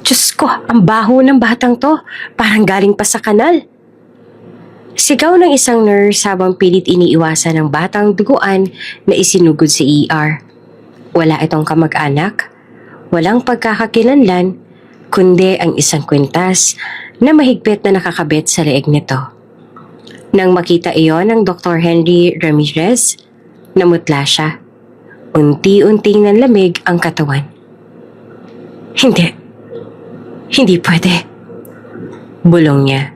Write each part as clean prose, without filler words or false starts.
Diyos ko, ang baho ng batang to. Parang galing pa sa kanal. Sigaw ng isang nurse habang pilit iniiwasan ng batang duguan na isinugod sa ER. Wala itong kamag-anak, walang pagkakakilanlan, kundi ang isang kwintas na mahigpit na nakakabit sa leeg nito. Nang makita iyon ng Dr. Henry Ramirez, namutla siya. Unti-unting nanlamig ang katawan. Hindi pwede. Bulong niya.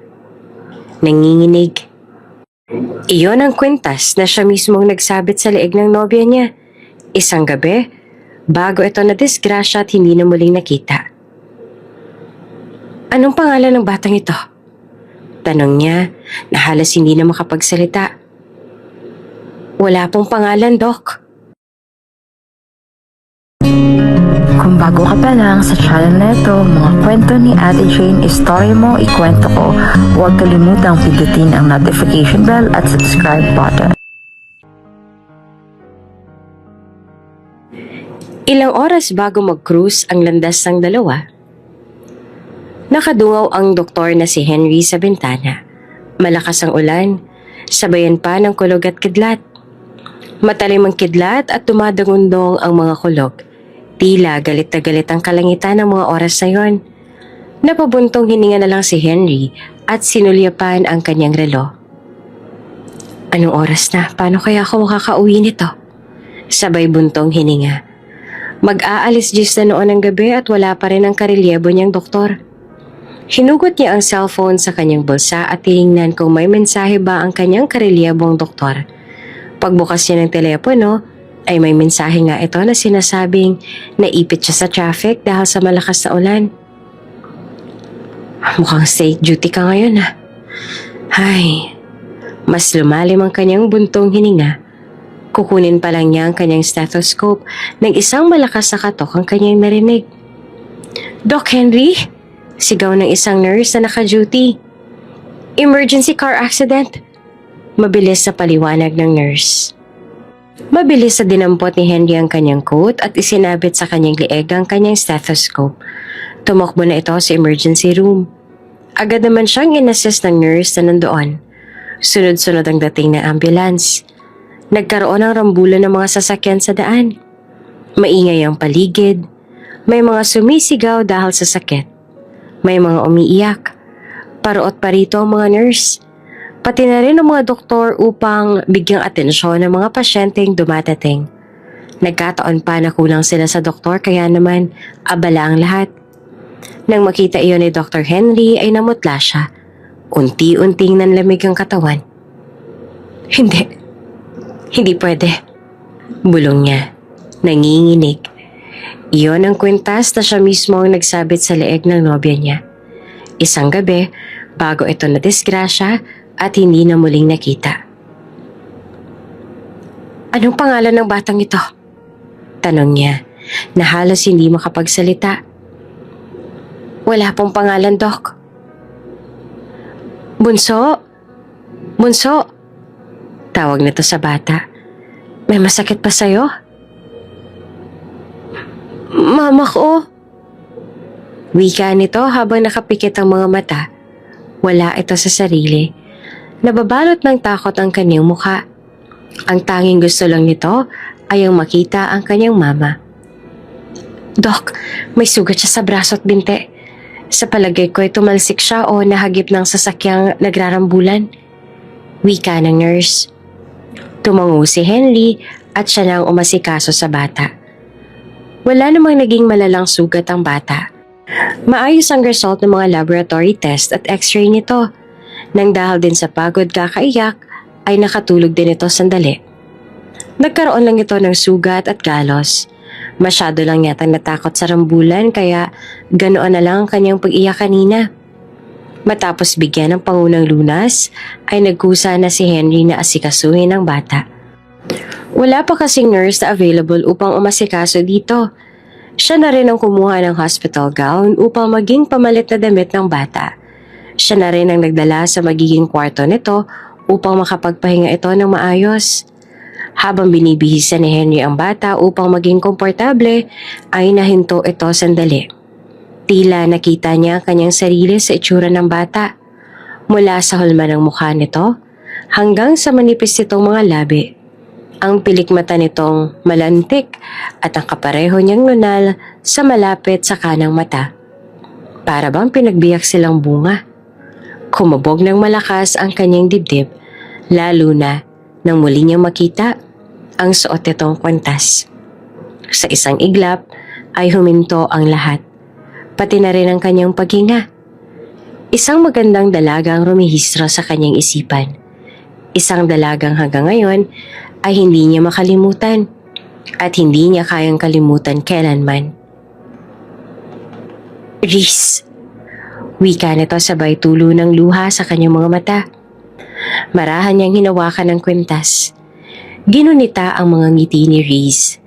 Nanginginig. Iyon ang kwintas na siya mismong nagsabit sa leeg ng nobya niya. Isang gabi, bago ito na disgrasya at hindi na muling nakita. Anong pangalan ng batang ito? Tanong niya na halos hindi na makapagsalita. Wala pong pangalan, Doc. Kung bago ka pa lang sa channel na ito, mga kwento ni Ate Jane, istorya mo, ikwento ko, huwag kalimutang pindutin ang notification bell at subscribe button. Ilang oras bago mag-cruise ang landas ng dalawa, nakadungaw ang doktor na si Henry sa bintana. Malakas ang ulan, sabayan pa ng kulog at kidlat. Matalim ang kidlat at tumadangundong ang mga kulog. Tila galit na galit ang kalangitan ng mga oras na yon. Napabuntong hininga na lang si Henry at sinulyapan ang kanyang relo. Anong oras na? Paano kaya ako makakauwi nito? Sabay buntong hininga. Mag-aalis 10 na noon ng gabi at wala pa rin ang karelyebo niyang doktor. Hinugot niya ang cellphone sa kanyang bulsa at tiningnan kung may mensahe ba ang kanyang karelyebong doktor. Pagbukas niya ng telepono, ay may mensahe nga ito na sinasabing naipit siya sa traffic dahil sa malakas na ulan. Mukhang state duty ka ngayon ha. Ay, mas lumalim ang kanyang buntong hininga. Kukunin pa lang niya ang kanyang stethoscope nang isang malakas na katok ang kanyang narinig. Doc Henry? Sigaw ng isang nurse na naka-duty. Emergency car accident. Mabilis sa paliwanag ng nurse. Mabilis sa dinampot ni Henry ang kanyang coat at isinabit sa kanyang leeg ang kanyang stethoscope. Tumakbo na ito sa emergency room. Agad naman siyang inassist ng nurse na nandoon. Sunod-sunod ang dating na ambulance. Nagkaroon ng rambulan ng mga sasakyan sa daan. Maingay ang paligid. May mga sumisigaw dahil sa sakit. May mga umiiyak. Paroot pa rito ang mga nurse. Pati na rin ang mga doktor upang bigyang atensyon ng mga pasyenteng dumadating. Nagkataon pa na kulang sila sa doktor kaya naman abala ang lahat. Nang makita iyon ni Dr. Henry ay namutla siya. Unti-unting nanlamig ang katawan. Hindi pwede. Bulong niya. Nanginginig. Iyon ang kwintas na siya mismo ang nagsabit sa leeg ng nobya niya. Isang gabi, bago ito na disgrasya, at hindi na muling nakita. Anong pangalan ng batang ito? Tanong niya, na halos hindi makapagsalita. Wala pong pangalan, Doc. Bunso? Bunso? Tawag nito sa bata. May masakit pa sa'yo? Mama ko. Wika nito habang nakapikit ang mga mata. Wala ito sa sarili. Nababalot ng takot ang kanyang mukha. Ang tanging gusto lang nito ay ang makita ang kanyang mama. Doc, may sugat siya sa braso at binte. Sa palagay ko ay tumalsik siya o nahagip ng sasakyang nagrarambulan. Wika ng nurse. Tumango si Henry at siya nang umasikaso sa bata. Wala namang naging malalang sugat ang bata. Maayos ang result ng mga laboratory test at x-ray nito. Nang dahil din sa pagod kakaiyak, ay nakatulog din ito sandali. Nagkaroon lang ito ng sugat at galos. Masyado lang yata natakot sa rambulan kaya ganoon na lang ang kanyang pag-iyak kanina. Matapos bigyan ng pangunang lunas, ay nagkusa na si Henry na asikasuhin ang bata. Wala pa kasing nurse na available upang umasikaso dito. Siya na rin ang kumuha ng hospital gown upang maging pamalit na damit ng bata. Siya na rin ang nagdala sa magiging kwarto nito upang makapagpahinga ito ng maayos. Habang binibihisan ni Henry ang bata upang maging komportable, ay nahinto ito sandali. Tila nakita niya ang kanyang sarili sa itsura ng bata. Mula sa hulma ng mukha nito hanggang sa manipis nitong mga labi. Ang pilik mata nitong malantik at ang kapareho niyang nunal sa malapit sa kanang mata. Para bang pinagbiyak silang bunga. Kumabog ng malakas ang kanyang dibdib, lalo na nang muli niyang makita ang suot nitong kwantas. Sa isang iglap ay huminto ang lahat, pati na rin ang kanyang paghinga. Isang magandang dalaga ang rumihistro sa kanyang isipan. Isang dalagang hanggang ngayon ay hindi niya makalimutan at hindi niya kayang kalimutan kailanman. Reese, wika nito sabay tulo ng luha sa kanyang mga mata. Marahan niyang hinawakan ng kwintas. Ginunita ang mga ngiti ni Reese.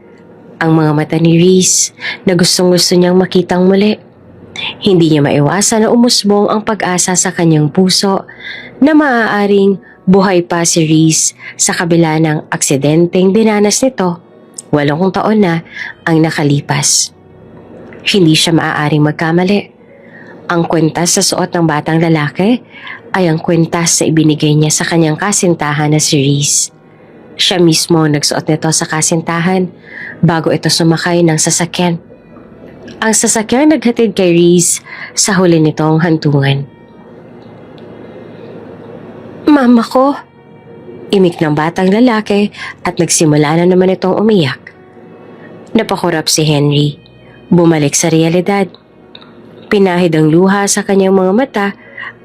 Ang mga mata ni Reese na gustong-gusto niyang makitang muli. Hindi niya maiwasan na umusbong ang pag-asa sa kanyang puso na maaaring buhay pa si Reese sa kabila ng aksidenteng dinanas nito 8 taon na ang nakalipas. Hindi siya maaaring magkamali. Ang kwintas sa suot ng batang lalaki ay ang kwintas na ibinigay niya sa kanyang kasintahan na si Reese. Siya mismo ang nagsuot nito sa kasintahan bago ito sumakay ng sasakyan. Ang sasakyang naghatid kay Reese sa huli nitong hantungan. Mama ko! Imik ng batang lalaki at nagsimula na naman itong umiyak. Napakurap si Henry. Bumalik sa realidad. Pinahid ang luha sa kanyang mga mata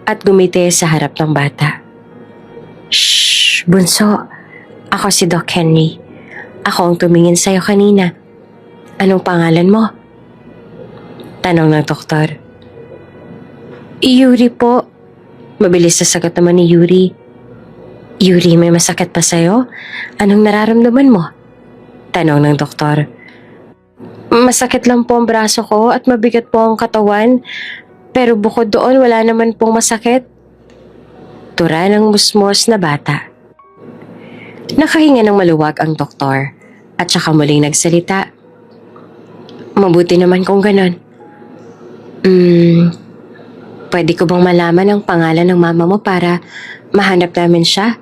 at gumiti sa harap ng bata. Shh! Bunso! Ako si Doc Henry. Ako ang tumingin sa'yo kanina. Anong pangalan mo? Tanong ng doktor. Yuri po. Mabilis na sagot naman ni Yuri. Yuri, may masakit pa sa'yo? Anong nararamdaman mo? Tanong ng doktor. Masakit lang po ang braso ko at mabigat po ang katawan. Pero bukod doon, wala naman pong masakit. Tura ng musmos na bata. Nakahinga ng maluwag ang doktor at saka muling nagsalita. Mabuti naman kung ganon. Pwede ko bang malaman ang pangalan ng mama mo para mahanap namin siya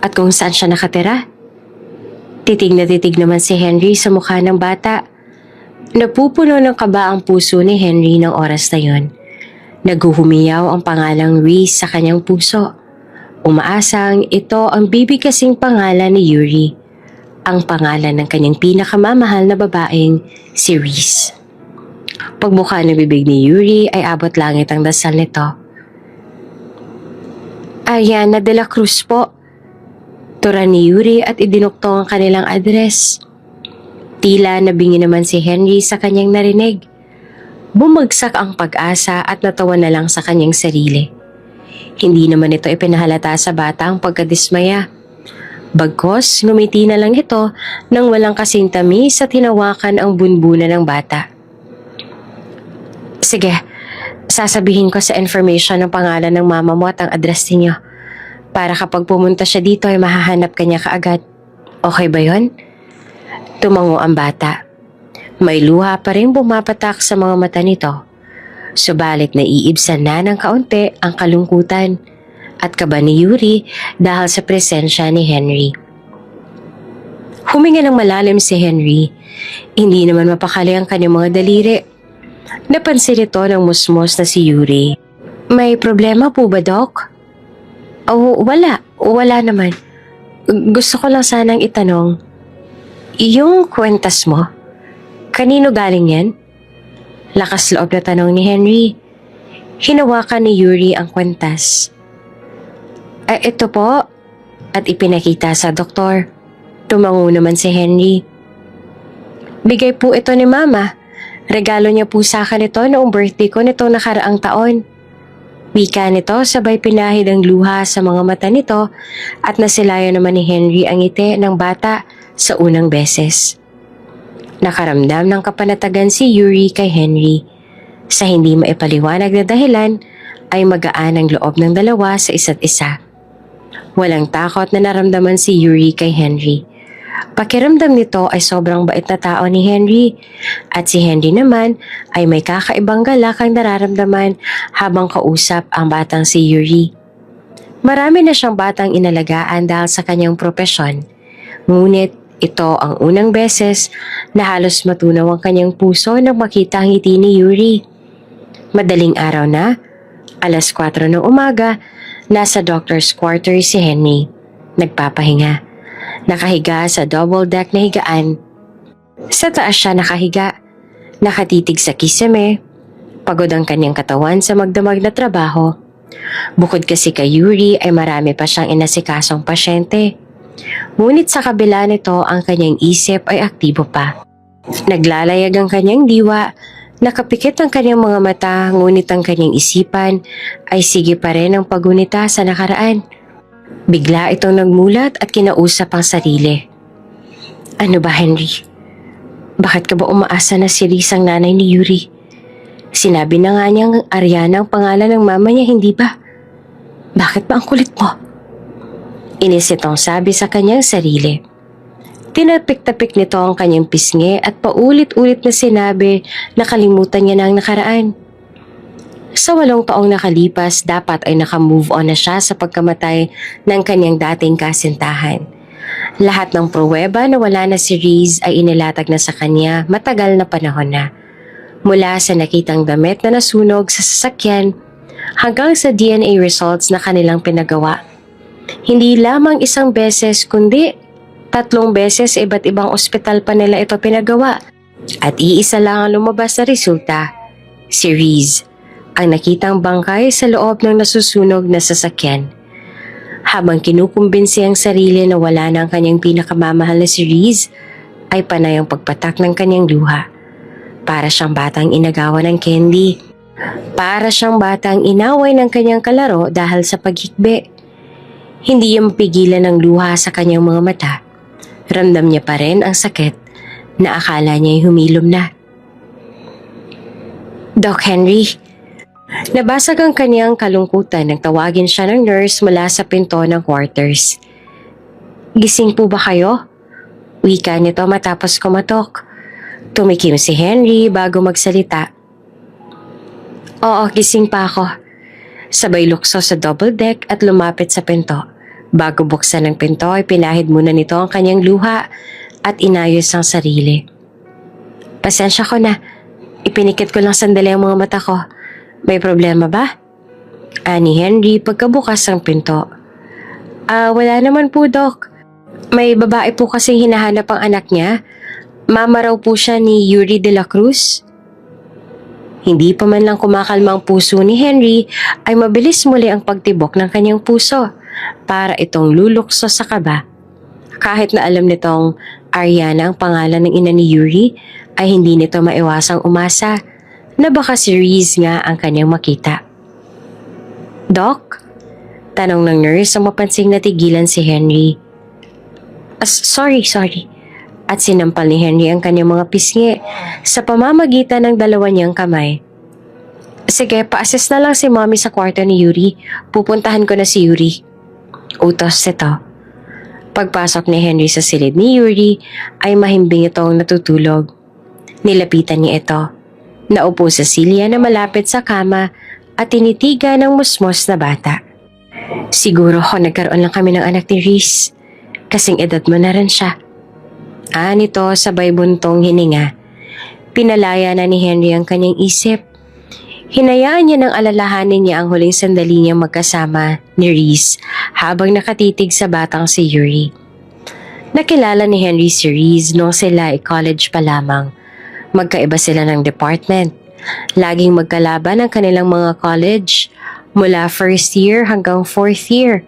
at kung saan siya nakatira? Titig na titig naman si Henry sa mukha ng bata. Napupuno ng kaba ang puso ni Henry ng oras na yon. Naghuhumiyaw ang pangalang Reese sa kanyang puso. Umaasang ito ang bibigkasing pangalan ni Yuri, ang pangalan ng kanyang pinakamamahal na babaeng si Reese. Pagbuka ng bibig ni Yuri ay abot langit ang dasal nito. Ariana de la Cruz po. Tura ni Yuri at idinuktong ang kanilang address. Tila nabingi naman si Henry sa kanyang narinig. Bumagsak ang pag-asa at natawa na lang sa kanyang sarili. Hindi naman ito ipinahalata sa bata ang pagkadismaya. Bagkos, ngumiti na lang ito nang walang kasing tamis at hinawakan ang bunbunan ng bata. Sige, sasabihin ko sa information ng pangalan ng mama mo at ang address niyo. Para kapag pumunta siya dito ay mahahanap ka niya kaagad. Okay ba yon? Tumango ang bata. May luha pa rin bumapatak sa mga mata nito. Subalit naiibsan na ng kaunti ang kalungkutan at kaba ni Yuri dahil sa presensya ni Henry. Huminga ng malalim si Henry. Hindi naman mapakali ang kanyang mga daliri. Napansin ito ng musmos na si Yuri. May problema po ba, Doc? Oh, wala. Wala naman. Gusto ko lang sanang itanong. Yung kwentas mo, kanino galing yan? Lakas loob na tanong ni Henry. Hinawakan ni Yuri ang kwentas. Ito po. At ipinakita sa doktor. Tumango naman si Henry. Bigay po ito ni Mama. Regalo niya po sa akin ito noong birthday ko nitong nakaraang taon. Wika nito sabay pinahid ang luha sa mga mata nito at nasilayan naman ni Henry ang ngiti ng bata sa unang beses. Nakaramdam ng kapanatagan si Yuri kay Henry. Sa hindi maipaliwanag na dahilan ay magaan ang loob ng dalawa sa isa't isa. Walang takot na naramdaman si Yuri kay Henry. Pakiramdam nito ay sobrang bait na tao ni Henry at si Henry naman ay may kakaibang galak ang nararamdaman habang kausap ang batang si Yuri. Marami na siyang batang inalagaan dahil sa kanyang propesyon, ngunit ito ang unang beses na halos matunaw ang kanyang puso nang makita ang ngiti ni Yuri. Madaling araw na, 4:00 ng umaga, nasa doctor's quarters si Henry. Nagpapahinga. Nakahiga sa double deck na higaan. Sa taas siya nakahiga. Nakatitig sa kisame. Pagod ang kanyang katawan sa magdamag na trabaho. Bukod kasi kay Yuri ay marami pa siyang inasikasong pasyente. Ngunit sa kabila nito ang kanyang isip ay aktibo pa. Naglalayag ang kanyang diwa. Nakapikit ang kanyang mga mata, ngunit ang kanyang isipan ay sige pa rin ang pagunita sa nakaraan. Bigla itong nagmulat at kinausap ang sarili. Ano ba, Henry? Bakit ka ba umaasa na si Riz ang nanay ni Yuri? Sinabi na nga niyang Ariana ang pangalan ng mama niya, hindi ba? Bakit ba ang kulit mo? Inis itong sabi sa kanyang sarili. Tinapik-tapik nito ang kanyang pisngi at paulit-ulit na sinabi na kalimutan niya na ang nakaraan. Sa 8 taong nakalipas, dapat ay nakamove on na siya sa pagkamatay ng kanyang dating kasintahan. Lahat ng pruweba na wala na si Riz ay inilatag na sa kanya matagal na panahon na. Mula sa nakitang damit na nasunog sa sasakyan hanggang sa DNA results na kanilang pinagawa. Hindi lamang isang beses kundi 3 beses sa iba't ibang ospital pa nila ito pinagawa. At iisa lang ang lumabas na resulta, si Riz, ang nakitang bangkay sa loob ng nasusunog na sasakyan. Habang kinukumbinsi ang sarili na wala na ang kanyang pinakamamahal na si Riz, ay panay ang pagpatak ng kanyang luha. Para siyang batang inagawan ng candy. Para siyang batang inaway ng kanyang kalaro dahil sa paghikbi. Hindi niya mapigilan ang luha sa kanyang mga mata. Ramdam niya pa rin ang sakit na akala niya ay humilom na. Doc Henry, nabasag ang kanyang kalungkutan nang tawagin siya ng nurse mula sa pinto ng quarters. Gising po ba kayo? Wika nito matapos kumatok. Tumikim si Henry bago magsalita. Oo, gising pa ako. Sabay lukso sa double deck at lumapit sa pinto. Bago buksan ng pinto ay pinahid muna nito ang kanyang luha at inayos ang sarili. Pasensya ko na. Ipinikit ko lang sandali ang mga mata ko. May problema ba? Ani Henry pagkabukas ng pinto. Wala naman po, Doc. May babae po kasing hinahanap ang anak niya. Mama raw po siya ni Yuri de la Cruz. Hindi pa man lang kumakalma ang puso ni Henry ay mabilis muli ang pagtibok ng kanyang puso para itong lulukso sa kaba. Kahit na alam nitong Ariana ang pangalan ng ina ni Yuri ay hindi nito maiwasang umasa na baka si Riz nga ang kanyang makita. Doc? Tanong ng nurse ang mapansing natigilan si Henry. Sorry. At sinampal ni Henry ang kanyang mga pisngi sa pamamagitan ng dalawa niyang kamay. Sige, pa-assist na lang si Mommy sa kwarto ni Yuri. Pupuntahan ko na si Yuri. Utos nito. Pagpasok ni Henry sa silid ni Yuri ay mahimbing itong natutulog. Nilapitan niya ito. Naupo sa silya na malapit sa kama at tinitiga ng musmos na bata. Siguro nagkaroon lang kami ng anak ni Riz. Kasing edad mo na rin siya. Nito sabay buntong hininga. Pinalaya na ni Henry ang kanyang isip. Hinayaan niya ng alalahanin niya ang huling sandali niyang magkasama ni Riz habang nakatitig sa batang si Yuri. Nakilala ni Henry si Riz noong sila ay college pa lamang. Magkaiba sila ng department. Laging magkalaban ang kanilang mga college mula first year hanggang fourth year.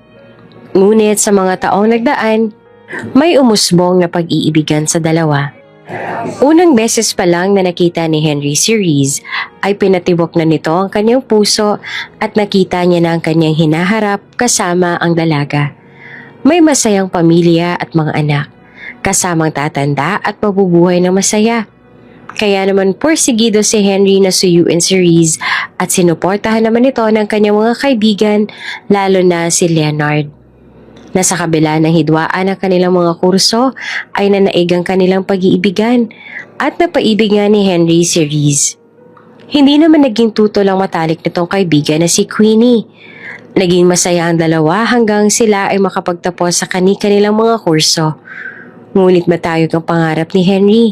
Ngunit sa mga taong nagdaan, may umusbong na pag-iibigan sa dalawa. Unang beses pa lang na nakita ni Henry si Riz ay pinatibok na nito ang kanyang puso at nakita niya na ang kanyang hinaharap kasama ang dalaga. May masayang pamilya at mga anak, kasamang tatanda at mabubuhay ng masaya. Kaya naman porsigido si Henry na suyuin si Riz at sinuportahan naman ito ng kanyang mga kaibigan, lalo na si Leonard. na sa kabila ng hidwaan ng kanilang mga kurso ay nanaig ang kanilang pag-iibigan at napaibig nga ni Henry si Reese. Hindi naman naging tutol ang matalik nitong kaibigan na si Queenie. Naging masaya ang dalawa hanggang sila ay makapagtapos sa kanilang mga kurso. Ngunit matayog ang pangarap ni Henry.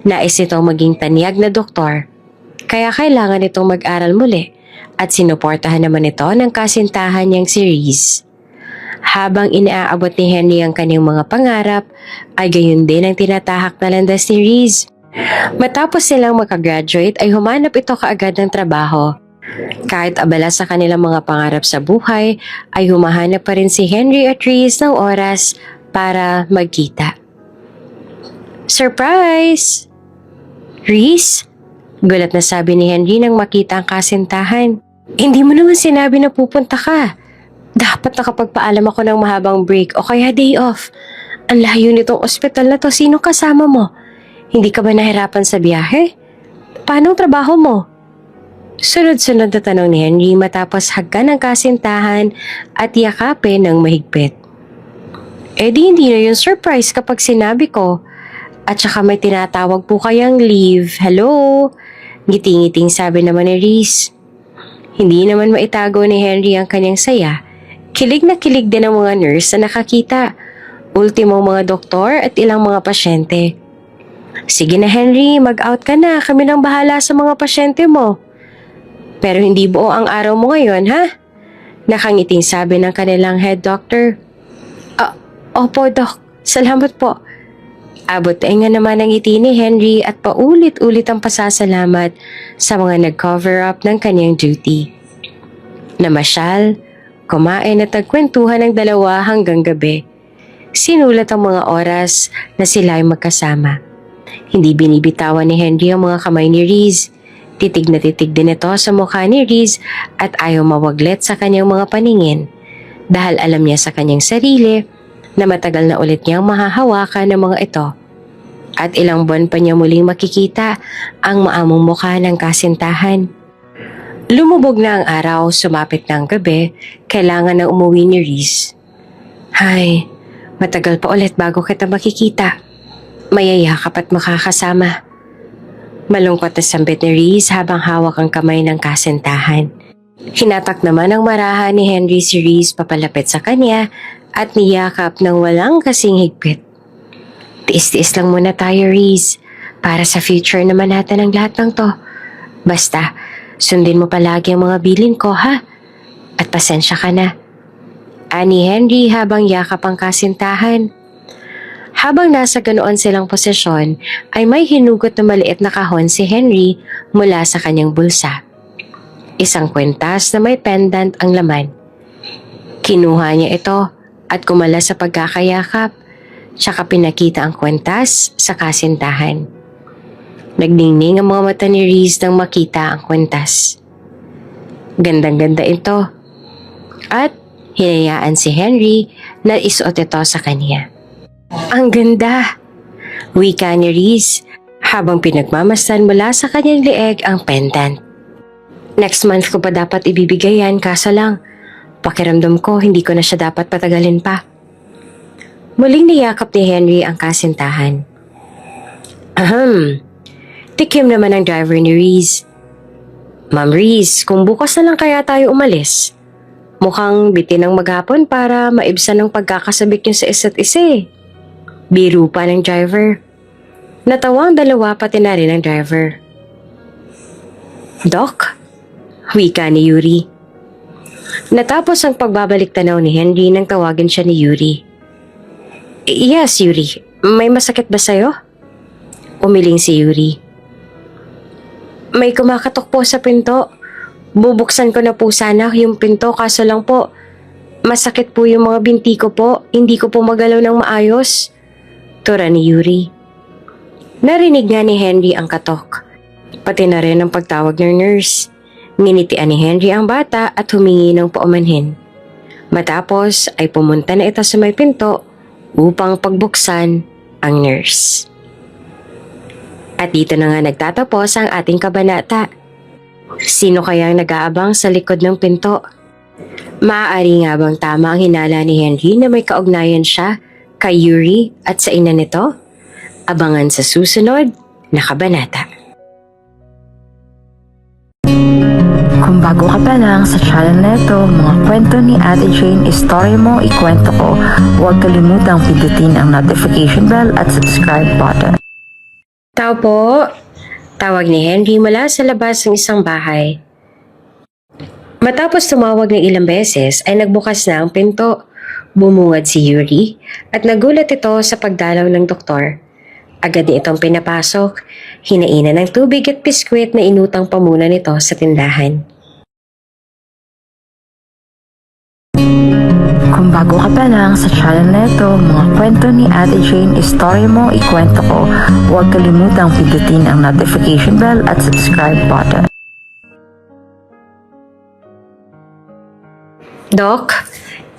Nais nitong maging tanyag na doktor. Kaya kailangan nitong mag-aral muli at sinuportahan naman ito ng kasintahan niyang si Reese. Habang inaabot ni Henry ang kanyang mga pangarap, ay gayon din ang tinatahak na landas ni Reese. Matapos silang makagraduate ay humanap ito kaagad ng trabaho. Kahit abala sa kanilang mga pangarap sa buhay, ay humahanap pa rin si Henry at Reese ng oras para magkita. Surprise! Reese? Gulat na sabi ni Henry nang makita ang kasintahan. Hindi mo naman sinabi na pupunta ka. Dapat nakapagpaalam ako ng mahabang break o kaya day off. Ang layo nitong ospital na to, sino kasama mo? Hindi ka ba nahirapan sa biyahe? Paano ang trabaho mo? Sunod-sunod na tanong ni Henry matapos hagkan ng kasintahan at yakapin ng mahigpit. Hindi na yung surprise kapag sinabi ko. At saka may tinatawag po kayang leave. Hello? Ngiting-ngiting sabi naman ni Reese. Hindi naman maitago ni Henry ang kanyang saya. Kilig na kilig din ang mga nurse na nakakita. Ultimo mga doktor at ilang mga pasyente. Sige na Henry, mag-out ka na. Kami nang bahala sa mga pasyente mo. Pero hindi buo ang araw mo ngayon, ha? Nakangiting sabi ng kanilang head doctor. Opo, Doc. Salamat po. Abot ay nga naman ang ngiti ni Henry at paulit-ulit ang pasasalamat sa mga nag-cover up ng kanyang duty. Namasyal, kumain at nagkwentuhan ng dalawa hanggang gabi. Sinulat ang mga oras na sila ay magkasama. Hindi binibitawan ni Henry ang mga kamay ni Reese. Titig na titig din ito sa mukha ni Reese at ayaw mawaglit sa kanyang mga paningin dahil alam niya sa kanyang sarili na matagal na ulit niyang mahahawakan ng mga ito. At ilang buwan pa niya muling makikita ang maamong mukha ng kasintahan. Lumubog na ang araw, sumapit na ang gabi, kailangan na umuwi ni Reese. Hay, matagal pa ulit bago kita makikita. Mayayakap at makakasama. Malungkot na sambit ni Reese habang hawak ang kamay ng kasintahan. Hinatak naman ang marahan ni Henry si Reese papalapit sa kanya at niyakap ng walang kasing higpit. Tiis-tiis lang muna tayo, Reese. Para sa future naman natin ang lahat ng to. Basta, sundin mo palagi ang mga bilin ko, ha? At pasensya ka na. Ani Henry habang yakap ang kasintahan. Habang nasa ganoon silang posisyon, ay may hinugot na maliit na kahon si Henry mula sa kanyang bulsa. Isang kwentas na may pendant ang laman. Kinuha niya ito at kumala sa pagkakayakap, tsaka pinakita ang kwentas sa kasintahan. Nagningning ang mga mata ni Reese nang makita ang kwentas. Gandang-ganda ito. At hinayaan si Henry na isuot ito sa kanya. Ang ganda! Wika ni Reese habang pinagmamasdan mula sa kanyang leeg ang pendant. Next month ko pa dapat ibibigay yan, kaso lang, pakiramdam ko hindi ko na siya dapat patagalin pa. Muling niyakap ni Henry ang kasintahan. Tikim naman ang driver ni Reese. Ma'am Reese, kung bukas na lang kaya tayo umalis. Mukhang bitin ang maghapon para maibsan ng pagkakasabik niyo sa isa't isa eh. Biro pa ng driver. Natawa ang dalawa pati na rin ang driver. Doc? Wika ni Yuri. Natapos ang pagbabalik tanaw ni Henry nang tawagin siya ni Yuri. Yes, Yuri. May masakit ba sa'yo? Umiling si Yuri. May kumakatok po sa pinto. Bubuksan ko na po sana yung pinto kaso lang po, masakit po yung mga binti ko po. Hindi ko po magalaw ng maayos. Tura ni Yuri. Narinig nga ni Henry ang katok. Pati na rin ang pagtawag ng nurse. Nginitian ni Henry ang bata at humingi ng paumanhin. Matapos ay pumunta na ito sa may pinto upang pagbuksan ang nurse. At dito na nga nagtatapos ang ating kabanata. Sino kayang nag-aabang sa likod ng pinto? Maaari nga bang tama ang hinala ni Henry na may kaugnayan siya kay Yuri at sa ina nito? Abangan sa susunod na kabanata. Kung bago ka pa lang sa channel na ito, mga kwento ni Ate Jane, Story Mo, Ikwento Ko, huwag kalimutang pindutin ang notification bell at subscribe button. Tao po, tawag ni Henry mula sa labas ng isang bahay. Matapos tumawag ng ilang beses ay nagbukas na ang pinto. Bumungad si Yuri at nagulat ito sa pagdalaw ng doktor. Agad ni itong pinapasok, hinainan ng tubig at biskwit na inutang pa muna nito sa tindahan. Kung bago ka pa lang sa channel na ito, mga kwento ni Ate Jane, Story Mo, Ikwento Ko, huwag kalimutang pindutin ang notification bell at subscribe button. Doc,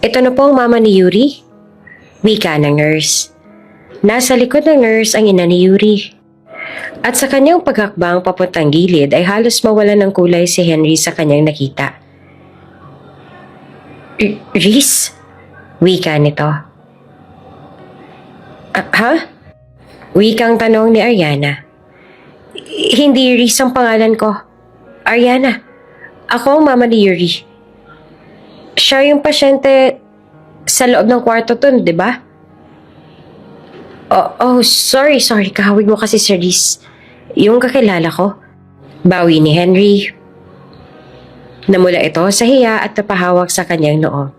ito na po ang mama ni Yuri. Wika ng nurse. Nasa likod ng nurse ang ina ni Yuri. At sa kanyang paghakbang papuntang gilid ay halos mawalan ng kulay si Henry sa kanyang nakita. Reese? Wika nito. Ha? Wikang tanong ni Ariana. Hindi Reese ang pangalan ko. Ariana, ako ang mama ni Yuri. Siya yung pasyente sa loob ng kwarto to, di ba? Oh, sorry. Kahawig mo kasi si Reese. Yung kakilala ko. Bawi ni Henry. Namula ito sa hiya at napahawak sa kanyang noo.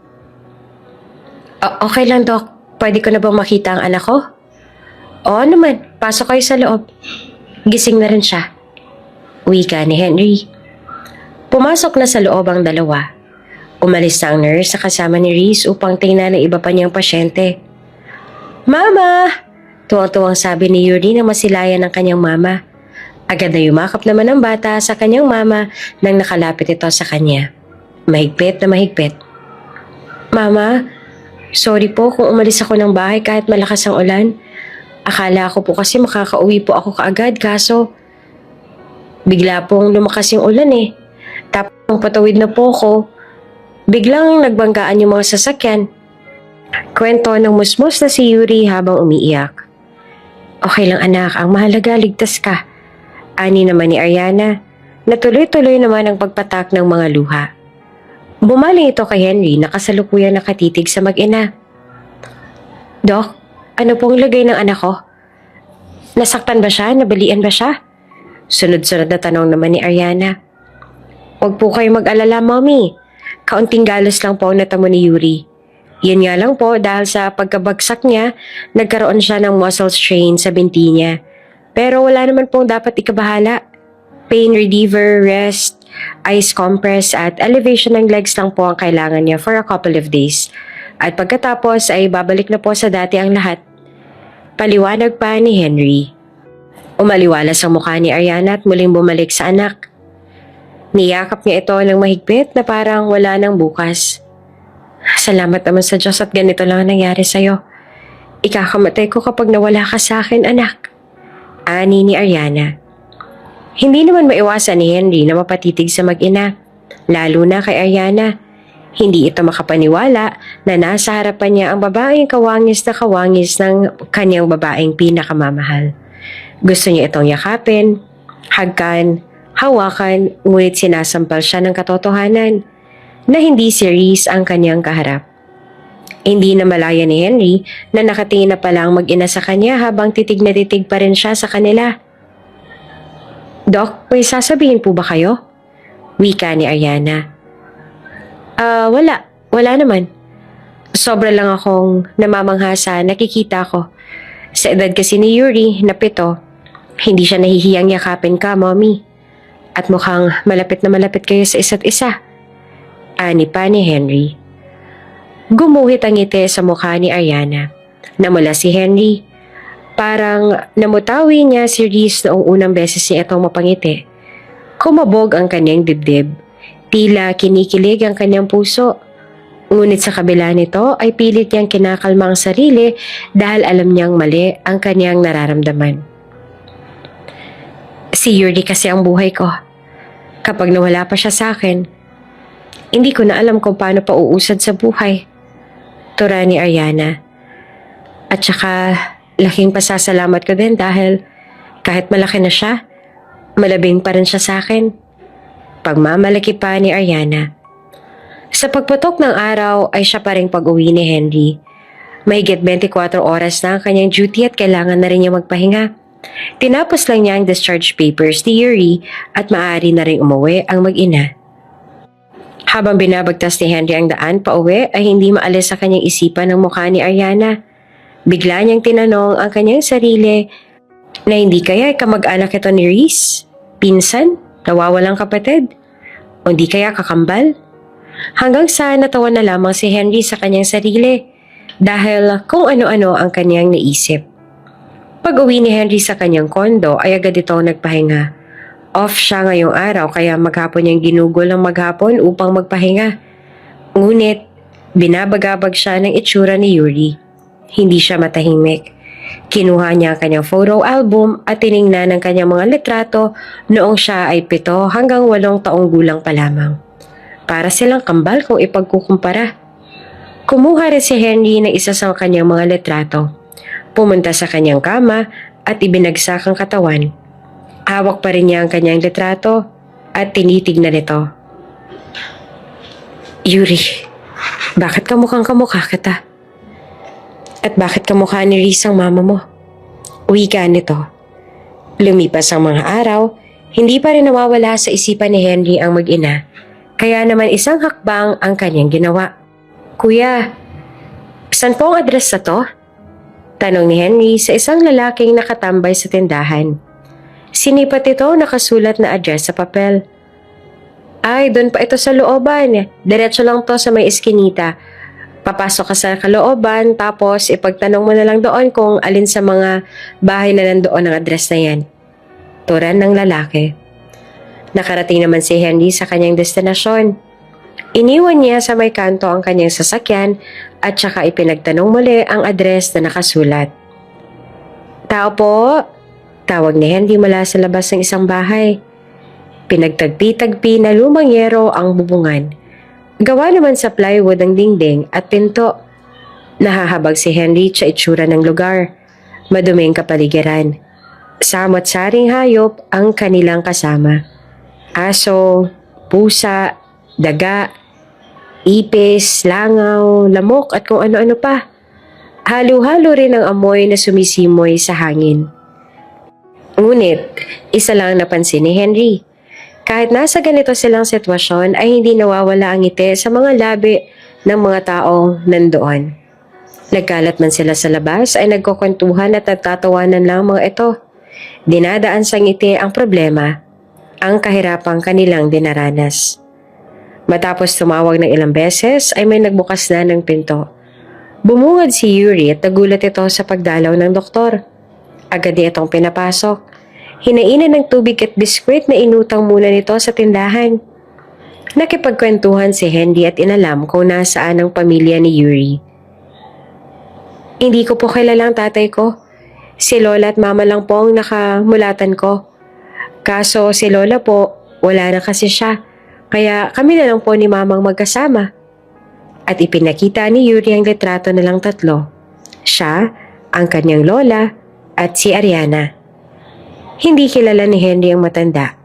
Okay lang, Doc. Pwede ko na bang makita ang anak ko? Oo naman. Pasok kayo sa loob. Gising na rin siya. Wika ni Henry. Pumasok na sa loob ang dalawa. Umalis na ang nurse sa kasama ni Reese upang tingnan ng iba pa niyang pasyente. Mama! Tuwang-tuwang sabi ni Yuri na masilayan ng kanyang mama. Agad na yumakap naman ang bata sa kanyang mama nang nakalapit ito sa kanya. Mahigpit na mahigpit. Mama, sorry po kung umalis ako ng bahay kahit malakas ang ulan. Akala ko po kasi makakauwi po ako kaagad kaso bigla pong lumakas yung ulan eh. Tapos patawid na po ako. Biglang nagbanggaan yung mga sasakyan. Kwento ng musmos na si Yuri habang umiiyak. Okay lang anak, ang mahalaga ligtas ka. Ani naman ni Ariana, na tuloy-tuloy naman ang pagpatak ng mga luha. Bumaling ito kay Henry na kasalukuyang nakatitig sa mag-ina. Doc, ano pong lagay ng anak ko? Nasaktan ba siya? Nabalian ba siya? Sunod-sunod na tanong naman ni Ariana. Huwag po kayo mag-alala, Mommy. Kaunting galos lang po ang natamo ni Yuri. Yun nga lang po dahil sa pagkabagsak niya, nagkaroon siya ng muscle strain sa binti niya. Pero wala naman pong dapat ikabahala. Pain reliever, rest, ice compress at elevation ng legs lang po ang kailangan niya for a couple of days. At pagkatapos ay babalik na po sa dati ang lahat. Paliwanag pa ni Henry. Umaliwalas ang mukha ni Ariana at muling bumalik sa anak. Niyakap niya ito ng mahigpit na parang wala nang bukas. Salamat naman sa Diyos at ganito lang ang nangyari sa'yo. Ikakamatay ko kapag nawala ka sa akin, anak. Ani ni Ariana. Hindi naman maiwasan ni Henry na mapatitig sa mag-ina, lalo na kay Ariana. Hindi ito makapaniwala na nasa harapan niya ang babaeng kawangis na kawangis ng kanyang babaeng pinakamamahal. Gusto niya itong yakapin, hagkan, hawakan, ngunit sinasampal siya ng katotohanan na hindi si Reese ang kanyang kaharap. Hindi na malaya ni Henry na nakatingin na pala ang mag-ina sa kanya habang titig na titig pa rin siya sa kanila. Doc, may sasabihin po ba kayo? Wika ni Ariana. Wala naman. Sobra lang akong namamangha sa nakikita ko. Sa edad kasi ni Yuri na 7, hindi siya nahihiyang yakapin ka, Mommy. At mukhang malapit na malapit kayo sa isa't isa. Ani pa ni Henry. Gumuhit ang ngiti sa mukha ni Ariana. Namula si Henry. Parang namutawi niya si Reese noong unang beses niya itong mapangiti. Kumabog ang kanyang dibdib. Tila kinikilig ang kanyang puso. Ngunit sa kabila nito ay pilit niyang kinakalma ang sarili dahil alam niyang mali ang kanyang nararamdaman. Si Yuri kasi ang buhay ko. Kapag nawala pa siya sa akin, Hindi ko na alam kung paano pa uusad sa buhay. Tura ni Ariana. At saka, laking pasasalamat ko din dahil kahit malaki na siya, malabing pa rin siya sa akin. Pagmamalaki pa ni Ariana. Sa pagputok ng araw ay siya pa rin pag-uwi ni Henry. Mahigit 24 oras na ang kanyang duty at kailangan na rin niya magpahinga. Tinapos lang niya ang discharge papers ni Yuri at maaari na rin umuwi ang mag-ina. Habang binabagtas ni Henry ang daan pa uwi ay hindi maalis sa kanyang isipan ng mukha ni Ariana. Bigla niyang tinanong ang kanyang sarili na hindi kaya kamag-anak ito ni Reese, pinsan, nawawalang kapatid, o hindi kaya kakambal. Hanggang sa natawa na lamang si Henry sa kanyang sarili dahil kung ano-ano ang kanyang naisip. Pag-uwi ni Henry sa kanyang kondo ay agad itong nagpahinga. Off siya ngayong araw kaya maghapon niyang ginugol ang maghapon upang magpahinga. Ngunit, binabagabag siya ng itsura ni Yuri. Hindi siya matahimik. Kinuha niya ang kanyang photo album at tiningnan ang kanyang mga litrato noong siya ay 7 hanggang 8 taong gulang pa lamang. Para silang kambal kung ipagkukumpara. Kumuha rin si Henry ng isa sa kanyang mga litrato. Pumunta sa kanyang kama at ibinagsak ang katawan. Hawak pa rin niya ang kanyang litrato at tinitignan ito. Yuri, bakit kamukhang kamukha kita? At bakit kamukha ni Reese ang mama mo? Wika nito. Lumipas ang mga araw, hindi pa rin nawawala sa isipan ni Henry ang mag-ina. Kaya naman isang hakbang ang kanyang ginawa. Kuya, saan po ang address na to? Tanong ni Henry sa isang lalaking nakatambay sa tindahan. Sinipat ito nakasulat na address sa papel. Ay, doon pa ito sa looban. Diretso lang to sa may eskinita. Papasok ka sa kalooban tapos ipagtanong mo na lang doon kung alin sa mga bahay na nandoon ang address na yan. Turan ng lalaki. Nakarating naman si Henry sa kanyang destinasyon. Iniwan niya sa may kanto ang kanyang sasakyan at saka ipinagtanong muli ang address na nakasulat. Tao po, tawag ni Henry mula sa labas ng isang bahay. Pinagtagpi-tagpi na lumang yero ang bubungan. Gawa naman sa plywood ang dingding at pinto. Nahahabag si Henry sa itsura ng lugar. Maduming kapaligiran. Samot-saring hayop ang kanilang kasama. Aso, pusa, daga, ipis, langaw, lamok at kung ano-ano pa. Halo-halo rin ang amoy na sumisimoy sa hangin. Ngunit, isa lang napansin ni Henry. Kahit nasa ganito silang sitwasyon ay hindi nawawala ang ngiti sa mga labi ng mga taong nandoon. Nagkalat man sila sa labas ay nagkukwentuhan at nagtatawanan lang mga ito. Dinadaan sa ngiti ang problema, ang kahirapang kanilang dinaranas. Matapos tumawag ng ilang beses ay may nagbukas na ng pinto. Bumungad si Yuri at nagulat ito sa pagdalaw ng doktor. Agad niya itong pinapasok. Hinainan ng tubig at biskwit na inutang muna nito sa tindahan. Nakipagkwentuhan si Henry at inalam kung nasaan ang pamilya ni Yuri. Hindi ko po kilalang tatay ko. Si Lola at Mama lang po ang nakamulatan ko. Kaso si Lola po, wala na kasi siya. Kaya kami na lang po ni Mamang magkasama. At ipinakita ni Yuri ang litrato na lang 3. Siya, ang kanyang lola, at si Ariana. Hindi kilala ni Henry ang matanda.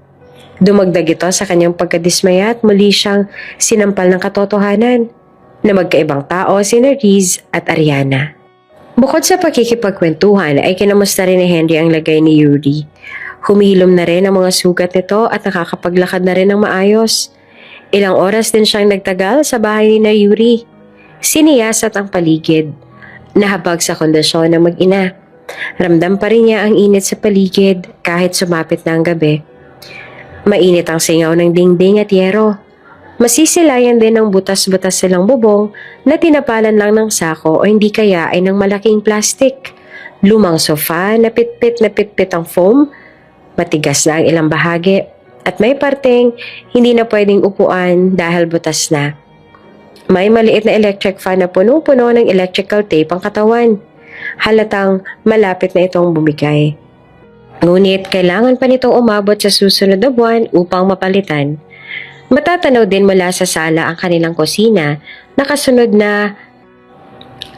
Dumagdag ito sa kanyang pagkadismaya at muli siyang sinampal ng katotohanan na magkaibang tao sina Reese at Ariana. Bukod sa pakikipagkwentuhan ay kinamusta rin ni Henry ang lagay ni Yuri. Humilom na rin ang mga sugat nito at nakakapaglakad na rin ng maayos. Ilang oras din siyang nagtagal sa bahay ni Yuri. Siniyasat ang paligid. Nahabag sa kondisyon ng mag-ina. Ramdam pa rin niya ang init sa paligid kahit sumapit na ang gabi. Mainit ang singaw ng dingding at yero. Masisilayan din ang butas-butas silang bubong na tinapalan lang ng sako o hindi kaya ay ng malaking plastik. Lumang sofa na pitpit ang foam, matigas na ang ilang bahagi at may parteng hindi na pwedeng upuan dahil butas na. May maliit na electric fan na punong-puno ng electrical tape ang katawan. Halatang malapit na itong bumigay. Ngunit kailangan pa nitong umabot sa susunod na buwan upang mapalitan. Matatanaw din mula sa sala ang kanilang kusina, nakasunod na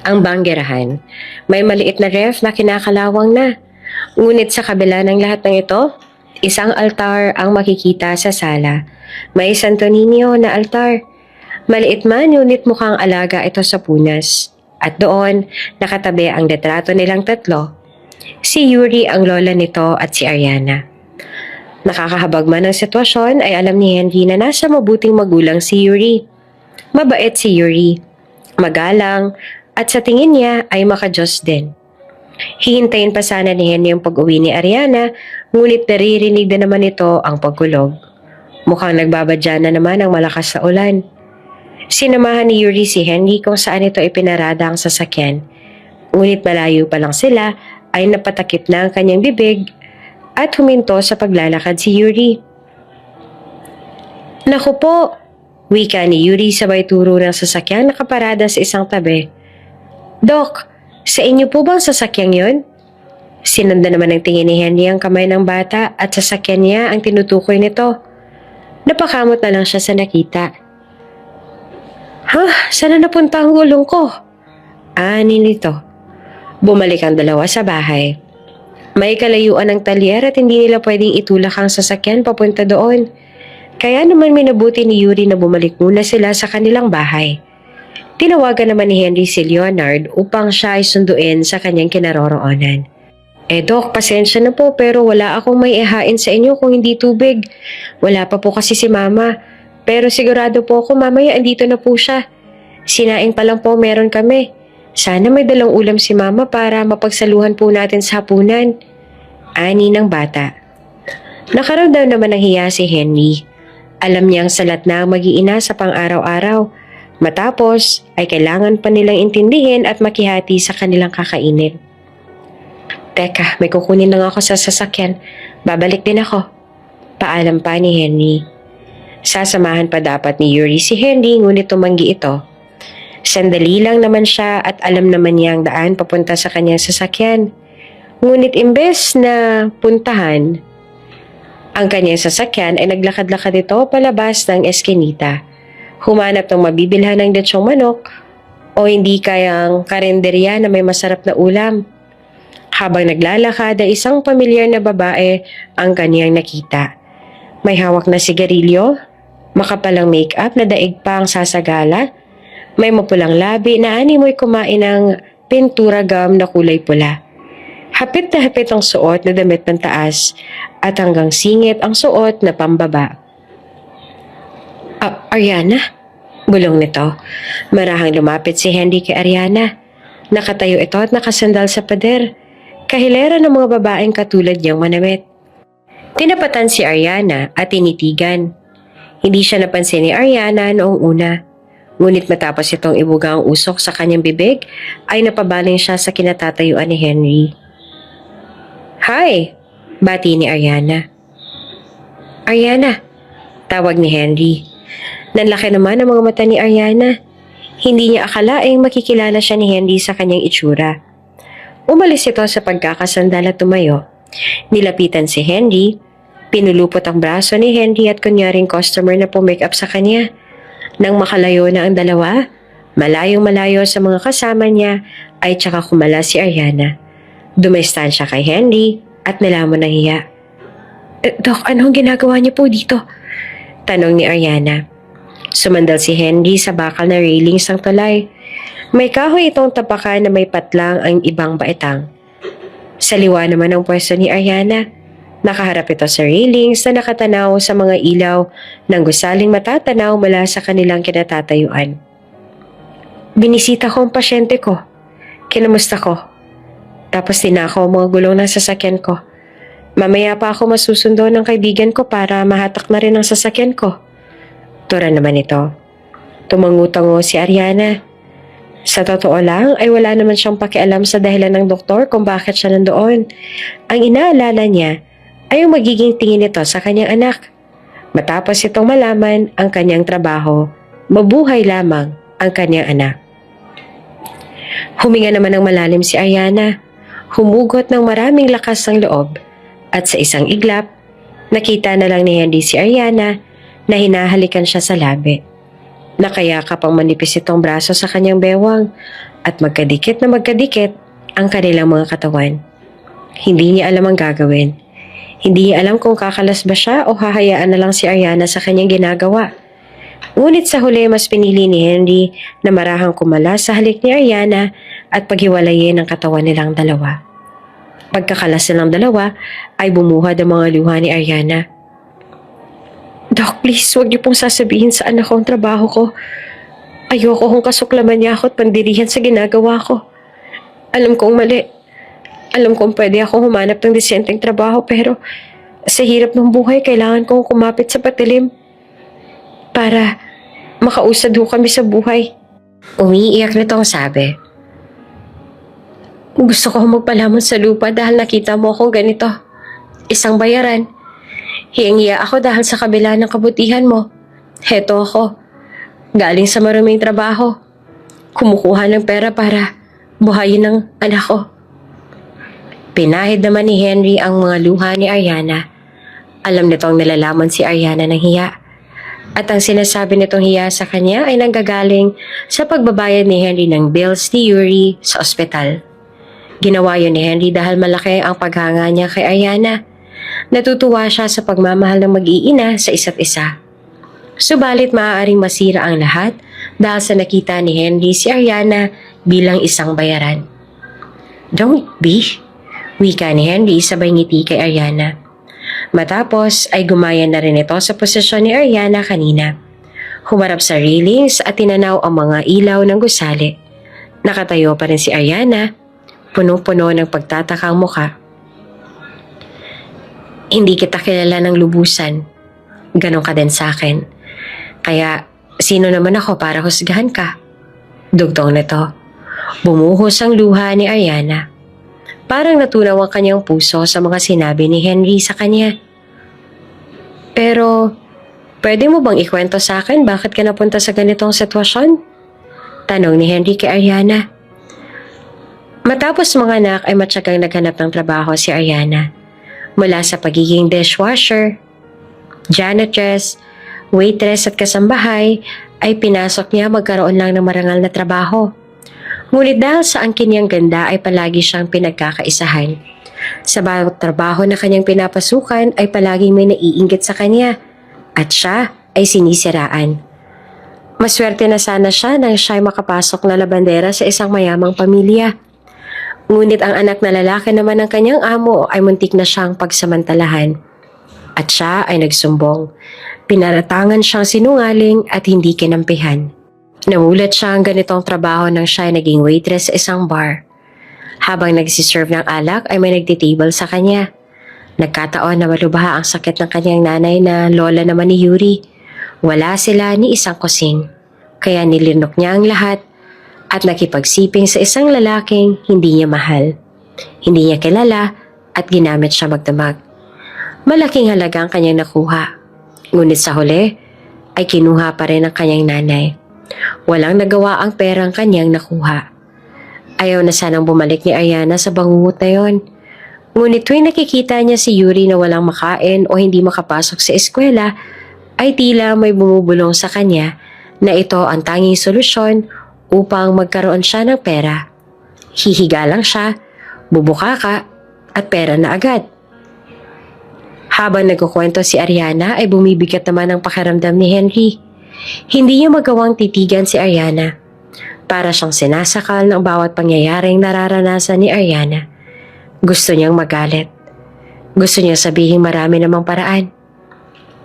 ang banggerahan. May maliit na ref na kinakalawang na. Ngunit sa kabila ng lahat ng ito, isang altar ang makikita sa sala. May Santo Niño na altar. Maliit man, ngunit mukhang alaga ito sa punas. At doon, nakatabi ang litrato nilang tatlo. Si Yuri ang lola nito at si Ariana. Nakakahabag man ang sitwasyon ay alam ni Henry na nasa mabuting magulang si Yuri. Mabait si Yuri, magalang, at sa tingin niya ay makajos din. Hihintayin pa sana ni Henry ang pag-uwi ni Ariana, ngunit naririnig na naman ito ang pagkulog. Mukhang nagbabadya na naman ang malakas na ulan. Sinamahan ni Yuri si Henry kung saan ito ipinarada ang sasakyan. Ngunit malayo pa lang sila ay napatakip na ang kanyang bibig at huminto sa paglalakad si Yuri. "Naku po," wika ni Yuri sabay turo ng sasakyan nakaparada sa isang tabi. "Dok, sa inyo po bang sasakyang yun?" Sinanda naman ng tingin ni Henry ang kamay ng bata at sasakyan niya ang tinutukoy nito. Napakamot na lang siya sa nakita. Saan na napunta ang gulong ko?" Ani nito. Bumalik ang dalawa sa bahay. May kalayuan ng talyer at hindi nila pwedeng itulak ang sasakyan papunta doon. Kaya naman minabuti ni Yuri na bumalik muna sila sa kanilang bahay. Tinawagan naman ni Henry si Leonard upang siya ay sunduin sa kanyang kinaroroonan. Dok, pasensya na po pero wala akong may ihain sa inyo kung hindi tubig. Wala pa po kasi si Mama. Pero sigurado po ako mamaya andito na po siya. Sinaing pa lang po meron kami. Sana may dalang ulam si Mama para mapagsaluhan po natin sa hapunan. Ani ng bata. Nakaramdam naman ng hiya si Henry. Alam niyang salat na ang mag-iina sa pang-araw-araw. Matapos ay kailangan pa nilang intindihin at makihati sa kanilang kakainin. Teka, may kukunin lang ako sa sasakyan. Babalik din ako. Paalam pa ni Henry. Sasamahan pa dapat ni Yuri si Henry ngunit tumanggi ito. Sandali lang naman siya at alam naman niya ang daan papunta sa kanyang sasakyan. Ngunit imbes na puntahan ang kanyang sasakyan ay naglakad-lakad ito palabas ng eskinita. Humanap ng mabibilhan ng lechong manok o hindi kayang karinderya na may masarap na ulam. Habang naglalakad ay isang pamilyar na babae ang kanyang nakita. May hawak na sigarilyo, makapalang make-up na daig pa ang sasagala, may mapulang labi na animoy kumain ng pintura gum na kulay pula. Hapit na hapit ang suot na damit ng taas at hanggang singit ang suot na pambaba. Ariana? Bulong nito. Marahang lumapit si Henry kay Ariana. Nakatayo ito at nakasandal sa pader. Kahilera ng mga babaeng katulad niyang manamit. Tinapatan si Ariana at tinitigan. Hindi siya napansin ni Ariana noong una. Ngunit matapos itong ibuga ang usok sa kanyang bibig, ay napabaling siya sa kinatatayuan ni Henry. "Hi!" bati ni Ariana. "Ariana!" tawag ni Henry. Nanlaki naman ang mga mata ni Ariana. Hindi niya akalaing makikilala siya ni Henry sa kanyang itsura. Umalis ito sa pagkakasandal at tumayo. Nilapitan si Henry, pinulupot ang braso ni Henry at kunyaring customer na pumake-up sa kanya. Nang makalayo na ang dalawa, malayong malayo sa mga kasama niya, ay tsaka kumala si Ariana. Dumistan siya kay Henry at nilamon ng hiya. "Dok, anong ginagawa niyo po dito?" tanong ni Ariana. Sumandal si Henry sa bakal na railings ng tulay. May kahoy itong tapakan na may patlang ang ibang baitang. Sa liwa naman ang pwesto ni Ariana. Nakaharap ito sa railings na nakatanaw sa mga ilaw ng gusaling matatanaw mula sa kanilang kinatatayuan. "Binisita ko ang pasyente ko. Kinamusta ko. Tapos tinakaw ang mga gulong ng sasakyan ko. Mamaya pa ako masusundo ng kaibigan ko para mahatak na rin ang sasakyan ko." Tura naman ito. Tumangutango si Ariana. Sa totoo lang ay wala naman siyang pakialam sa dahilan ng doktor kung bakit siya nandoon. Ang inaalala niya ay yung magiging tingin nito sa kanyang anak. Matapos itong malaman ang kanyang trabaho, mabuhay lamang ang kanyang anak. Huminga naman ng malalim si Ariana. Humugot ng maraming lakas ng loob. At sa isang iglap, nakita na lang ni Henry si Ariana na hinahalikan siya sa labi. Nakayakap ang manipis itong braso sa kanyang bewang at magkadikit na magkadikit ang kanilang mga katawan. Hindi niya alam ang gagawin. Hindi niya alam kung kakalas ba siya o hahayaan na lang si Ariana sa kanyang ginagawa. Ngunit sa huli mas pinili ni Henry na marahang kumalas sa halik ni Ariana at paghiwalayin ang katawan nilang dalawa. Pagkakalas nilang dalawa ay bumuhad ang mga luha ni Ariana. Doc, please, huwag niyo pong sasabihin sa anak ko ang trabaho ko. Ayoko kung kasuklaman niya ako at pandirihan sa ginagawa ko. Alam kong mali. Alam kong pwede akong humanap ng disenteng trabaho pero sa hirap ng buhay kailangan kong kumapit sa patilim para makausad ho kami sa buhay. Umiiyak nitong sabi. Gusto ko magpalamon sa lupa dahil nakita mo akong ganito. Isang bayaran. Hiyang-hiya ako dahil sa kabila ng kabutihan mo. Heto ako. Galing sa maruming trabaho. Kumukuha ng pera para buhayin ng anak ko. Pinahid naman ni Henry ang mga luha ni Ariana. Alam nitong nalalaman si Ariana ng hiya. At ang sinasabi nitong hiya sa kanya ay nanggagaling sa pagbabayad ni Henry ng bills ni Yuri sa ospital. Ginawa yun ni Henry dahil malaki ang paghanga niya kay Ariana. Natutuwa siya sa pagmamahal ng mag-iina sa isa't isa. Subalit maaaring masira ang lahat dahil sa nakita ni Henry si Ariana bilang isang bayaran. Don't be, wika ni Henry sabay ngiti kay Ariana. Matapos ay gumaya na rin ito sa posisyon ni Ariana kanina. Humarap sa railings at tinanaw ang mga ilaw ng gusali. Nakatayo pa rin si Ariana, punong-puno ng pagtatakang muka. Hindi kita kilala ng lubusan. Ganon ka din sa akin. Kaya, sino naman ako para husgahan ka? Dugtong nito. Bumuhos ang luha ni Ariana. Parang natunaw ang kanyang puso sa mga sinabi ni Henry sa kanya. Pero, pwede mo bang ikwento sa akin bakit ka napunta sa ganitong sitwasyon? Tanong ni Henry kay Ariana. Matapos mga anak ay matyagang naghanap ng trabaho si Ariana. Mula sa pagiging dishwasher, janitress, waitress at kasambahay ay pinasok niya magkaroon lang ng marangal na trabaho. Ngunit dahil sa angkin niyang ganda ay palagi siyang pinagkakaisahan. Sa bawat trabaho na kanyang pinapasukan ay palaging may naiinggit sa kanya at siya ay sinisiraan. Maswerte na sana siya nang siya'y makapasok na labandera sa isang mayamang pamilya. Ngunit ang anak na lalaki naman ng kanyang amo ay muntik na siyang pagsamantalahan. At siya ay nagsumbong. Pinaratangan siyang sinungaling at hindi kinampihan. Namulat siya ang ganitong trabaho nang siya ay naging waitress sa isang bar. Habang nagsiserve ng alak ay may nagtitable sa kanya. Nagkataon na malubaha ang sakit ng kanyang nanay na lola naman ni Yuri. Wala sila ni isang kusing. Kaya nilinok niya ang lahat at nakipagsiping sa isang lalaking hindi niya mahal. Hindi niya kilala at ginamit siya magdamag. Malaking halaga ang kanyang nakuha. Ngunit sa huli ay kinuha pa rin ang kanyang nanay. Walang nagawa ang perang kanyang nakuha. Ayaw na sanang bumalik ni Ariana sa bangungot na yon. Ngunit tuwing nakikita niya si Yuri na walang makain o hindi makapasok sa eskwela, ay tila may bumubulong sa kanya na ito ang tanging solusyon upang magkaroon siya ng pera. Hihiga lang siya, bubuka ka, at pera na agad. Habang nagkukwento si Ariana ay bumibigat naman ang pakiramdam ni Henry. Hindi niya magawang titigan si Ariana. Para siyang sinasakal ng bawat pangyayaring nararanasan ni Ariana. Gusto niyang magalit. Gusto niya sabihin marami namang paraan.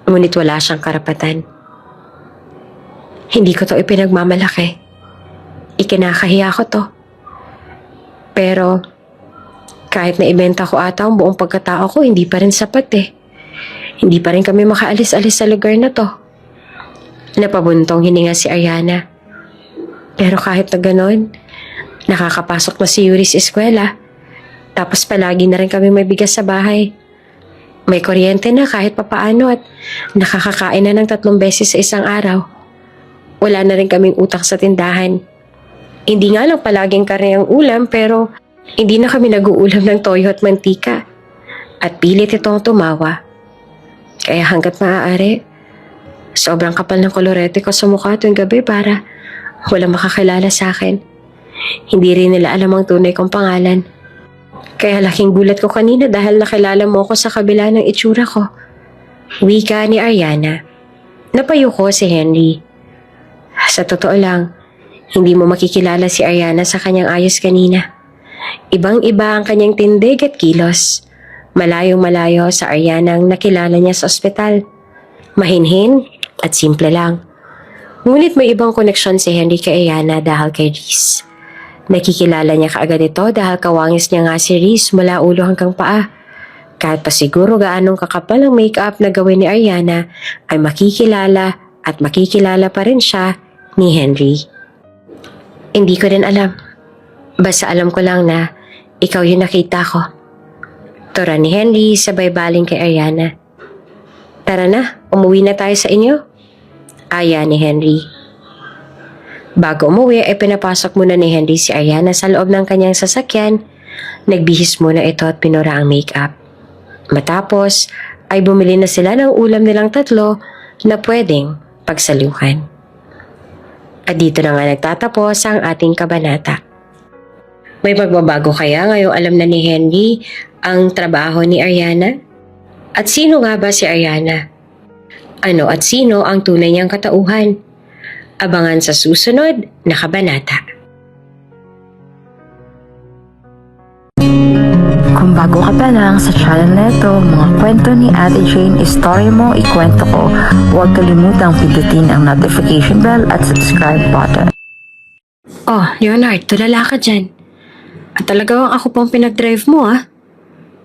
Ngunit wala siyang karapatan. Hindi ko to ipinagmamalaki. Ikinakahiya ko to. Pero, kahit na ibenta ko ata ang buong pagkatao ko, hindi pa rin sapat eh. Hindi pa rin kami makaalis-alis sa lugar na to. Napabuntong hininga si Ariana. Pero kahit na ganon, nakakapasok na si Yuri sa eskwela. Tapos palagi na rin kami may bigas sa bahay. May kuryente na kahit papaano at nakakakain na ng 3 beses sa isang araw. Wala na rin kaming utang sa tindahan. Hindi nga lang palaging karne ang ulam pero hindi na kami nag-uulam ng toyo at mantika. At pilit itong tumawa. Kaya hanggat maaari, Sobrang kapal ng kolorete ko sa mukha tuwing gabi para walang makakilala sa akin. Hindi rin nila alam ang tunay kong pangalan. Kaya laking gulat ko kanina dahil nakilala mo ako sa kabila ng itsura ko. Wika ni Ariana. Napayo ko si Henry. Sa totoo lang, hindi mo makikilala si Ariana sa kanyang ayos kanina. Ibang-iba ang kanyang tindig at kilos. Malayong-malayo sa Ariana ang nakilala niya sa ospital. Mahinhin at simple lang. Ngunit may ibang koneksyon si Henry kay Ariana dahil kay Reese. Nakikilala niya kaagad ito dahil kawangis niya nga si Reese mula ulo hanggang paa. Kahit pa siguro gaanong kakapal ang make-up na gawin ni Ariana, ay makikilala at makikilala pa rin siya ni Henry. Hindi ko rin alam. Basta alam ko lang na ikaw yung nakita ko. Tura ni Henry sabay baling kay Ariana. Tara na, umuwi na tayo sa inyo. Aya ni Henry. Bago umuwi ay pinapasok muna ni Henry si Ariana sa loob ng kanyang sasakyan. Nagbihis muna ito at pinura ang make-up. Matapos ay bumili na sila ng ulam nilang tatlo na pwedeng pagsaluhan. At dito na nga nagtatapos ang ating kabanata. May pagbabago kaya ngayong alam na ni Henry ang trabaho ni Ariana? At sino nga ba si Ariana? Ano at sino ang tunay niyang katauhan? Abangan sa susunod na kabanata. Kung bago ka pa lang sa channel na ito, mga kwento ni Ate Jane, Story Mo, Ikwento Ko, huwag kalimutang pindutin ang notification bell at subscribe button. Oh, Leonard, tulala ka dyan. At talagang ako pang pinag-drive mo ah.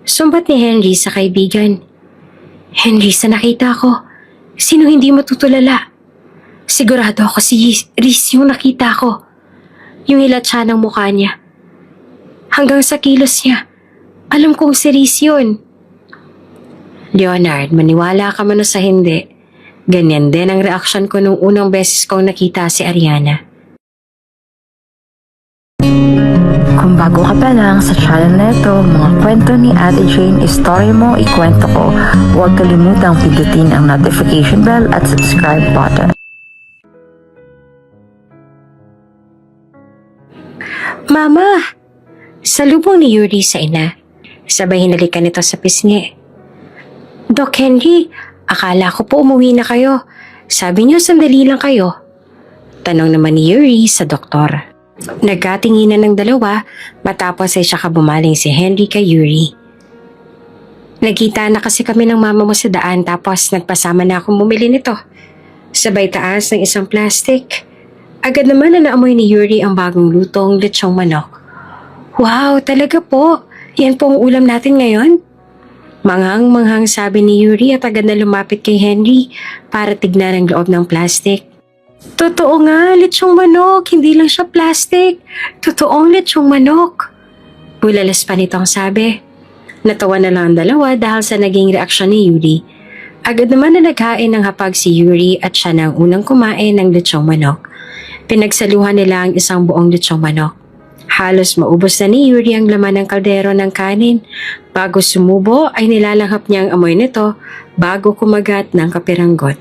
Sumbat ni Henry sa kaibigan. Henry, sa nakita ko, sino hindi matutulala? Sigurado ako si Reese yung nakita ko. Yung hilatsa ng mukha niya. Hanggang sa kilos niya. Alam kong si Reese yun. Leonard, maniwala ka man o sa hindi. Ganyan din ang reaksyon ko nung unang beses kong nakita si Ariana. Kung bago ka pa lang sa channel na ito, mga kwento ni Ate Jane, Story Mo, Ikwento Ko, huwag kalimutang pindutin ang notification bell at subscribe button. Mama! Salubong ni Yuri sa ina. Sabay hinalikan nito sa pisngi. Doc Henry, akala ko po umuwi na kayo. Sabi niyo sandali lang kayo. Tanong naman ni Yuri sa doktor. Nagkatinginan ng dalawa matapos ay siya bumaling si Henry kay Yuri. Nagkita na kasi kami ng mama mo sa daan tapos nagpasama na akong bumili nito. Sabay taas ng isang plastic. Agad naman na naamoy ni Yuri ang bagong lutong lechong manok. Wow, talaga po. Yan po ang ulam natin ngayon. Manghang-manghang sabi ni Yuri at agad na lumapit kay Henry para tignan ang loob ng plastic. Totoo nga, lechong manok. Hindi lang siya plastic. Totoong lechong manok. Bulalas pa nitong sabi. Natawa na lang ang dalawa dahil sa naging reaksyon ni Yuri. Agad naman na naghain ng hapag si Yuri at siya na ang unang kumain ng lechong manok. Pinagsaluhan nila ang isang buong lechong manok. Halos maubos na ni Yuri ang laman ng kaldero ng kanin. Bago sumubo ay nilalanghap niya ang amoy nito bago kumagat ng kapiranggot.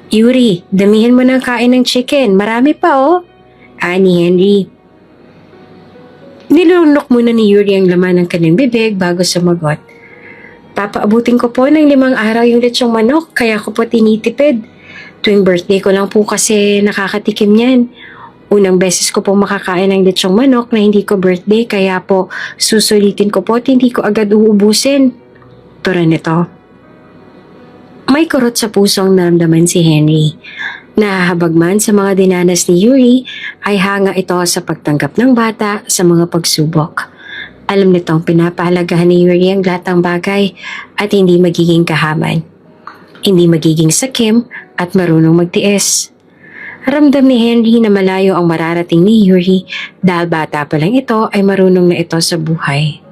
Yuri, damihan mo ng kain ng chicken. Marami pa oh. Ani Henry. Nilunok muna ni Yuri ang laman ng kanyang bibig bago sumagot. Papaabutin ko po ng 5 araw yung lechong manok kaya ko po tinitipid. Tuwing birthday ko lang po kasi nakakatikim niyan. Unang beses ko po makakain ng lechong manok na hindi ko birthday kaya po susulitin ko po at hindi ko agad uubusin. Tura nito. May kurot sa pusong naramdaman si Henry. Nahahabag man sa mga dinanas ni Yuri ay hanga ito sa pagtanggap ng bata sa mga pagsubok. Alam nitong pinapahalagahan ni Yuri ang lahat ng bagay at hindi magiging kahaman. Hindi magiging sakim at marunong magtiis. Ramdam ni Henry na malayo ang mararating ni Yuri dahil bata pa lang ito ay marunong na ito sa buhay.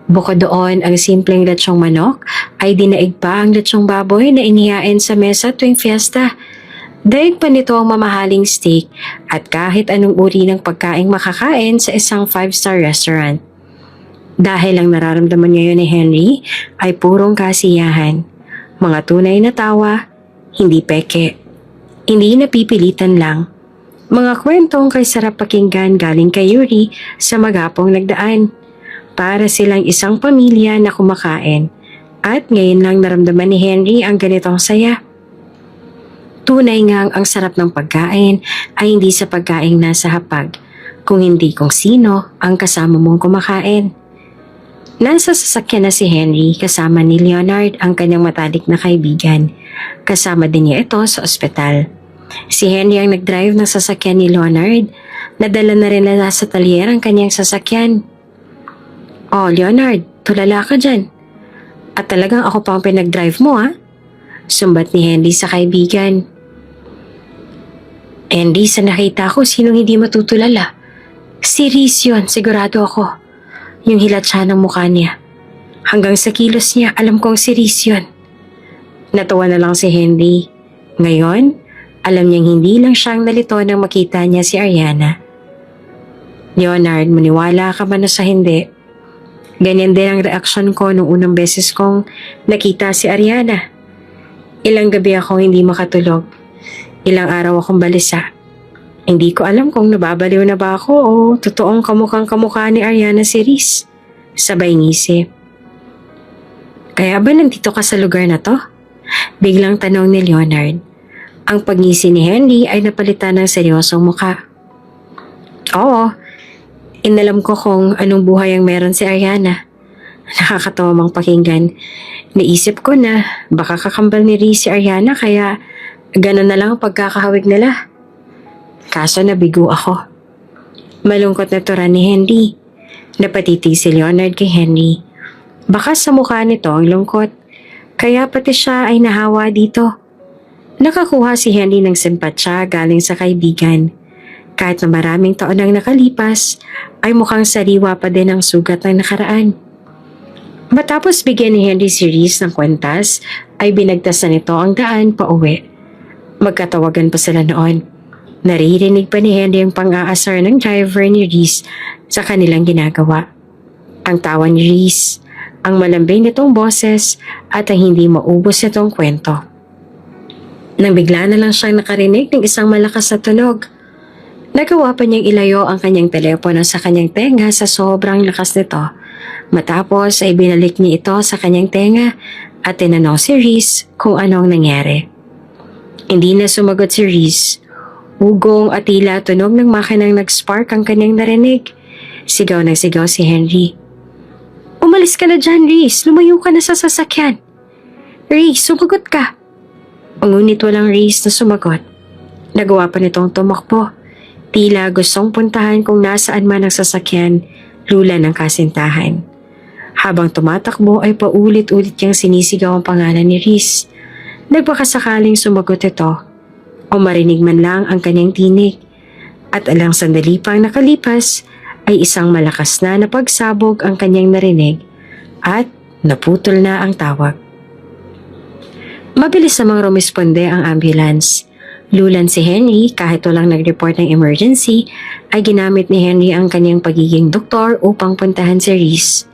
Bukod doon, ang simpleng lechong manok ay dinaig pa ang lechong baboy na inihain sa mesa tuwing fiesta. Daig pa nito ang mamahaling steak at kahit anong uri ng pagkaing makakain sa isang 5-star restaurant. Dahil ang nararamdaman ngayon ni Henry ay purong kasiyahan. Mga tunay na tawa, Hindi peke. Hindi napipilitan lang. Mga kwentong kay sarap pakinggan galing kay Yuri sa magapong nagdaan. Para silang isang pamilya na kumakain. At ngayon lang naramdaman ni Henry ang ganitong saya. Tunay ngang ang sarap ng pagkain ay hindi sa pagkain nasa hapag, kung hindi kung sino ang kasama mong kumakain. Nasa sasakyan na si Henry kasama ni Leonard ang kanyang matalik na kaibigan. Kasama din niya ito sa ospital. Si Henry ang nag-drive ng sasakyan ni Leonard. Nadala na rin na sa talyer ang kanyang sasakyan. "Oh, Leonard, tulala ka dyan. At talagang ako pa ang pinag-drive mo, ha?" Sumbat ni Henry sa kaibigan. "Henry, sa nakita ko, sinong hindi matutulala? Si Reese yun, sigurado ako. Yung hilat siya ng mukha niya. Hanggang sa kilos niya, alam kong si Reese yun." Natawa na lang si Henry. Ngayon, alam niyang hindi lang siyang nalito nang makita niya si Ariana. "Leonard, maniwala ka man o sa hindi, ganyan din ang reaksyon ko nung unang beses kong nakita si Ariana. Ilang gabi ako hindi makatulog. Ilang araw akong balisa. Hindi ko alam kung nababaliw na ba ako o totoong kamukhang kamukha ni Ariana si Reese." Sabay ngisi. "Kaya ba nandito ka sa lugar na to?" Biglang tanong ni Leonard. Ang pagngisi ni Henry ay napalitan ng seryosong muka. "Oo, inalam ko kung anong buhay ang meron si Ariana. Nakakatawa mang pakinggan. Naisip ko na baka kakambal ni Reese si Ariana kaya ganun na lang ang pagkakahawig nila. Kaso nabigo ako." Malungkot na tura ni Henry. Napatitig si Leonard kay Henry. Baka sa mukha nito ang lungkot. Kaya pati siya ay nahawa dito. Nakakuha si Henry ng simpatsya galing sa kaibigan. Kahit na maraming taon ang nakalipas, ay mukhang sariwa pa din ang sugat ng nakaraan. Matapos bigyan ni Henry si Reese ng kwentas, ay binagtasan nito ang daan pa uwi. Magkatawagan pa sila noon. Naririnig pa ni Henry ang pang-aasar ng driver ni Reese sa kanilang ginagawa. Ang tawa ni Reese, ang malambing nitong boses at ang hindi maubos nitong kwento. Nang bigla na lang siyang nakarinig ng isang malakas na tunog. Nagawa pa niyang ilayo ang kanyang telepono sa kanyang tenga sa sobrang lakas nito. Matapos ay binalik niya ito sa kanyang tenga at tinanong si Reese kung anong nangyari. Hindi na sumagot si Reese. Ugong at tila tunog ng makinang nag-spark ang kanyang narinig. Sigaw ng sigaw si Henry. "Umalis ka na dyan, Reese. Lumayo ka na sa sasakyan." "Reese, sumagot ka." Ngunit walang Reese na sumagot. Nagawa pa nitong tumakbo. Tila gustong puntahan kung nasaan man ang sasakyan, lula ng kasintahan. Habang tumatakbo ay paulit-ulit niyang sinisigaw ang pangalan ni Reese. Nagbakasakaling sumagot ito o marinig man lang ang kanyang tinig. At alang sandali pang nakalipas ay isang malakas na napagsabog ang kanyang narinig at naputol na ang tawag. Mabilis namang rumisponde ang ambulance. Lulan si Henry kahit walang nag-report ng emergency ay ginamit ni Henry ang kanyang pagiging doktor upang puntahan si Reese.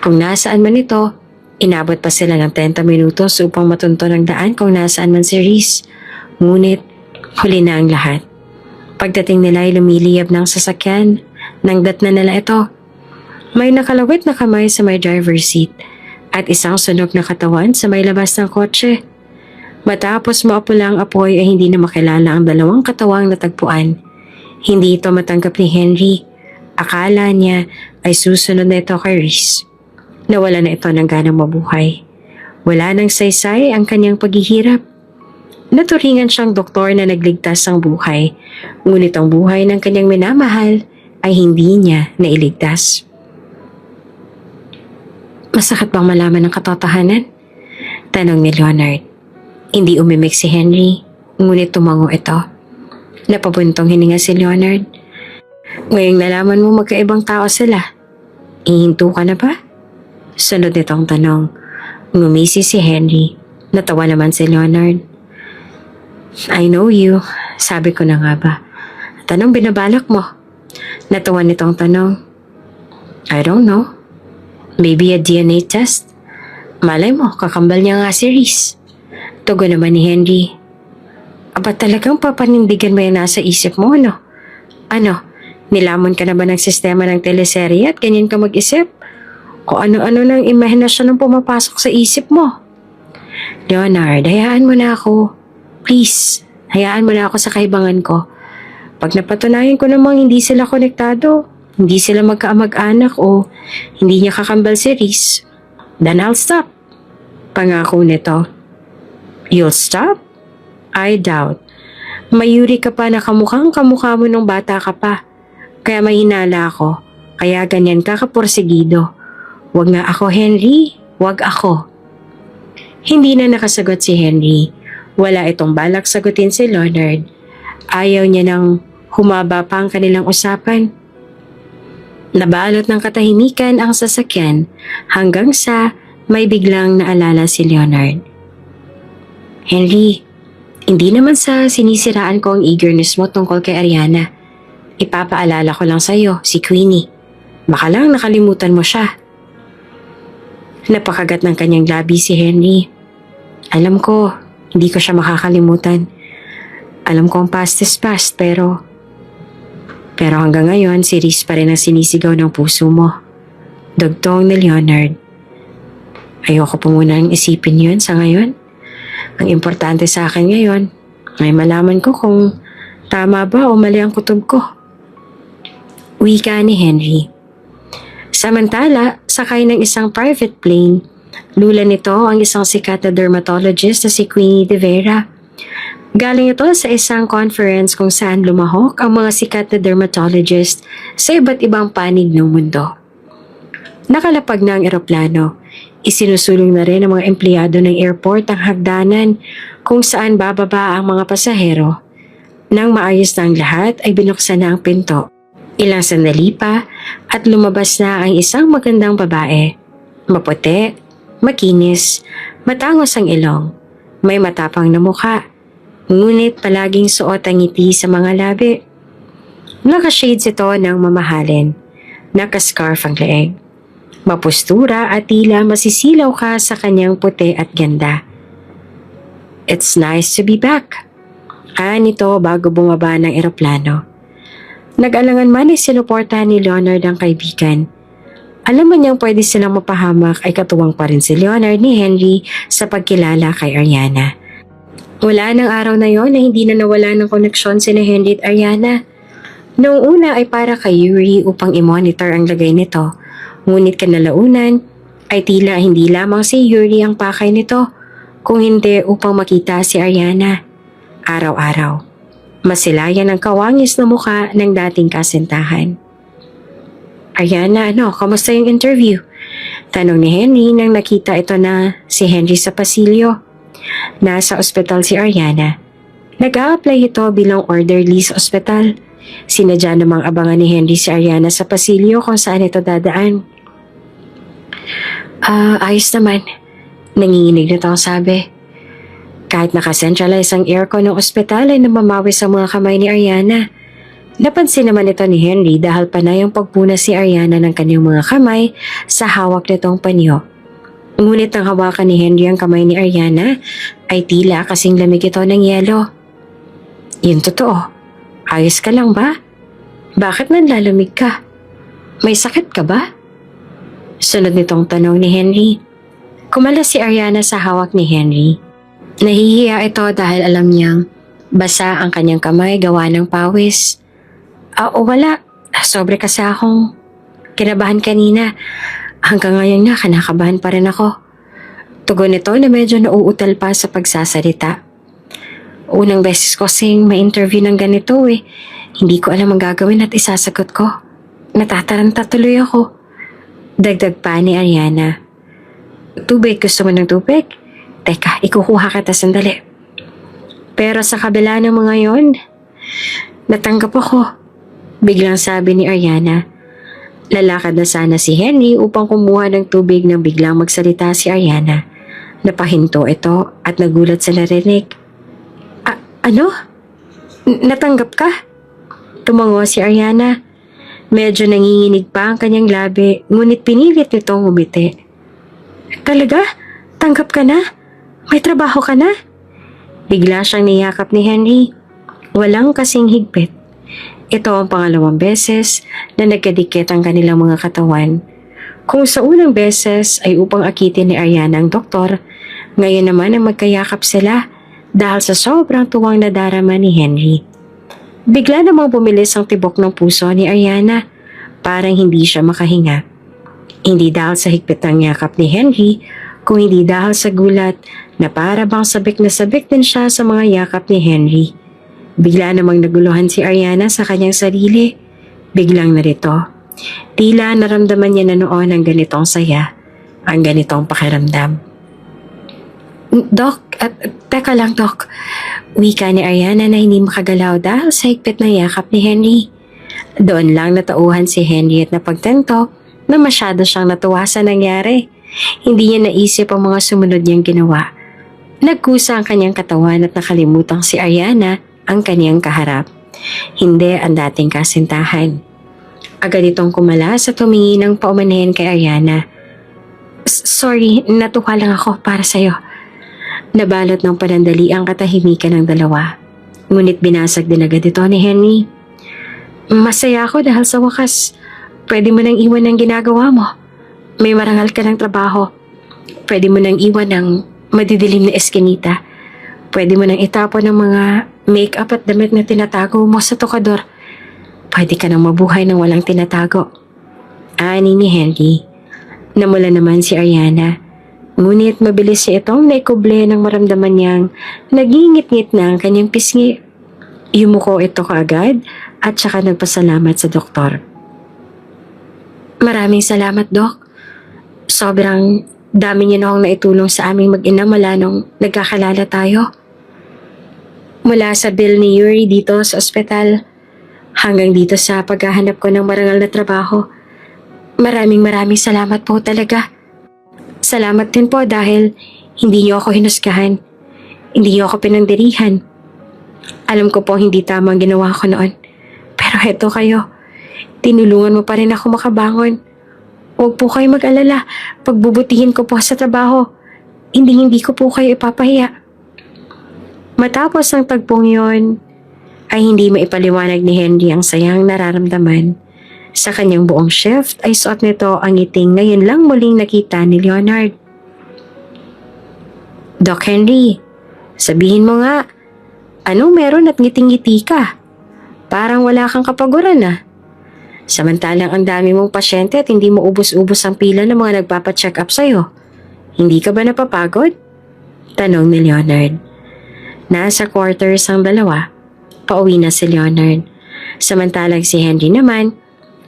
Kung nasaan man ito, inabot pa sila ng 30 minutos upang matunton ang daan kung nasaan man si Reese. Ngunit huli na ang lahat. Pagdating nila ay lumiliyab ng sasakyan. Nangdat na nila ito. May nakalawit na kamay sa may driver's seat at isang sunog na katawan sa may labas ng kotse. Matapos maapula ang apoy ay hindi na makilala ang dalawang katawang natagpuan. Hindi ito matanggap ni Henry. Akala niya ay susunod na ito kay Reese. Nawala na ito ng ganang mabuhay. Wala nang saysay ang kanyang paghihirap. Naturingan siyang doktor na nagligtas ng buhay, ngunit ang buhay ng kanyang minamahal ay hindi niya nailigtas. "Masakit bang malaman ng katotohanan?" tanong ni Leonard. Hindi umimik si Henry, ngunit tumango ito. Napabuntong hininga si Leonard. "Ngayong nalaman mo magkaibang tao sila, ihinto ka na ba?" Sunod nitong tanong. Ngumisi si Henry. Natawa naman si Leonard. "I know you," sabi ko na nga ba. "Tanong binabalak mo?" Natawa nitong tanong. "I don't know. Maybe a DNA test? Malay mo, kakambal niya nga si Reese." Tugon naman ni Henry. Aba talagang papanindigan mo yung nasa isip mo, no? Ano, nilamon ka na ba ng sistema ng teleserye at ganyan ka mag-isip? O ano-ano ng imahinasyon ang pumapasok sa isip mo? Leonard, hayaan mo na ako. Please, hayaan mo na ako sa kaibangan ko. Pag napatunayan ko namang hindi sila konektado, hindi sila magkaamag-anak o hindi niya kakambal si Reese, then I'll stop. Pangako nito. You'll stop? I doubt. Mayuri ka pa na kamukhang kamukha mo nung bata ka pa. Kaya may hinala ako. Kaya ganyan ka kapursigido. Wag nga ako, Henry. Wag ako. Hindi na nakasagot si Henry. Wala itong balak sagutin si Leonard. Ayaw niya nang humaba pa ang kanilang usapan. Nabalot ng katahimikan ang sasakyan hanggang sa may biglang naalala si Leonard. Henry, hindi naman sa sinisiraan ko ang eagerness mo tungkol kay Ariana. Ipapaalala ko lang sa'yo, si Queenie. Baka lang nakalimutan mo siya. Napakagat ng kanyang labi si Henry. Alam ko, hindi ko siya makakalimutan. Alam ko ang past is past, pero hanggang ngayon, si Reese pa rin ang sinisigaw ng puso mo. Dugtong ni Leonard. Ayoko po munang isipin yun sa ngayon. Ang importante sa akin ngayon ay malaman ko kung tama ba o mali ang kutob ko. Wika ni Henry. Samantala, sakay ng isang private plane, lula nito ang isang sikat na dermatologist na si Queenie De Vera. Galing ito sa isang conference kung saan lumahok ang mga sikat na dermatologist sa iba't ibang panig ng mundo. Nakalapag na ang eroplano. Isinusulong na rin ng mga empleyado ng airport ang hagdanan kung saan bababa ang mga pasahero. Nang maayos na ang lahat ay binuksan na ang pinto. Ilang sandali pa at lumabas na ang isang magandang babae. Maputi, makinis, matangos ang ilong, may matapang na mukha, ngunit palaging suot ang ngiti sa mga labi. Naka-shades ito ng mamahalin, naka-scarf ang leeg. Mapustura at tila masisilaw ka sa kanyang puti at ganda. It's nice to be back. Nito bago bumaba ng eroplano. Nag-alangan man ay sinuportahan ni Leonard ang kaibigan. Alam man niyang pwede silang mapahamak ay katuwang pa rin si Leonard ni Henry sa pagkilala kay Ariana. Wala ng araw na yon na hindi na nawala ng koneksyon sina Henry at Ariana. Noong una ay para kay Yuri upang i-monitor ang lagay nito. Ngunit kanalaunan ay tila hindi lamang si Yuri ang pakay nito, kung hindi upang makita si Ariana. Araw-araw, masilayan ang kawangis na mukha ng dating kasintahan. Ariana, kamusta yung interview? Tanong ni Henry nang nakita ito na si Henry sa pasilyo. Nasa ospital si Ariana. Nag-a-apply ito bilang orderly sa ospital. Sinadya namang abangan ni Henry si Ariana sa pasilyo kung saan ito dadaan. Ayos naman. Nanginginig na itong sabi. Kahit nakacentralize ang aircon ng ospital ay namamawi sa mga kamay ni Ariana. Napansin naman ito ni Henry dahil panay ang pagpuna si Ariana ng kanyang mga kamay sa hawak nitong panyo. Ngunit ang hawakan ni Henry ang kamay ni Ariana ay tila kasing lamig ito ng yelo. Yun totoo. Ayos ka lang ba? Bakit nanlalamig ka? May sakit ka ba? Sunod nitong tanong ni Henry. Kumalas si Ariana sa hawak ni Henry. Nahihiya ito dahil alam niyang basa ang kanyang kamay gawa ng pawis. Wala. Sobre kasi akong kinabahan kanina. Hanggang ngayon na kinakabahan pa rin ako. Tugon nito na medyo nauutal pa sa pagsasalita. Unang beses ko kasing may interview ng ganito eh. Hindi ko alam ang gagawin at isasagot ko. Natataranta tuloy ako. Dagdag pa ni Ariana. Tubig, gusto mo ng tubig? Teka, ikukuha kita sandali. Pero sa kabila ng mga yon, natanggap ako. Biglang sabi ni Ariana. Lalakad na sana si Henry upang kumuha ng tubig nang biglang magsalita si Ariana. Napahinto ito at nagulat sa narinig. Ano? Natanggap ka? Tumango si Ariana. Medyo nanginginig pa ang kanyang labi, ngunit pinilit nitong umiti. Talaga? Tanggap ka na? May trabaho ka na? Bigla siyang niyakap ni Henry. Walang kasing higpit. Ito ang pangalawang beses na nagkadikit ang kanilang mga katawan. Kung sa unang beses ay upang akitin ni Ariana ang doktor, ngayon naman ang magkayakap sila dahil sa sobrang tuwang nadarama ni Henry. Bigla namang bumilis ang tibok ng puso ni Ariana, parang hindi siya makahinga. Hindi dahil sa higpit ng yakap ni Henry, kung hindi dahil sa gulat na para bang sabik na sabik din siya sa mga yakap ni Henry. Bigla namang naguluhan si Ariana sa kanyang sarili. Biglang narito. Tila naramdaman niya na noon ang ganitong saya, ang ganitong pakiramdam. Dok, teka lang Dok. Wika ni Ariana na hindi makagalaw dahil sa higpit na yakap ni Henry. Doon lang natauhan si Henry at napagtanto na masyado siyang natuwa sa nangyari. Hindi niya naisip ang mga sumunod niyang ginawa. Nagkusa ang kanyang katawan at nakalimutang si Ariana ang kanyang kaharap. Hindi ang dating kasintahan. Agad itong kumalas at humingi ng paumanhin kay Ariana. Sorry, natuwa lang ako para sa'yo. Nabalot ng panandali ang katahimikan ng dalawa. Ngunit binasag din agad ito ni Henry. Masaya ako dahil sa wakas, pwede mo nang iwan ang ginagawa mo. May marangal ka ng trabaho. Pwede mo nang iwan ang madidilim na eskinita. Pwede mo nang itapon ang mga make-up at damit na tinatago mo sa tokador. Pwede ka nang mabuhay ng walang tinatago. Ani ni Henry. Namula naman si Ariana. Ngunit mabilis siya itong naikuble ng maramdaman niyang nagingit-ngit na ang kanyang pisngi. Yumuko ito kaagad at saka nagpasalamat sa doktor. Maraming salamat, Dok. Sobrang dami niyo na akong naitulong sa aming mag-ina mula nung nagkakalala tayo. Mula sa bill ni Yuri dito sa ospital hanggang dito sa paghahanap ko ng marangal na trabaho. Maraming salamat po talaga. Salamat din po dahil hindi niyo ako hinusgahan. Hindi niyo ako pinandirihan. Alam ko po hindi tama ang ginawa ko noon. Pero heto kayo. Tinulungan mo pa rin ako makabangon. Huwag po kayo mag-alala. Pagbubutihin ko po sa trabaho. Hindi ko po kayo ipapahiya. Matapos ang tagpong yon, ay hindi maipaliwanag ni Henry ang sayang nararamdaman. Sa kanyang buong shift ay suot nito ang ngiting ngayon lang muling nakita ni Leonard. Doc Henry, sabihin mo nga, anong meron at ngiting-ngiti ka? Parang wala kang kapaguran ah. Samantalang ang dami mong pasyente at hindi mo ubos-ubos ang pila ng mga nagpapacheck up sa'yo. Hindi ka ba napapagod? Tanong ni Leonard. Nasa quarters ang dalawa. Pauwi na si Leonard. Samantalang si Henry naman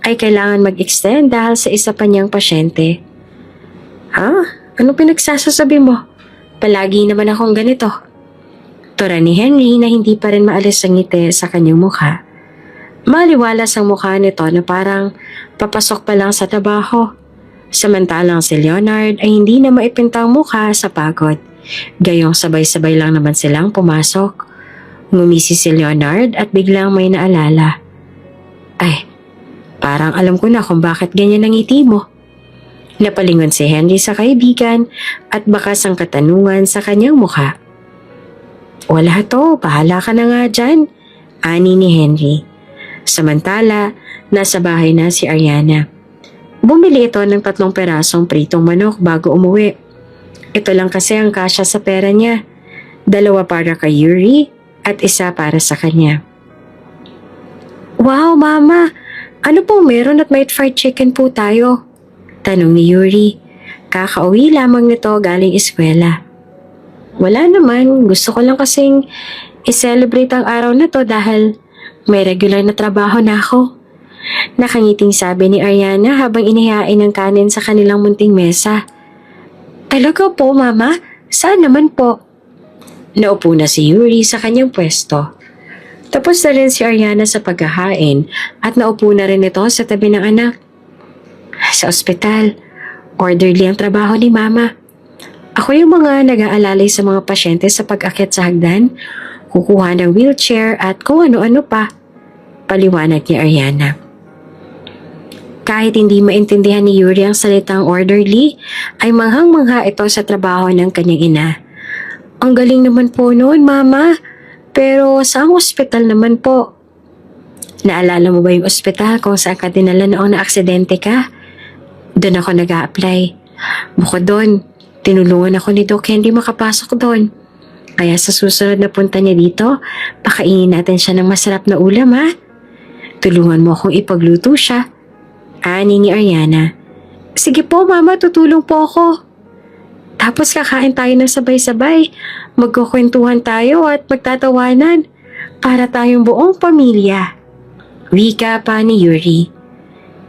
ay kailangan mag-extend dahil sa isa pa niyang pasyente. Ha? Ano pinagsasasabi mo? Palagi naman akong ganito. Tura ni Henry na hindi pa rin maalis ang ngiti sa kanyang mukha. Maliwalas ang mukha nito na parang papasok pa lang sa trabaho. Samantalang si Leonard ay hindi na maipintang mukha sa pagod. Gayong sabay-sabay lang naman silang pumasok. Ngumisi si Leonard at biglang may naalala. Ay, parang alam ko na kung bakit ganyan ang ngiti mo. Napalingon si Henry sa kaibigan at bakas ang katanungan sa kanyang mukha. Wala to, bahala ka na nga dyan, ani ni Henry. Samantala, nasa bahay na si Ariana. Bumili ito ng 3 perasong pritong manok bago umuwi. Ito lang kasi ang kasya sa pera niya. 2 para kay Yuri at 1 para sa kanya. Wow, Mama! Ano pong meron at may fried chicken po tayo? Tanong ni Yuri. Kakauwi lamang nito galing eskwela. Wala naman, gusto ko lang kasing i-celebrate ang araw na to dahil may regular na trabaho na ako. Nakangiting sabi ni Ariana habang inihain ang kanin sa kanilang munting mesa. Talaga po, Mama? Saan naman po? Naupo na si Yuri sa kanyang pwesto. Tapos na rin si Ariana sa paghahain at naupo na rin ito sa tabi ng anak. Sa ospital, orderly ang trabaho ni Mama. Ako yung mga nag-aalalay sa mga pasyente sa pag-akyat sa hagdan, kukuha ng wheelchair at kung ano-ano pa. Paliwanag ni Ariana. Kahit hindi maintindihan ni Yuri ang salitang orderly, ay manghang-mangha ito sa trabaho ng kanyang ina. Ang galing naman po noon, Mama. Pero saang ospital naman po? Naalala mo ba yung ospital kung saan ka dinala noong na-aksidente ka? Doon ako nag-a-apply. Bukod doon, tinulungan ako ni Doc Henry makapasok doon. Kaya sa susunod na punta niya dito, pakainin natin siya ng masarap na ulam, ha? Tulungan mo akong ipagluto siya. Ani ni Ariana. Sige po, Mama, tutulong po ako. Tapos kakain tayo ng sabay-sabay. Magkukwentuhan tayo at magtatawanan. Para tayong buong pamilya. Wika pa ni Yuri.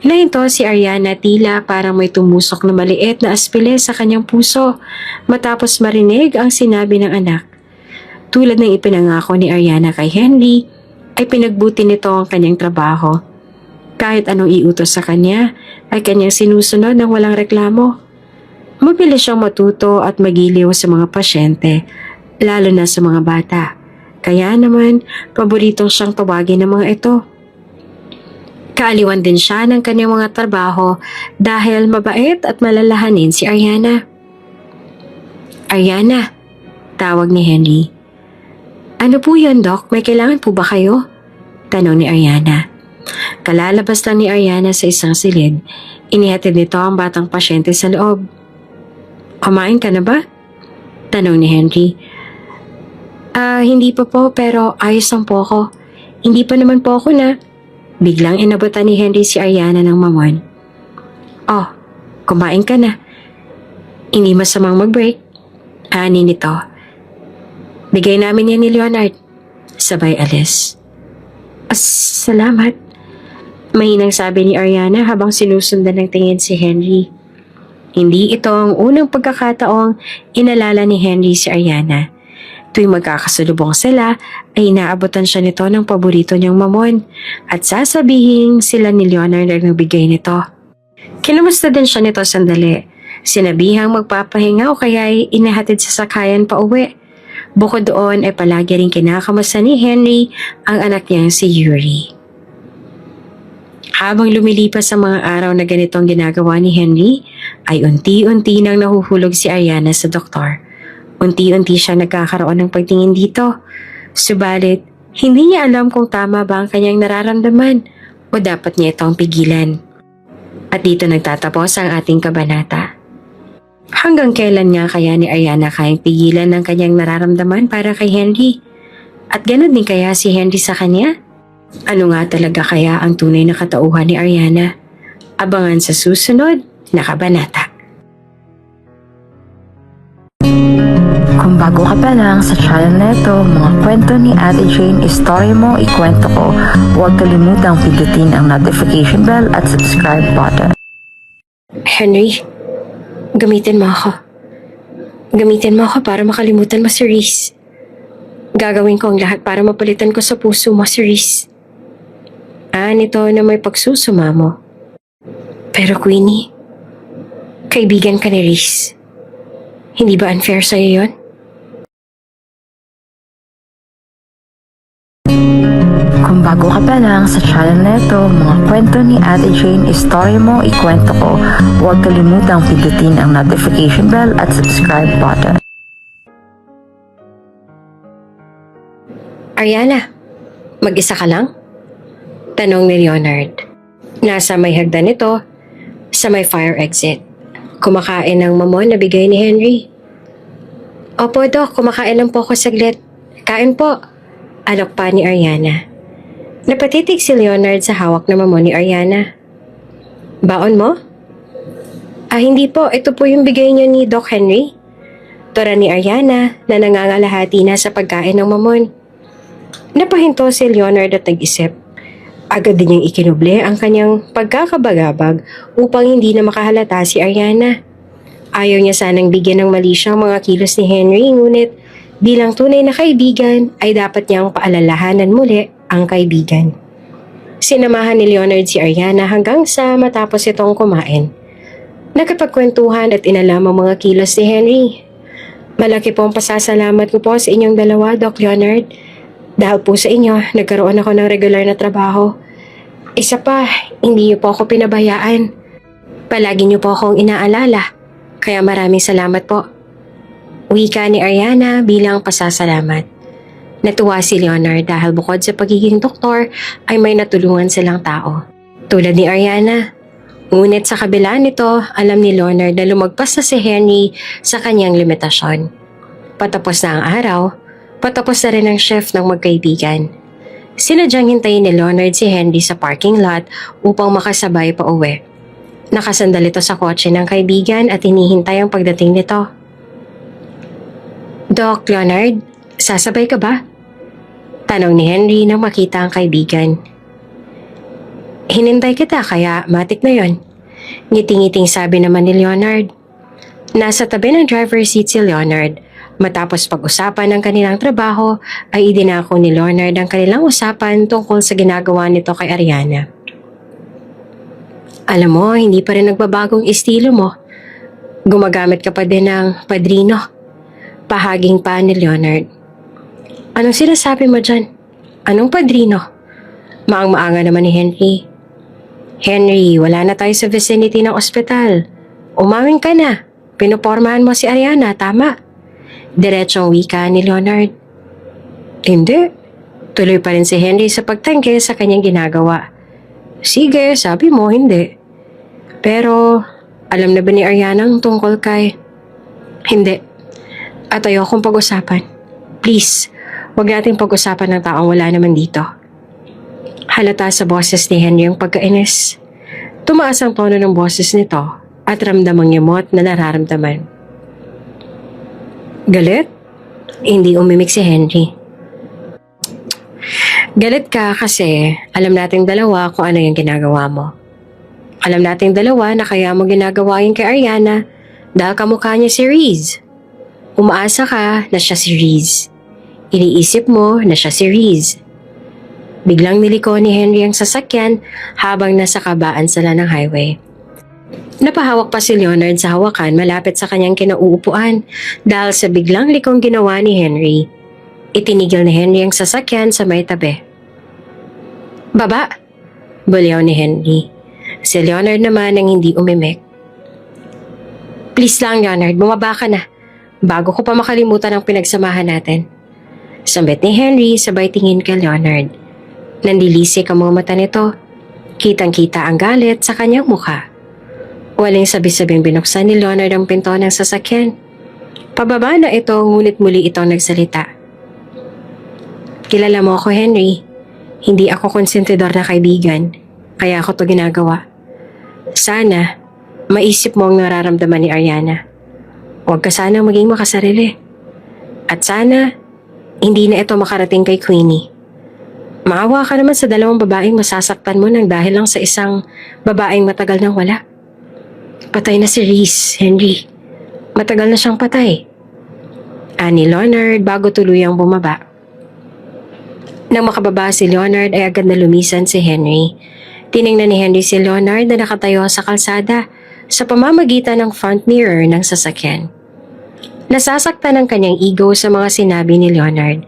Nahinto si Ariana tila parang may tumusok na maliit na aspile sa kanyang puso matapos marinig ang sinabi ng anak. Tulad ng ipinangako ni Ariana kay Henry, ay pinagbuti nito ang kanyang trabaho. Kahit anong iutos sa kanya, ay kanyang sinusunod ng walang reklamo. Mabilis siyang matuto at magiliw sa mga pasyente, lalo na sa mga bata. Kaya naman, paboritong siyang tawagin ng mga ito. Kaaliwan din siya ng kanyang mga trabaho dahil mabait at malalahanin si Ariana. Ariana, tawag ni Henry. Ano po yun, Doc? May kailangan po ba kayo? Tanong ni Ariana. Kalalabas lang ni Ariana sa isang silid. Inihatid nito ang batang pasyente sa loob. Kumain ka na ba? Tanong ni Henry. Hindi pa po pero ayos lang po ako. Hindi pa naman po ako na. Biglang inabutan ni Henry si Ariana ng mamon. Oh, kumain ka na. Hindi masamang mag-break. Ani nito. Bigay namin yan ni Leonard. Sabay alis. Salamat. Mahinang sabi ni Ariana habang sinusundan ng tingin si Henry. Hindi ito ang unang pagkakataong inalala ni Henry si Ariana. Tuwing magkakasalubong sila, ay inaabutan siya nito ng paborito niyang mamon at sasabihin sila ni Leonard ang nagbigay nito. Kinamusta din siya nito sandali. Sinabihang magpapahinga o kaya ay inahatid sa sakayan pa uwi. Bukod doon ay palagi rin kinakamusta ni Henry ang anak niyang si Yuri. Habang lumilipas ang mga araw na ganitong ginagawa ni Henry, ay unti-unti nang nahuhulog si Ariana sa doktor. Unti-unti siya nagkakaroon ng pagtingin dito. Subalit, hindi niya alam kung tama ba ang kanyang nararamdaman o dapat niya itong pigilan. At dito nagtatapos ang ating kabanata. Hanggang kailan nga kaya ni Ariana kayang pigilan ang kanyang nararamdaman para kay Henry? At ganoon din kaya si Henry sa kanya? Ano nga talaga kaya ang tunay na katauhan ni Ariana? Abangan sa susunod na kabanata. Kung bago ka pa lang sa channel na ito, mga kwento ni Ate Jane, Story Mo, Ikwento Ko, huwag kalimutang pindutin ang notification bell at subscribe button. Henry, gamitin mo ako. Gamitin mo ako para makalimutan mo si Reese. Gagawin ko ang lahat para mapalitan ko sa puso mo si Reese. Nito na may pagsusuma mo. Pero Queenie, kaibigan ka ni Reese. Hindi ba unfair sa'yo yun? Kung bago ka pa lang sa channel na ito, mga kwento ni Ate Jane, Story Mo, Ikwento Ko, huwag kalimutang pindutin ang notification bell at subscribe button. Ariana, mag-isa ka lang? Tanong ni Leonard. Nasa may hagdan ito, sa may fire exit. Kumakain ng mamon na bigay ni Henry. Opo, Doc, kumakain lang po ako saglit. Kain po. Alok pa ni Ariana. Napatitig si Leonard sa hawak na mamon ni Ariana. Baon mo? Hindi po. Ito po yung bigay niyo ni Doc Henry. Tora ni Ariana na nangangalahati na sa pagkain ng mamon. Napahinto si Leonard at nag-isip. Agad din niyang ikinuble ang kanyang pagkakabagabag upang hindi na makahalata si Ariana. Ayaw niya sanang bigyan ng mali siyang mga kilos ni Henry, ngunit bilang tunay na kaibigan ay dapat niyang paalalahanan muli ang kaibigan. Sinamahan ni Leonard si Ariana hanggang sa matapos itong kumain. Nakapagkwentuhan at inalam ang mga kilos ni Henry. Malaki po ang pasasalamat ko po sa inyong dalawa, Doc Leonard. Dahil po sa inyo, nagkaroon ako ng regular na trabaho. Isa pa, hindi niyo po ako pinabayaan. Palagi niyo po akong inaalala. Kaya maraming salamat po. Wika ni Ariana bilang pasasalamat. Natuwa si Leonard dahil bukod sa pagiging doktor ay may natulungan silang tao. Tulad ni Ariana. Ngunit sa kabila nito, alam ni Leonard na lumagpas na si Henry sa kanyang limitasyon. Patapos na ang araw, patapos na rin ang shift ng magkaibigan. Sinadyang hintayin ni Leonard si Henry sa parking lot upang makasabay pa uwi. Nakasandal ito sa kotse ng kaibigan at hinihintay ang pagdating nito. Doc, Leonard, sasabay ka ba? Tanong ni Henry nang makita ang kaibigan. Hinintay kita kaya matik na yon. Ngiting-ngiting sabi naman ni Leonard. Nasa tabi ng driver's seat si Leonard. Matapos pag-usapan ng kanilang trabaho ay idinako ni Leonard ang kanilang usapan tungkol sa ginagawa nito kay Ariana. Alam mo, hindi pa rin nagbabagong estilo mo. Gumagamit ka pa din ng padrino. Pahaging pa ni Leonard. Anong sinasabi mo dyan? Anong padrino? Maang-maanga naman ni Henry. Henry, wala na tayo sa vicinity ng ospital. Umawing ka na. Pinupormahan mo si Ariana, tama? Diretsong wika ni Leonard. Hindi. Tuloy pa rin si Henry sa pagtangke sa kanyang ginagawa. Sige, sabi mo, hindi. Pero, alam na ba ni Ariana ang tungkol kay... Hindi. At ayokong pag-usapan. Please, huwag nating pag-usapan ng taong wala naman dito. Halata sa boses ni Henry ang pagkainis. Tumaas ang tono ng boses nito at ramdamang yamot na nararamdaman. Galit? Hindi umimik si Henry. Galit ka kasi alam nating dalawa kung ano yung ginagawa mo. Alam nating dalawa na kaya mo ginagawa yung kay Ariana dahil kamukha niya si Reese. Umaasa ka na siya si Reese. Iniisip mo na siya si Reese. Biglang niliko ni Henry ang sasakyan habang nasa kabaan sila ng highway. Napahawak pa si Leonard sa hawakan malapit sa kanyang kinauupuan dahil sa biglang likong ginawa ni Henry. Itinigil ni Henry ang sasakyan sa may tabi. Baba! Bulyaw ni Henry. Si Leonard naman ang hindi umimik. Please lang Leonard, bumaba ka na. Bago ko pa makalimutan ang pinagsamahan natin. Sambit ni Henry sabay tingin kay Leonard. Nandilisik ang mga mata nito. Kitang-kita ang galit sa kanyang mukha. Waling sabi-sabing binuksan ni Leonard ang pinto ng sasakyan. Pababa na ito ngunit muli itong nagsalita. Kilala mo ako, Henry. Hindi ako konsentidor na kaibigan. Kaya ako to ginagawa. Sana, maisip mo ang nararamdaman ni Ariana. Huwag ka sana maging makasarili. At sana, hindi na ito makarating kay Queenie. Maawa ka naman sa dalawang babaeng masasaktan mo nang dahil lang sa isang babaeng matagal nang wala. Patay na si Reese, Henry. Matagal na siyang patay. Ani Leonard bago tuluyang bumaba. Nang makababa si Leonard ay agad na lumisan si Henry. Tiningnan ni Henry si Leonard na nakatayo sa kalsada sa pamamagitan ng front mirror ng sasakyan. Nasasaktan ang kanyang ego sa mga sinabi ni Leonard.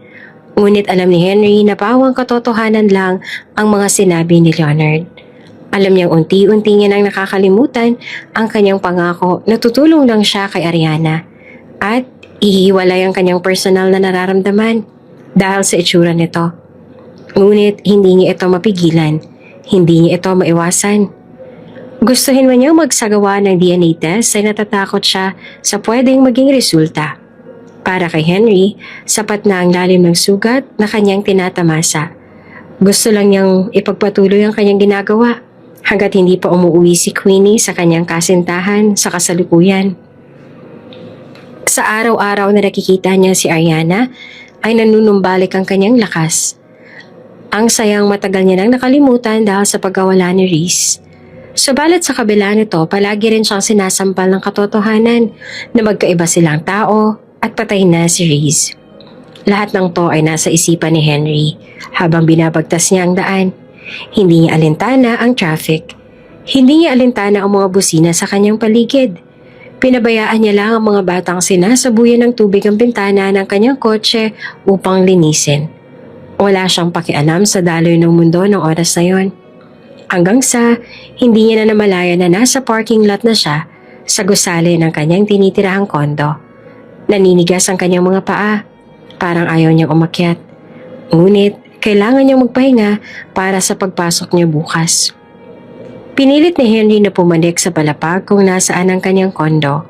Ngunit alam ni Henry na pawang katotohanan lang ang mga sinabi ni Leonard. Alam niyang unti-unti niya nang nakakalimutan ang kanyang pangako na tutulong lang siya kay Ariana at ihiwalay ang kanyang personal na nararamdaman dahil sa itsura nito. Ngunit hindi niya ito mapigilan, hindi niya ito maiwasan. Gustuhin man niyang magsagawa ng DNA test ay natatakot siya sa pwedeng maging resulta. Para kay Henry, sapat na ang lalim ng sugat na kanyang tinatamasa. Gusto lang niyang ipagpatuloy ang kanyang ginagawa hanggat hindi pa umuwi si Queenie sa kanyang kasintahan sa kasalukuyan. Sa araw-araw na nakikita niya si Ariana ay nanunumbalik ang kanyang lakas. Ang sayang matagal niya nang nakalimutan dahil sa pagkawala ni Reese. Subalit sa kabila nito, palagi rin siyang sinasampal ng katotohanan na magkaiba silang tao at patay na si Reese. Lahat ng to ay nasa isipan ni Henry habang binabagtas niya ang daan. Hindi niya alintana ang traffic. Hindi niya alintana ang mga busina sa kanyang paligid. Pinabayaan niya lang ang mga batang sinasabuyan ng tubig ang bintana ng kanyang kotse upang linisin. Wala siyang pakialam sa daloy ng mundo ng oras na yon. Hanggang sa hindi niya na namalaya na nasa parking lot na siya sa gusali ng kanyang tinitirahang kondo. Naninigas ang kanyang mga paa. Parang ayaw niyang umakyat. Ngunit, kailangan niyang magpahinga para sa pagpasok niya bukas. Pinilit ni Henry na pumanik sa palapag kung nasaan ang kanyang kondo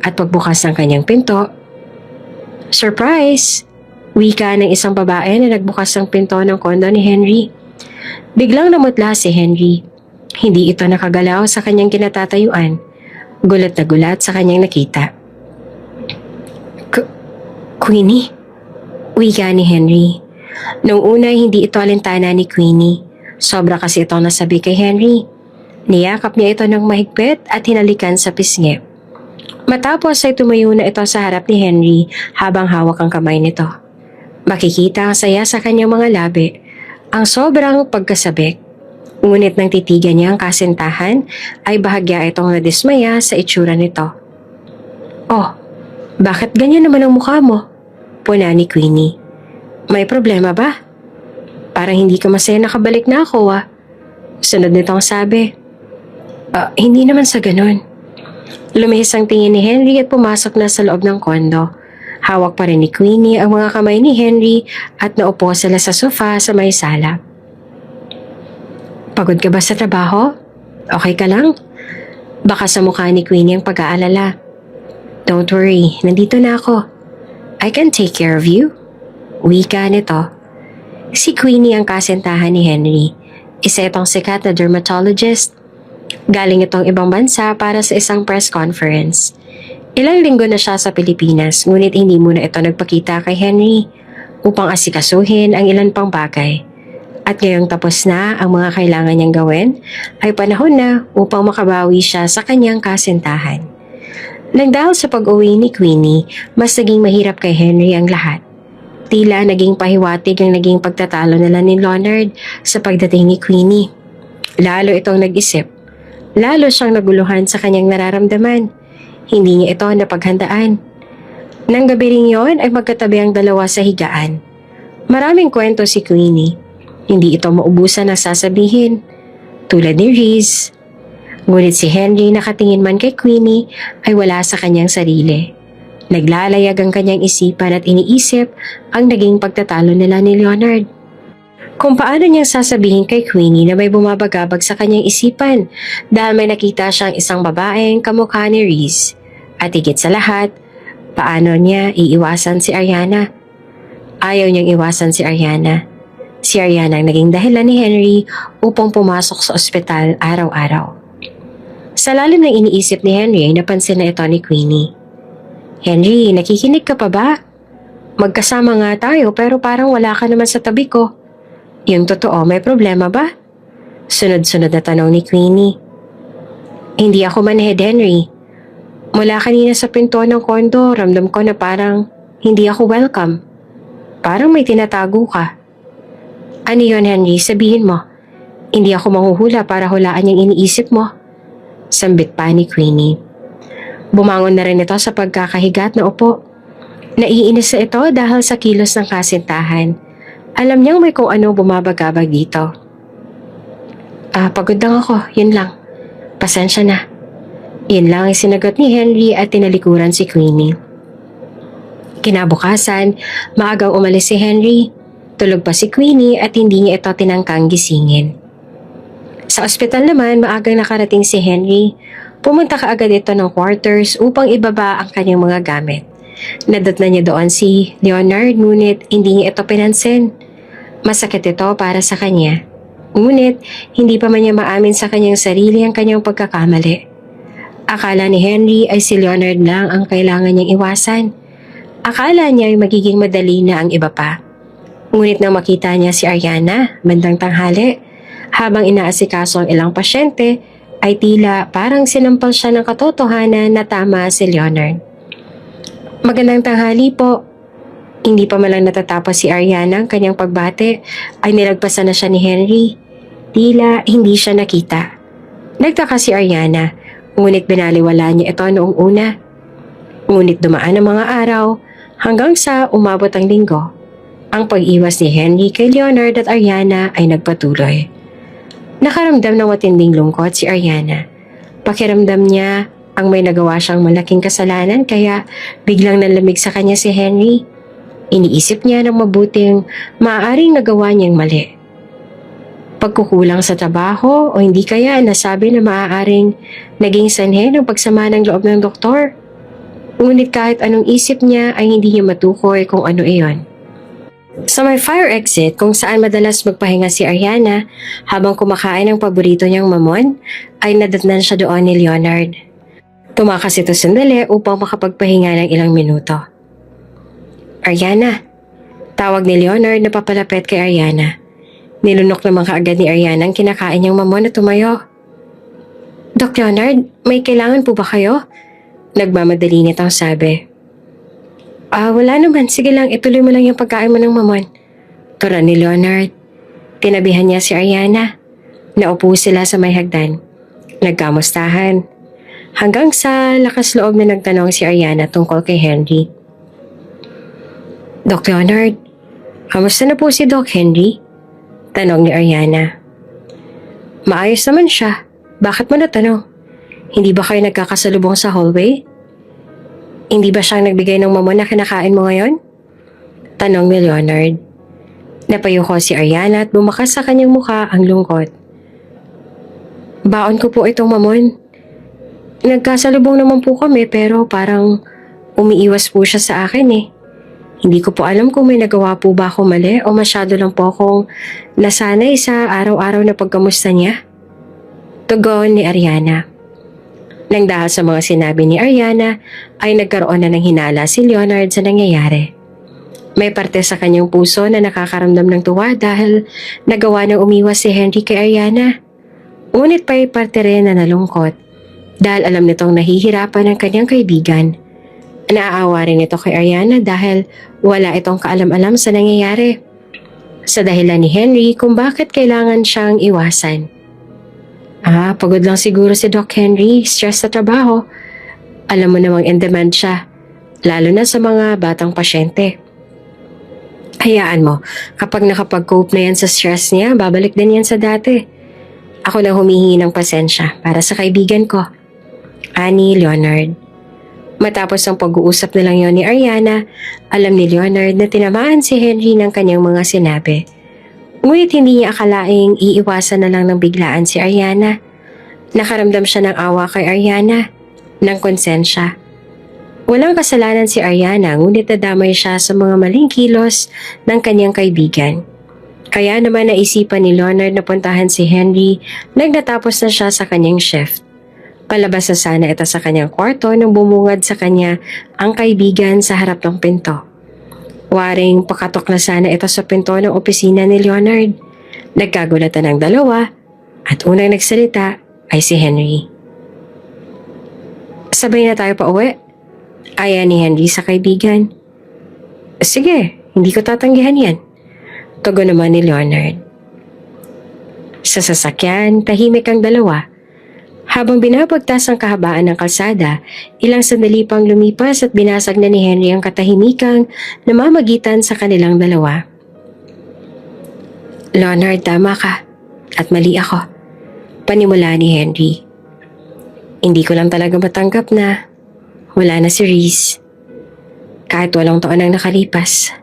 at pagbukas ng kanyang pinto. Surprise! Wika ng isang babae na nagbukas ng pinto ng kondo ni Henry. Biglang namutla si Henry. Hindi ito nakagalaw sa kanyang kinatatayuan. Gulat na gulat sa kanyang nakita. Queenie? Wika ni Henry. Noong una hindi ito alintana ni Queenie. Sobra kasi itong nasabi kay Henry. Niyakap niya ito ng mahigpit at hinalikan sa pisngi. Matapos ay tumayo na ito sa harap ni Henry habang hawak ang kamay nito. Makikita ang saya sa kanyang mga labi, ang sobrang pagkasabik. Ngunit nang titigan niya ang kasintahan ay bahagya itong nadismaya sa itsura nito. Oh, bakit ganyan naman ang mukha mo? Puna ni Queenie. May problema ba? Parang hindi ka masaya nakabalik na ako Sunod nitong sabi. Hindi naman sa ganun. Lumihis ang tingin ni Henry at pumasok na sa loob ng kondo. Hawak pa rin ni Queenie ang mga kamay ni Henry at naupo sila sa sofa sa may sala. Pagod ka ba sa trabaho? Okay ka lang? Baka sa mukha ni Queenie ang pag-aalala. Don't worry, nandito na ako. I can take care of you. Wika nito. Si Queenie ang kasintahan ni Henry. Isa itong sikat na dermatologist. Galing itong ibang bansa para sa isang press conference. Ilang linggo na siya sa Pilipinas, ngunit hindi muna ito nagpakita kay Henry upang asikasuhin ang ilan pang bagay. At ngayong tapos na ang mga kailangan niyang gawin, ay panahon na upang makabawi siya sa kanyang kasintahan. Nang dahil sa pag-uwi ni Queenie, mas naging mahirap kay Henry ang lahat. Tila naging pahiwatig ang naging pagtatalo nila ni Leonard sa pagdating ni Queenie. Lalo itong nag-isip. Lalo siyang naguluhan sa kanyang nararamdaman. Hindi niya ito napaghandaan. Nang gabi rin yon ay magkatabi ang dalawa sa higaan. Maraming kwento si Queenie. Hindi ito maubusan ng sasabihin. Tulad ni Reese. Ngunit si Henry nakatingin man kay Queenie ay wala sa kanyang sarili. Naglalayag ang kanyang isipan at iniisip ang naging pagtatalo nila ni Leonard. Kung paano niyang sasabihin kay Queenie na may bumabagabag sa kanyang isipan dahil may nakita siyang isang babaeng kamukha ni Reese. At higit sa lahat, paano niya iiwasan si Ariana? Ayaw niyang iwasan si Ariana. Si Ariana ang naging dahilan ni Henry upang pumasok sa ospital araw-araw. Sa lalim ng iniisip ni Henry ay napansin na ito ni Queenie. Henry, nakikinig ka pa ba? Magkasama nga tayo pero parang wala ka naman sa tabi ko. Yung totoo, may problema ba? Sunod-sunod na tanong ni Queenie. Hindi ako manhid, Henry. Mula kanina sa pinto ng kondo, ramdam ko na parang hindi ako welcome. Parang may tinatago ka. Ano yun, Henry? Sabihin mo. Hindi ako manghuhula para hulaan yung iniisip mo. Sambit pa ni Queenie. Bumangon na rin ito sa pagkakahiga at naupo. Naiinis na ito dahil sa kilos ng kasintahan. Alam niyang may kung ano bumabagabag dito. Pagod lang ako. Yun lang. Pasensya na. Yun lang ang sinagot ni Henry at tinalikuran si Queenie. Kinabukasan, maagang umalis si Henry. Tulog pa si Queenie at hindi niya ito tinangkang gisingin. Sa ospital naman, maagang nakarating si Henry. Pumunta kaagad ito ng quarters upang ibaba ang kanyang mga gamit. Nadatnan niya doon si Leonard ngunit hindi niya ito pinansin. Masakit ito para sa kanya. Ngunit hindi pa man niya maamin sa kanyang sarili ang kanyang pagkakamali. Akala ni Henry ay si Leonard lang ang kailangan niyang iwasan. Akala niya ay magiging madali na ang iba pa. Ngunit nang makita niya si Ariana bandang tanghali, habang inaasikaso ang ilang pasyente, ay tila parang sinampal siya ng katotohanan na tama si Leonard. Magandang tanghali po. Hindi pa man lang natatapos si Ariana ang kanyang pagbate, ay nilagpasan na siya ni Henry. Tila hindi siya nakita. Nagtaka si Ariana, ngunit binaliwala niya ito noong una. Ngunit dumaan ang mga araw hanggang sa umabot ang linggo. Ang pag-iwas ni Henry kay Leonard at Ariana ay nagpatuloy. Nakaramdam ng matinding lungkot si Ariana. Pakiramdam niya ang may nagawa siyang malaking kasalanan kaya biglang nanlamig sa kanya si Henry. Iniisip niya ng mabuting maaaring nagawa niyang mali. Pagkukulang sa trabaho o hindi kaya nasabi na maaaring naging sanhe ng pagsama ng loob ng doktor. Ngunit kahit anong isip niya ay hindi niya matukoy kung ano iyon. Sa may fire exit kung saan madalas magpahinga si Ariana habang kumakain ng paborito niyang mamon, ay nadatnan siya doon ni Leonard. Tumakas ito sandali upang makapagpahinga ng ilang minuto. Ariana, tawag ni Leonard na papalapit kay Ariana. Nilunok naman kaagad ni Ariana ang kinakain niyang mamon at tumayo. Doc Leonard, may kailangan po ba kayo? Nagmamadali nitong sabi. Wala naman. Sige lang, ituloy mo lang yung pagkain mo ng mamon. Tura ni Leonard. Tinabihan niya si Ariana. Naupo sila sa may hagdan. Nagkamustahan. Hanggang sa lakas loob na nagtanong si Ariana tungkol kay Henry. Doc Leonard, kamusta na po si Doc Henry? Tanong ni Ariana. Maayos naman siya. Bakit mo natanong? Hindi ba kayo nagkakasalubong sa hallway? Hindi ba siyang nagbigay ng mamon na kinakain mo ngayon? Tanong ni Leonard. Napayuko si Ariana at bumakas sa kanyang mukha ang lungkot. Baon ko po itong mamon. Nagkasalubong naman po kami pero parang umiiwas po siya sa akin eh. Hindi ko po alam kung may nagawa po ba ako mali o masyado lang po akong nasanay sa araw-araw na pagkamusta niya. Tugon ni Ariana. Nang dahil sa mga sinabi ni Ariana ay nagkaroon na ng hinala si Leonard sa nangyayari. May parte sa kanyang puso na nakakaramdam ng tuwa dahil nagawa ng umiwas si Henry kay Ariana. Ngunit may parte rin na nalungkot dahil alam nitong nahihirapan ang kanyang kaibigan. Naaawa rin ito kay Ariana dahil wala itong kaalam-alam sa nangyayari. Sa dahilan ni Henry kung bakit kailangan siyang iwasan. Pagod lang siguro si Doc Henry, stress sa trabaho. Alam mo namang in demand siya, lalo na sa mga batang pasyente. Hayaan mo, kapag nakapag-cope na yan sa stress niya, babalik din yan sa dati. Ako na humihingi ng pasensya para sa kaibigan ko. Ani Leonard. Matapos ang pag-uusap na lang yon ni Ariana, alam ni Leonard na tinamaan si Henry ng kanyang mga sinabi. Ngunit hindi niya akalaing iiwasan na lang ng biglaan si Ariana. Nakaramdam siya ng awa kay Ariana, ng konsensya. Walang kasalanan si Ariana ngunit nadamay siya sa mga maling kilos ng kanyang kaibigan. Kaya naman naisipan ni Leonard na puntahan si Henry nang natapos na siya sa kanyang shift. Palabas na sana ito sa kanyang kwarto nang bumungad sa kanya ang kaibigan sa harap ng pinto. Waring pakatok na sana ito sa pinto ng opisina ni Leonard. Nagkagulatan ang dalawa at unang nagsalita ay si Henry. Sabay na tayo pa uwi. Aya ni Henry sa kaibigan. Sige, hindi ko tatanggihan yan. Tugon naman ni Leonard. Sa sasakyan, tahimik ang dalawa. Habang binabagtas ang kahabaan ng kalsada, ilang sandali pang lumipas at binasag na ni Henry ang katahimikang namamagitan sa kanilang dalawa. Leonard, tama ka. At mali ako. Panimula ni Henry. Hindi ko lang talaga matanggap na wala na si Reese. Kahit 8 taon ang nakalipas.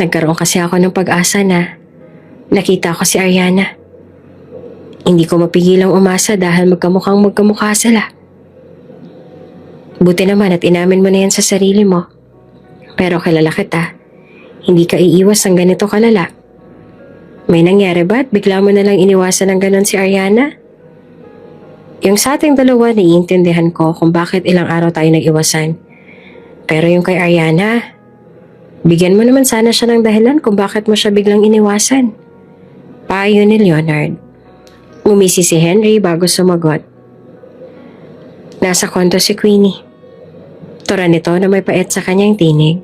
Nagkaroon kasi ako ng pag-asa na nakita ko si Ariana. Hindi ko mapigilang umasa dahil magkamukha sila. Buti naman at inamin mo na yan sa sarili mo. Pero kilala kita, hindi ka iiwas ng ganito kalala. May nangyari ba at bigla mo na lang iniwasan ng ganon si Ariana? Yung sa ating dalawa, naiintindihan ko kung bakit ilang araw tayo nag-iwasan. Pero yung kay Ariana, bigyan mo naman sana siya ng dahilan kung bakit mo siya biglang iniwasan. Payo ni Leonard. Umisi si Henry bago sumagot. Nasa konto si Queenie. Tura nito na may pait sa kanyang tinig.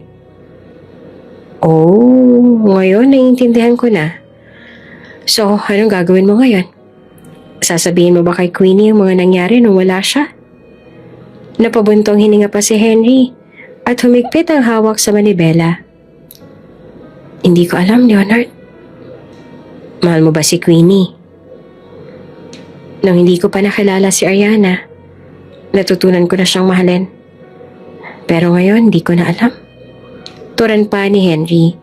Oh, ngayon naiintindihan ko na. So, anong gagawin mo ngayon? Sasabihin mo ba kay Queenie yung mga nangyari nung wala siya? Napabuntong hininga pa si Henry at humigpit ang hawak sa manibela. Hindi ko alam, Leonard. Mahal mo ba si Queenie? Nung hindi ko pa nakilala si Ariana, Natutunan ko na siyang mahalin. Pero ngayon, di ko na alam. Turan pa ni Henry.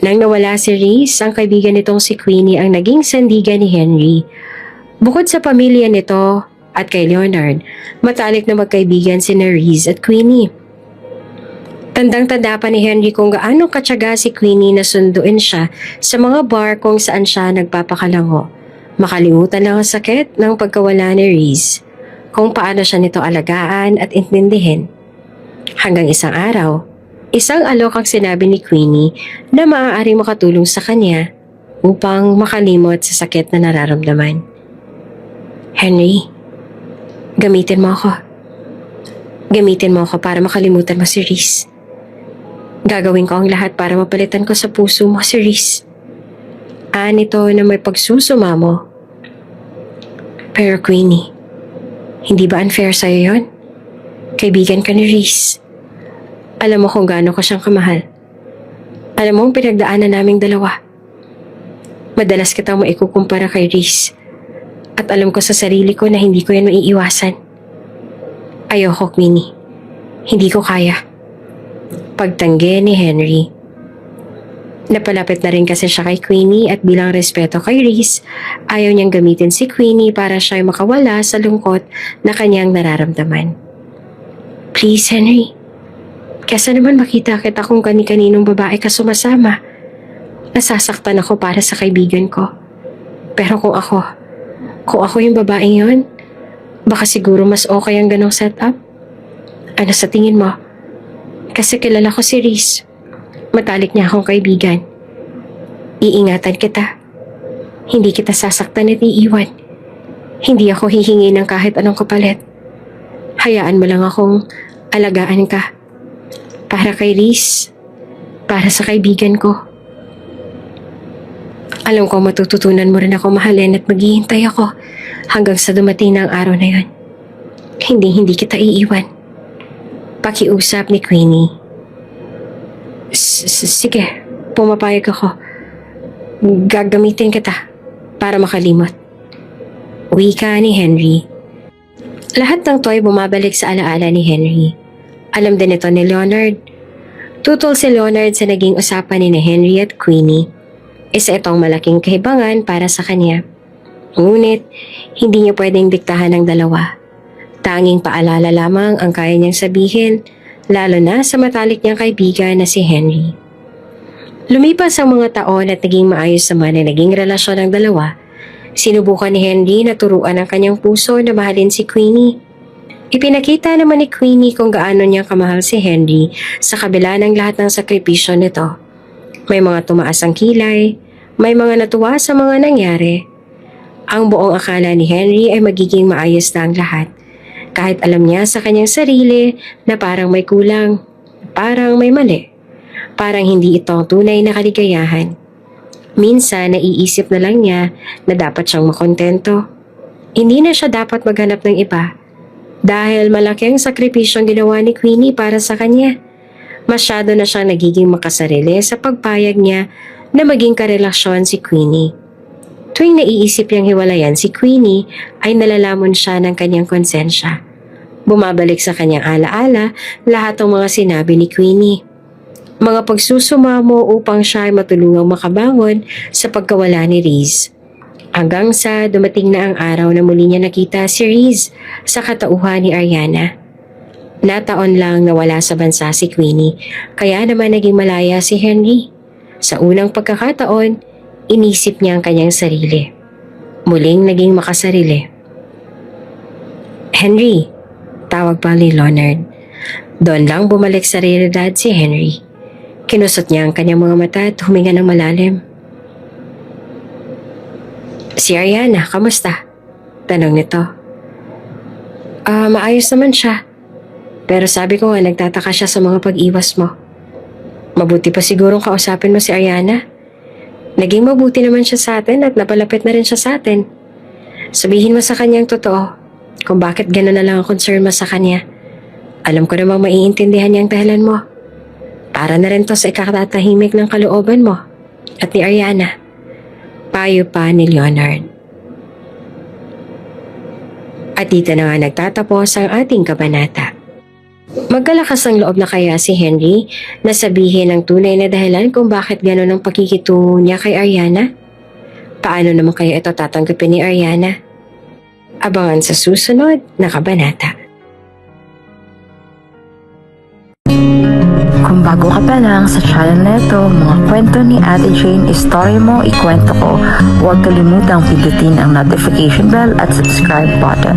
Nang nawala si Reese, ang kaibigan nitong si Queenie ang naging sandigan ni Henry. Bukod sa pamilya nito at kay Leonard, matalik na magkaibigan si Reese at Queenie. Tandang-tanda pa ni Henry kung gaano katyaga si Queenie na sunduin siya sa mga bar kung saan siya nagpapakalango. Makalimutan lang ang sakit ng pagkawala ni Reese, kung paano siya nito alagaan at intindihin. Hanggang isang araw, isang alok ang sinabi ni Queenie na maaaring makatulong sa kanya upang makalimot sa sakit na nararamdaman. Henry, gamitin mo ako. Gamitin mo ako para makalimutan mo si Reese. Gagawin ko ang lahat para mapalitan ko sa puso mo si Reese. Nito na may pagsusumamo. Pero Queenie, hindi ba unfair sa'yo yun? Kaibigan ka ni Reese. Alam mo kung gaano ko siyang kamahal. Alam mo ang pinagdaanan naming dalawa. Madalas kitang maikukumpara kay Reese. At alam ko sa sarili ko na hindi ko yan maiiwasan. Ayoko, Queenie. Hindi ko kaya. Pagtanggi ni Henry. Napalapit na rin kasi siya kay Queenie at bilang respeto kay Reese, ayaw niyang gamitin si Queenie para siya'y makawala sa lungkot na kanyang nararamdaman. Please, Henry. Kesa naman makita kita kung kani-kaninong babae ka sumasama. Nasasaktan ako para sa kaibigan ko. Pero kung ako yung babaeng yon, baka siguro mas okay ang ganong setup. Ano sa tingin mo? Kasi kilala ko si Reese. Matalik niya akong kaibigan. Iingatan kita. Hindi kita sasaktan at iiwan. Hindi ako hihingi ng kahit anong kapalit. Hayaan mo lang akong alagaan ka. Para kay Reese. Para sa kaibigan ko. Alam ko matututunan mo rin ako mahalin at maghihintay ako hanggang sa dumating na ang araw na yun. Hindi kita iiwan. Pakiusap ni Queenie. Sige, pumapayag ako. Gagamitin kita para makalimot. Wika ni Henry. Lahat ng toy bumabalik sa alaala ni Henry. Alam din ito ni Leonard. Tutol si Leonard sa naging usapan ni Henry at Queenie. Isa itong malaking kahibangan para sa kanya. Ngunit, hindi niya pwedeng diktahan ng dalawa. Tanging paalala lamang ang kaya niyang sabihin, lalo na sa matalik niyang kaibigan na si Henry. Lumipas ang mga taon at naging maayos naman ang naging relasyon ng dalawa. Sinubukan ni Henry na turuan ang kanyang puso na mahalin si Queenie. Ipinakita naman ni Queenie kung gaano niyang kamahal si Henry sa kabila ng lahat ng sakripisyo nito. May mga tumaas ang kilay, may mga natuwa sa mga nangyari. Ang buong akala ni Henry ay magiging maayos na ang lahat. Kahit alam niya sa kanyang sarili na parang may kulang, parang may mali. Parang hindi ito ang tunay na kaligayahan. Minsan, naiisip na lang niya na dapat siyang makontento. Hindi na siya dapat maghanap ng iba. Dahil malaki ang sakripisyong ginawa ni Queenie para sa kanya. Masyado na siyang nagiging makasarili sa pagpayag niya na maging karelasyon si Queenie. Tuwing naiisip niyang hiwalayan si Queenie, ay nalalamon siya ng kanyang konsensya. Bumabalik sa kanyang alaala lahat ng mga sinabi ni Queenie. Mga pagsusumamo upang siya ay matulungang makabangon sa pagkawala ni Reese. Hanggang sa dumating na ang araw na muli niya nakita si Reese sa katauhan ni Ariana. Nataon lang na wala sa bansa si Queenie, kaya naman naging malaya si Henry. Sa unang pagkakataon, inisip niya ang kanyang sarili. Muling naging makasarili. Henry, tawag pa ni Leonard. Doon lang bumalik sa realidad si Henry. Kinusot niya ang kanyang mga mata at huminga ng malalim. Si Ariana, kamusta? Tanong nito. Maayos naman siya. Pero sabi ko nga nagtataka siya sa mga pag-iwas mo. Mabuti pa sigurong kausapin mo si Ariana. Naging mabuti naman siya sa atin at napalapit na rin siya sa atin. Sabihin mo sa kanyang totoo kung bakit gano'n na lang ang concern mo sa kanya. Alam ko namang maiintindihan niya ang dahilan mo. Para na rin to sa ikatatahimik ng kalooban mo at ni Ariana. Payo pa ni Leonard. At dito na nga nagtatapos ang ating kabanata. Magkalakas ang loob na kaya si Henry na sabihin ang tunay na dahilan kung bakit gano'n ang pakikitungo niya kay Ariana? Paano naman kaya ito tatanggapin ni Ariana? Abangan sa susunod na kabanata. Kung bago ka pa lang sa channel na ito, mga kwento ni Ate Jane, story mo, ikwento ko, huwag kalimutang pindutin ang notification bell at subscribe button.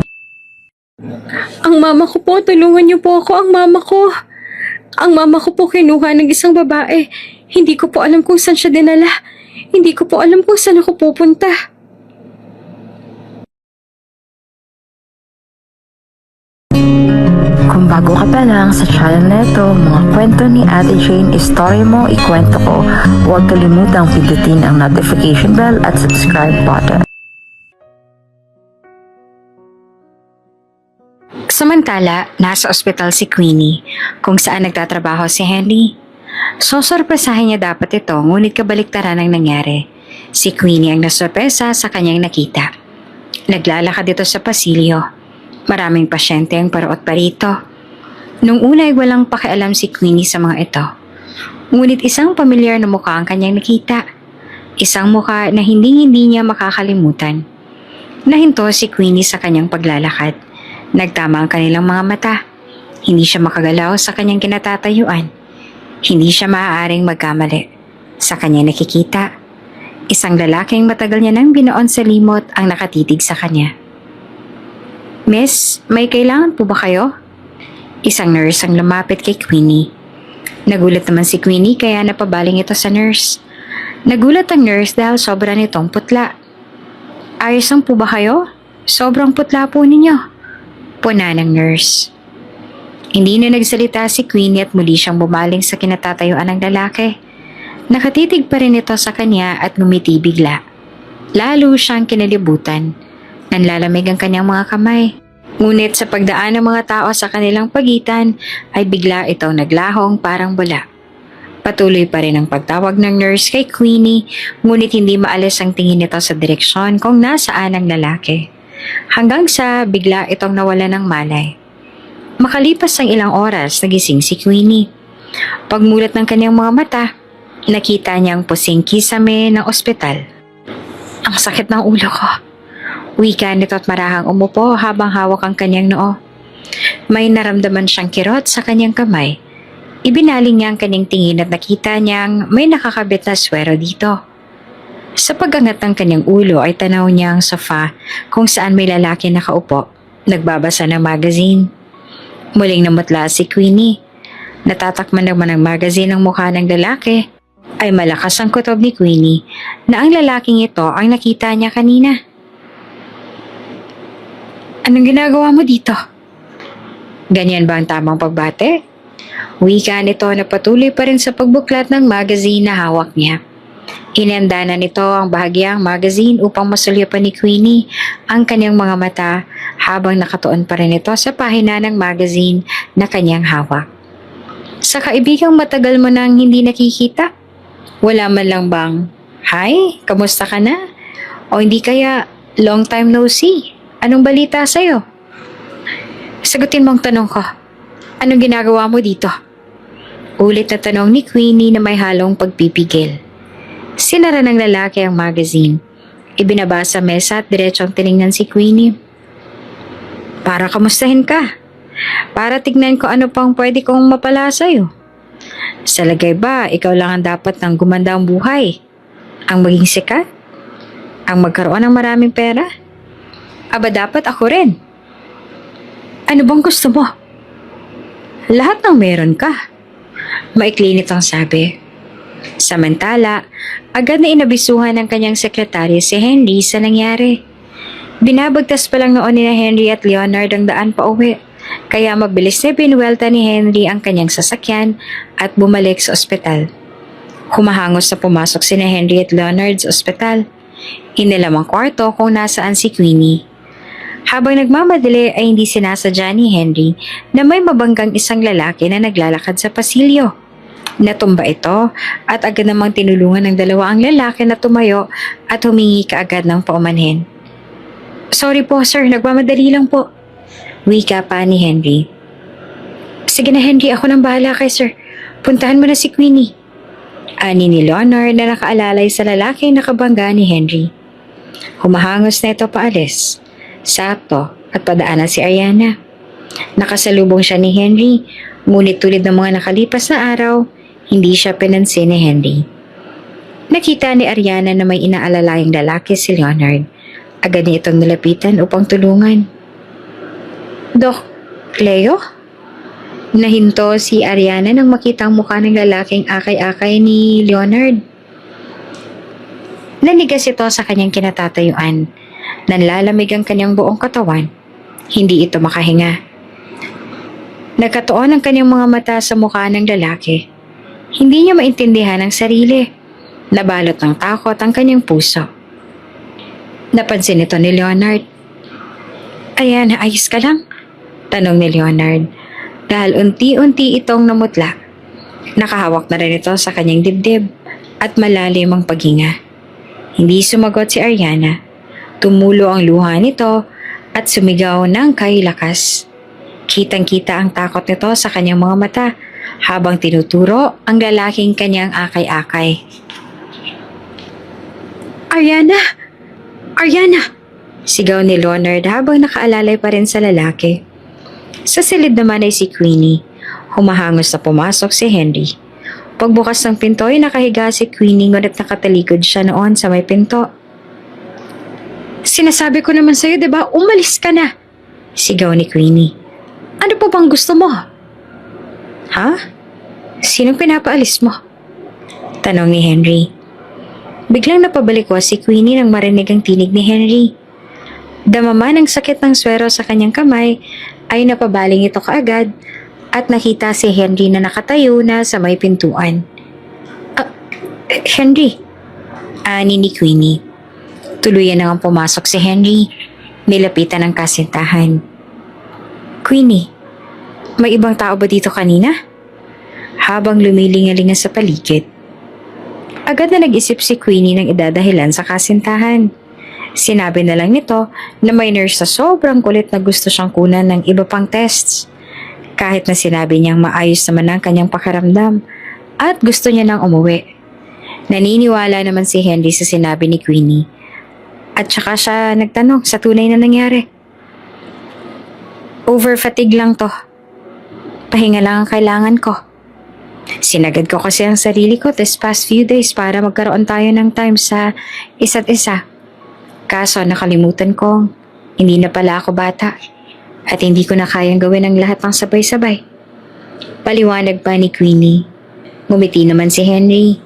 Ang mama ko po, tulungan niyo po ako, ang mama ko. Ang mama ko po kinuha ng isang babae. Hindi ko po alam kung saan siya dinala. Hindi ko po alam kung saan ako pupunta. Kung bago ka pa lang sa channel na ito, mga kwento ni Ate Jane, story mo, ikwento ko, huwag kalimutang pindutin ang notification bell at subscribe button. Samantala, nasa ospital si Queenie, kung saan nagtatrabaho si Henry. Sosorpresahin niya dapat ito, ngunit kabaliktaran ang nangyari. Si Queenie ang nasorpresa sa kanyang nakita. Naglalakad dito sa pasilyo. Maraming pasyente ang paraot pa rito. Nung una ay walang pakialam si Queenie sa mga ito. Ngunit isang pamilyar na mukha ang kanyang nakita. Isang mukha na hindi niya makakalimutan. Nahinto si Queenie sa kanyang paglalakad. Nagtama ang kanilang mga mata. Hindi siya makagalaw sa kanyang kinatatayuan. Hindi siya maaaring magkamali. Sa kanya nakikita, isang lalaking matagal niya nang binoon sa limot ang nakatitig sa kanya. "Miss, may kailangan po ba kayo?" Isang nurse ang lumapit kay Queenie. Nagulat naman si Queenie kaya napabaling ito sa nurse. Nagulat ang nurse dahil sobra nitong putla. "Ayos lang po ba kayo? Sobrang putla po ninyo." Puna ng nurse. Hindi na nagsalita si Queenie at muli siyang bumaling sa kinatatayuan ng lalaki. Nakatitig pa rin ito sa kanya at ngumiti bigla. Lalo siyang kinalibutan. Nanlalamig ang kanyang mga kamay. Ngunit sa pagdaan ng mga tao sa kanilang pagitan ay bigla itong naglahong parang bula. Patuloy pa rin ang pagtawag ng nurse kay Queenie, ngunit hindi maalis ang tingin nito sa direksyon kung nasaan ang lalaki. Hanggang sa bigla itong nawala ng malay. Makalipas ang ilang oras, nagising si Queenie. Pagmulat ng kanyang mga mata, nakita niyang pusing kisame ng ospital. "Ang sakit ng ulo ko." Wika nito at marahang umupo habang hawak ang kanyang noo. May naramdaman siyang kirot sa kanyang kamay. Ibinaling niya ang kanyang tingin at nakita niyang may nakakabit na swero dito. Sa pag-angat ng kanyang ulo ay tanaw niya ang sofa kung saan may lalaki nakaupo, nagbabasa ng magazine. Muling namutla si Queenie. Natatakman naman ng magazine ang mukha ng lalaki. Ay malakas ang kutob ni Queenie na ang lalaking ito ang nakita niya kanina. "Anong ginagawa mo dito?" Ganyan ba ang tamang pagbate? Wika nito na patuloy pa rin sa pagbuklat ng magazine na hawak niya. Inihanda na nito ang bahagyang magazine upang masulyapan ni Queenie ang kanyang mga mata habang nakatuon pa rin ito sa pahina ng magazine na kanyang hawak. Sa kaibigang matagal mo nang hindi nakikita, wala man lang bang, "Hi, kamusta ka na?" O hindi kaya, "Long time no see, anong balita sa'yo?" Sagutin mo ang tanong ko. Anong ginagawa mo dito? Ulit na tanong ni Queenie na may halong pagpipigil. Sinara ng lalaki ang magazine. Ibinaba sa mesa at diretsong tiningnan si Queenie. "Para kamustahin ka. Para tignan ko ano pang pwede kong mapala sa'yo. Sa lagay ba, ikaw lang ang dapat ng gumanda ang buhay? Ang maging sikat? Ang magkaroon ng maraming pera? Aba dapat ako rin. Ano bang gusto mo? Lahat ng meron ka." Maikli nitong sabi. Samantala, agad na inabisuhan ng kanyang sekretary si Henry sa nangyari. Binabagtas pa lang noon ni Henry at Leonard ang daan pa uwi, kaya mabilis na pinuwelta ni Henry ang kanyang sasakyan at bumalik sa ospital. Humahangos na pumasok sina Henry at Leonard sa ospital. Inilam ang kwarto kung nasaan si Queenie. Habang nagmamadali ay hindi sinasadya ni Henry na may mabanggang isang lalaki na naglalakad sa pasilyo. Natumba ito at agad namang tinulungan ng dalawa ang lalaki na tumayo at humingi kaagad ng paumanhin. Sorry po sir, nagmamadali lang po. Wika pa ni Henry. Sige na Henry, ako nang bahala kay sir. Puntahan mo na si Queenie. Ani ni Leonard na nakaalalay sa lalaki na kabangga ni Henry. Humahangos na ito paalis. Sakto at padaanan si Ariana. Nakasalubong siya ni Henry, ngunit tulad ng mga nakalipas na araw, hindi siya pinansin ni Henry. Nakita ni Ariana na may inaalalayang lalaki si Leonard. Agad niya itong nilapitan upang tulungan. Dok, Leo? Nahinto si Ariana nang makita ang mukha ng lalaking akay-akay ni Leonard. Nanigas ito sa kanyang kinatatayuan. Nanlalamig ang kanyang buong katawan. Hindi ito makahinga. Nagkatuon ang kanyang mga mata sa mukha ng lalaki. Hindi niya maintindihan ang sarili. Nabalot ng takot ang kanyang puso. Napansin ito ni Leonard. Ayan, ayos ka lang? Tanong ni Leonard. Dahil unti-unti itong namutla. Nakahawak na rin ito sa kanyang dibdib at malalim ang paghinga. Hindi sumagot si Ariana. Tumulo ang luha nito at sumigaw ng kay lakas. Kitang-kita ang takot nito sa kanyang mga mata habang tinuturo ang lalaking kanyang akay-akay. Ariana! Ariana! Sigaw ni Leonard habang nakaalalay pa rin sa lalaki. Sa silid naman ay si Queenie. Humahangos na pumasok si Henry. Pagbukas ng pinto ay nakahiga si Queenie ngunit nakatalikod siya noon sa may pinto. Sinasabi ko naman sa'yo, diba? Umalis ka na! Sigaw ni Queenie. Ano pa bang gusto mo? Ha? Sinong pinapaalis mo? Tanong ni Henry. Biglang napabalikwas si Queenie nang marinig ang tinig ni Henry. Damaman ang sakit ng swero sa kanyang kamay ay napabaling ito kaagad at nakita si Henry na nakatayo na sa may pintuan. Henry, ani ni Queenie. Tuluyan na ang pumasok si Henry. Nilapitan ang kasintahan. Queenie, may ibang tao ba dito kanina? Habang lumilingalinga sa paligid. Agad na nag-isip si Queenie ng idadahilan sa kasintahan. Sinabi na lang nito na may nurse sa sobrang kulit na gusto siyang kunan ng iba pang tests. Kahit na sinabi niyang maayos naman ang kanyang pakiramdam at gusto niya nang umuwi. Naniniwala naman si Henry sa sinabi ni Queenie. At saka siya nagtanong sa tunay na nangyari. Over-fatigue lang to. Pahinga lang ang kailangan ko. Sinagad ko kasi ang sarili ko this past few days para magkaroon tayo ng time sa isa't isa. Kaso nakalimutan ko, hindi na pala ako bata at hindi ko na kayang gawin ang lahat ng sabay-sabay. Paliwanag pa ni Queenie. Ngumiti naman si Henry.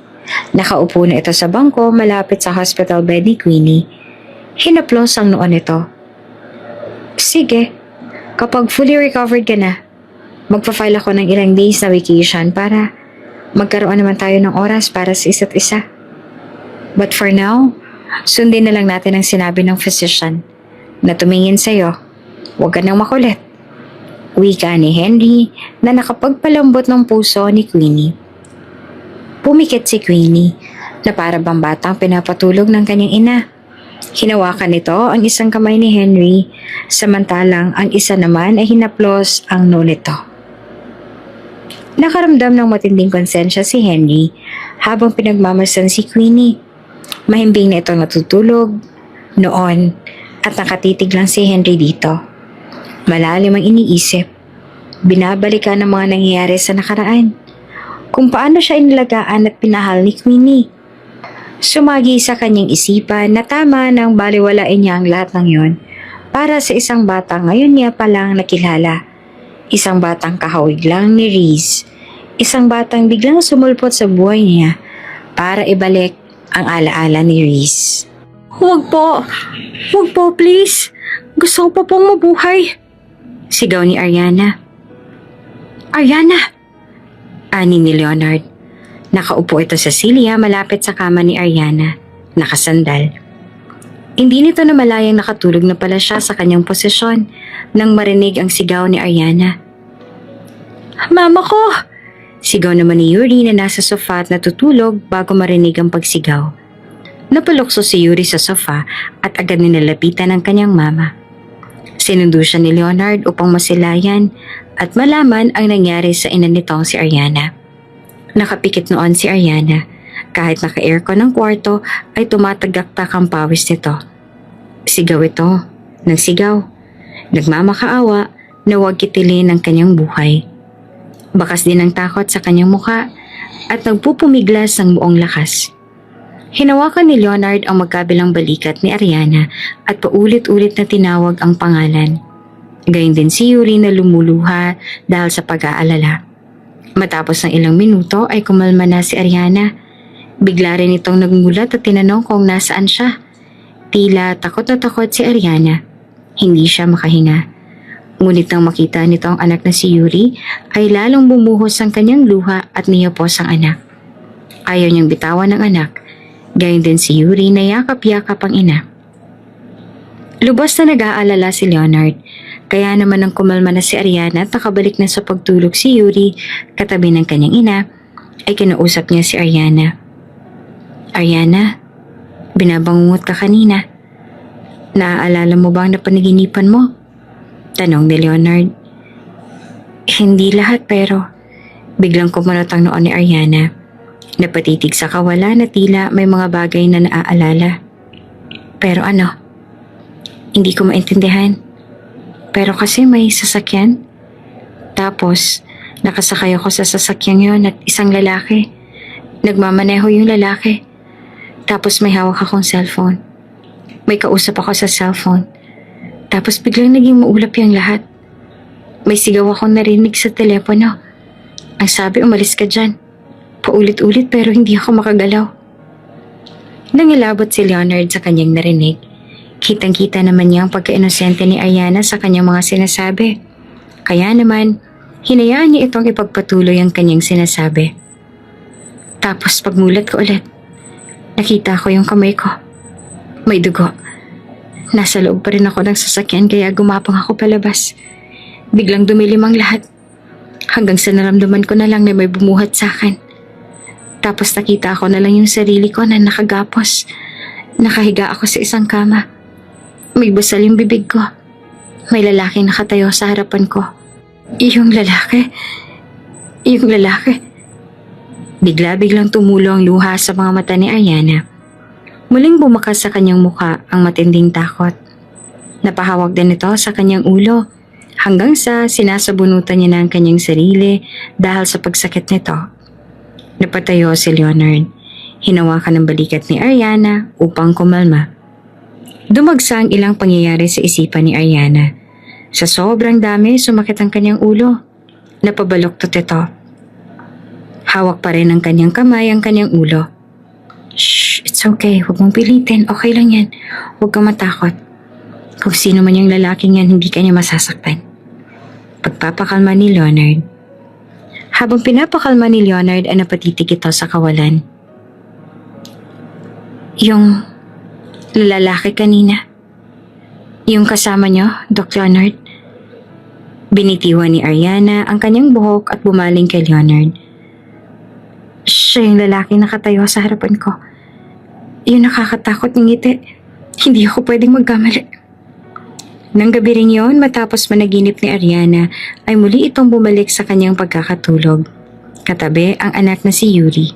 Nakaupo na ito sa bangko malapit sa hospital bed ni Queenie. Hinaplos ang noon nito. Sige, kapag fully recovered ka na, magpa-file ako ng ilang days na vacation para magkaroon naman tayo ng oras para sa isa't isa. But for now, sundin na lang natin ang sinabi ng physician na tumingin sa'yo. Huwag ka nang makulit. Wika ni Henry na nakapagpalambot ng puso ni Queenie. Pumikit si Queenie na para bang batang pinapatulog ng kanyang ina. Hinawakan nito ang isang kamay ni Henry, samantalang ang isa naman ay hinaplos ang noo nito. Nakaramdam ng matinding konsensya si Henry habang pinagmamasan si Queenie. Mahimbing na itong natutulog noon at nakatitig lang si Henry dito. Malalim ang iniisip. Binabalikan ang mga nangyayari sa nakaraan. Kung paano siya inilagaan at pinahal ni Queenie. Sumagi sa kanyang isipan na tama nang baliwalain niya ang lahat ng yon para sa isang batang ngayon niya palang nakilala. Isang batang kahawig lang ni Reese. Isang batang biglang sumulpot sa buhay niya para ibalik ang alaala ni Reese. Huwag po! Huwag po, please! Gusto ko pa pong mabuhay! Sigaw ni Ariana. Ariana! Ani ni Leonard. Nakaupo ito sa silya malapit sa kama ni Ariana. Nakasandal. Hindi nito na malayang nakatulog na pala siya sa kanyang posisyon nang marinig ang sigaw ni Ariana. Mama ko! Sigaw naman ni Yuri na nasa sofa at natutulog bago marinig ang pagsigaw. Napalukso si Yuri sa sofa at agad nilalapitan ng kanyang mama. Sinundo siya ni Leonard upang masilayan at malaman ang nangyari sa ina nitong si Ariana. Nakapikit noon si Ariana. Kahit naka-aircon ng kwarto ay tumatagaktak ang pawis nito. Sigaw ito, nagsigaw, nagmamakaawa na huwag kitilin ang kanyang buhay. Bakas din ang takot sa kanyang mukha at nagpupumiglas ng buong lakas. Hinawakan ni Leonard ang magkabilang balikat ni Ariana at paulit-ulit na tinawag ang pangalan. Gayun din si Yuri na lumuluha dahil sa pag-aalala. Matapos ng ilang minuto ay kumalma na si Ariana. Bigla rin itong nagmulat at tinanong kung nasaan siya. Tila takot na takot si Ariana. Hindi siya makahinga. Ngunit nang makita nito ang anak na si Yuri, ay lalong bumuhos ang kanyang luha at niyapos ang anak. Ayaw niyang bitawan ng anak. Gayun din si Yuri na yakap-yakap ang ina. Lubos na nag-aalala si Leonard. Kaya naman nang kumalma na si Ariana at nakabalik na sa pagtulog si Yuri, katabi ng kanyang ina, ay kinausap niya si Ariana. Ariana, binabangungot ka kanina. Naaalala mo ba ang napanaginipan mo? Tanong ni Leonard. Hindi lahat pero biglang kumunot ang noon ni Ariana. Napatitig sa kawalan na tila may mga bagay na naaalala. Pero ano? Hindi ko maintindihan. Pero kasi may sasakyan. Tapos, nakasakay ako sa sasakyang yon at isang lalaki. Nagmamaneho yung lalaki. Tapos may hawak akong cellphone. May kausap ako sa cellphone. Tapos biglang naging maulap yung lahat. May sigaw akong narinig sa telepono. Ang sabi, umalis ka dyan. Paulit-ulit pero hindi ako makagalaw. Nangilabot si Leonard sa kanyang narinig. Kitang-kita naman niya ang pagka-inosente ni Ariana sa kanyang mga sinasabi. Kaya naman, hinayaan niya itong ipagpatuloy ang kanyang sinasabi. Tapos pagmulat ko ulit, nakita ko yung kamay ko. May dugo. Nasa loob pa rin ako ng sasakyan kaya gumapang ako palabas. Biglang dumilim ang lahat. Hanggang sa naramdaman ko na lang na may bumuhat sa akin. Tapos nakita ko na lang yung sarili ko na nakagapos. Nakahiga ako sa isang kama. May basal yung bibig ko. May lalaki nakatayo sa harapan ko. Yung lalaki. Bigla-biglang tumulo ang luha sa mga mata ni Ariana. Muling bumakas sa kanyang mukha ang matinding takot. Napahawak din ito sa kanyang ulo hanggang sa sinasabunutan niya na ang kanyang sarili dahil sa pagsakit nito. Napatayo si Leonard. Hinawakan ng balikat ni Ariana upang kumalma. Dumagsa ang ilang pangyayari sa isipan ni Ariana. Sa sobrang dami, sumakit ang kanyang ulo. Napabaluktot ito. Hawak pa rin ng kanyang kamay ang kanyang ulo. Shh, it's okay. Huwag mong pilitin. Okay lang yan. Huwag kang matakot. Kung sino man yung lalaking yan, hindi kanya masasaktan. Pagpapakalma ni Leonard. Habang pinapakalma ni Leonard ay napatitig ito sa kawalan. Yung lalaki kanina. Yung kasama niyo, Doc Leonard. Binitiwan ni Ariana ang kanyang buhok at bumaling kay Leonard. Siya yung lalaki nakatayo sa harapan ko. Yung nakakatakot ng ngiti. Hindi ako pwedeng magkamali. Nang gabi rin yun, matapos managinip ni Ariana, ay muli itong bumalik sa kanyang pagkakatulog. Katabi ang anak na si Yuri.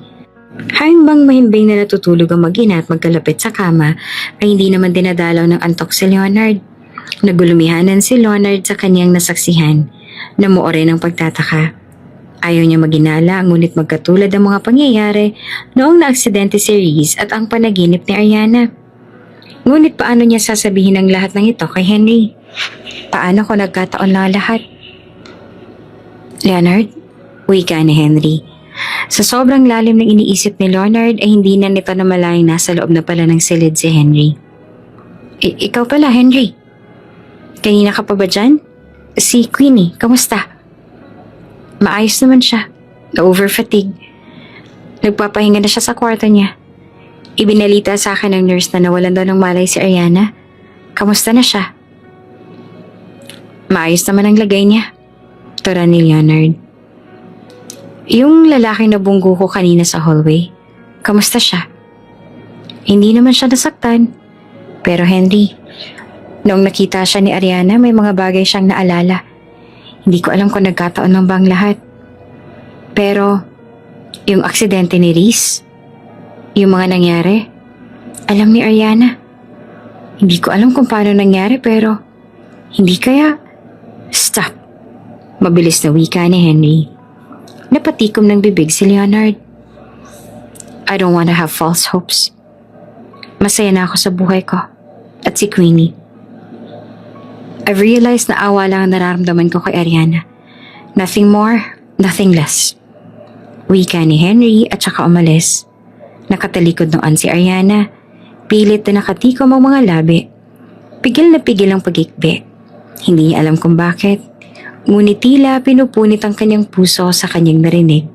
Hanggang mahimbing na natutulog ang mag-ina at magkalapit sa kama, ay hindi naman dinadalaw ng antok si Leonard. Nagulumihanan si Leonard sa kanyang nasaksihan. Namuo rin ang pagtataka. Ayaw niya maginala, ngunit magkatulad ang mga pangyayari noong naaksidente si Reese at ang panaginip ni Ariana. Ngunit paano niya sasabihin ang lahat ng ito kay Henry? Paano kung nagkataon na lahat? Leonard, wika ni Henry. Sa sobrang lalim ng iniisip ni Leonard ay hindi na nito namalayang nasa loob na pala ng silid si Henry. Ikaw pala, Henry. Kanina ka pa ba dyan? Si Queenie, kamusta? Maayos naman siya. Na-overfatigue. Nagpapahinga na siya sa kwarto niya. Ibinalita sa akin ng nurse na nawalan daw ng malay si Ariana. Kamusta na siya? Maayos naman ang lagay niya. Tura ni Leonard. Yung lalaking nabunggo ko kanina sa hallway, kamusta siya? Hindi naman siya nasaktan. Pero Henry, noong nakita siya ni Ariana, may mga bagay siyang naalala. Hindi ko alam kung nagkataon lang bang lahat. Pero, yung aksidente ni Reese, yung mga nangyari, alam ni Ariana. Hindi ko alam kung paano nangyari pero, hindi kaya. Stop! Mabilis na wika ni Henry. Napatikom ng bibig si Leonard. I don't wanna have false hopes. Masaya na ako sa buhay ko. At si Queenie. I've realized na awa lang ang nararamdaman ko kay Ariana. Nothing more, nothing less. Wika ni Henry at saka umalis. Nakatalikod noon si Ariana. Pilit na nakatikom ang mga labi. Pigil na pigil ang pagikbi. Hindi niya alam kung bakit. Ngunit tila pinupunit ang kanyang puso sa kanyang narinig.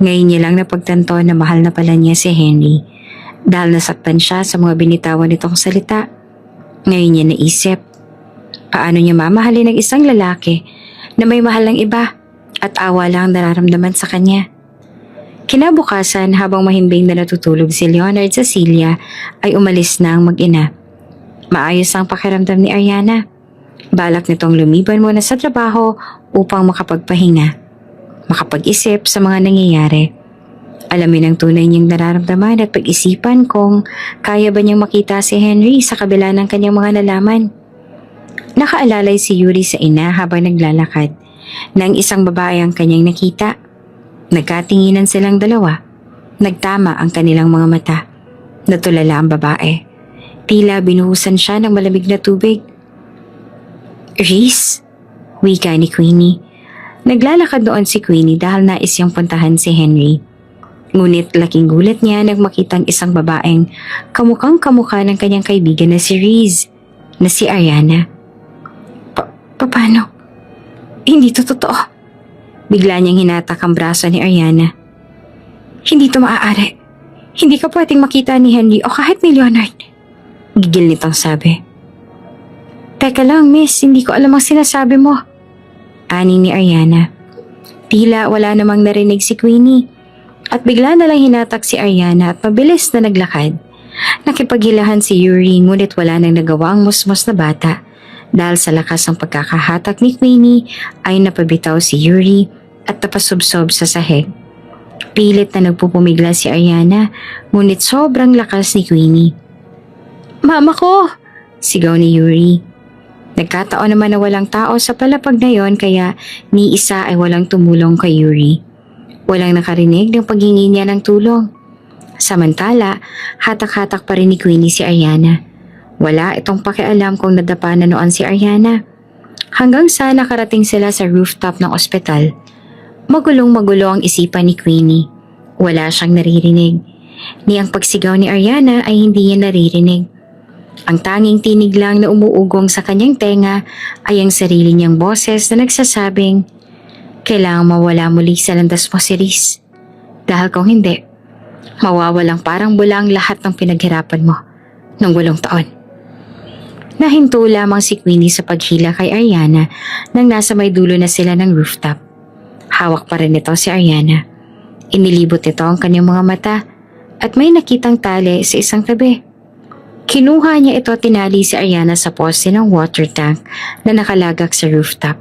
Ngayon niya lang napagtanto na mahal na pala niya si Henry. Dahil nasaktan siya sa mga binitawan nitong salita. Ngayon niya naisip, paano niya mamahalin ng isang lalaki na may mahal ng iba at awa lang nararamdaman sa kanya. Kinabukasan habang mahimbing na natutulog si Leonard sa silya ay umalis na ang mag-ina. Maayos ang pakiramdam ni Ariana. Balak nitong lumiban muna sa trabaho upang makapagpahinga. Makapag-isip sa mga nangyayari. Alamin ang tunay niyang nararamdaman at pag-isipan kung kaya ba niyang makita si Henry sa kabila ng kanyang mga nalaman. Nakaalalay si Yuri sa ina habang naglalakad nang isang babae ang kanyang nakita. Nagkatinginan silang dalawa. Nagtama ang kanilang mga mata. Natulala ang babae. Tila binuhusan siya ng malamig na tubig. Reese? Wika ni Queenie. Naglalakad doon si Queenie dahil nais niyang puntahan si Henry. Ngunit laking gulat niya nang makitang isang babaeng kamukhang kamukha ng kanyang kaibigan na si Reese, na si Ariana. Paano? Hindi to totoo. Bigla niyang hinatak ang braso ni Ariana. Hindi to maaari. Hindi ka pwedeng makita ni Henry o kahit ni Leonard. Gigil nitong sabi. Teka lang, miss, hindi ko alam ang sinasabi mo. Ani ni Ariana. Tila wala namang narinig si Queenie. At bigla na lang hinatak si Ariana at mabilis na naglakad. Nakipaghilahan si Yuri ngunit wala nang nagawa ang musmos na bata. Dahil sa lakas ng pagkakahatak ni Queenie ay napabitaw si Yuri at napasubsob sa sahig. Pilit na nagpupumigla si Ariana ngunit sobrang lakas ni Queenie. Mama ko! Sigaw ni Yuri. Nagkataon naman na walang tao sa palapag na yon kaya ni isa ay walang tumulong kay Yuri. Walang nakarinig ng paghingi niya ng tulong. Samantala, hatak-hatak pa rin ni Queenie si Ariana. Wala itong pakialam kung nadapa na noon si Ariana. Hanggang sa nakarating sila sa rooftop ng ospital. Magulong-magulo ang isipan ni Queenie. Wala siyang naririnig. Ni ang pagsigaw ni Ariana ay hindi niya naririnig. Ang tanging tinig lang na umuugong sa kanyang tenga ay ang sarili niyang boses na nagsasabing, kailangang mawala muli sa landas mo si Reese. Dahil kung hindi, mawawalang parang bula ang lahat ng pinaghirapan mo ng 8 taon. Nahinto lamang si Queenie sa paghila kay Ariana nang nasa may dulo na sila ng rooftop. Hawak pa rin nito si Ariana. Inilibot nito ang kanyang mga mata at may nakitang tali sa isang tabi. Kinuha niya ito at tinali si Ariana sa poste ng water tank na nakalagak sa rooftop.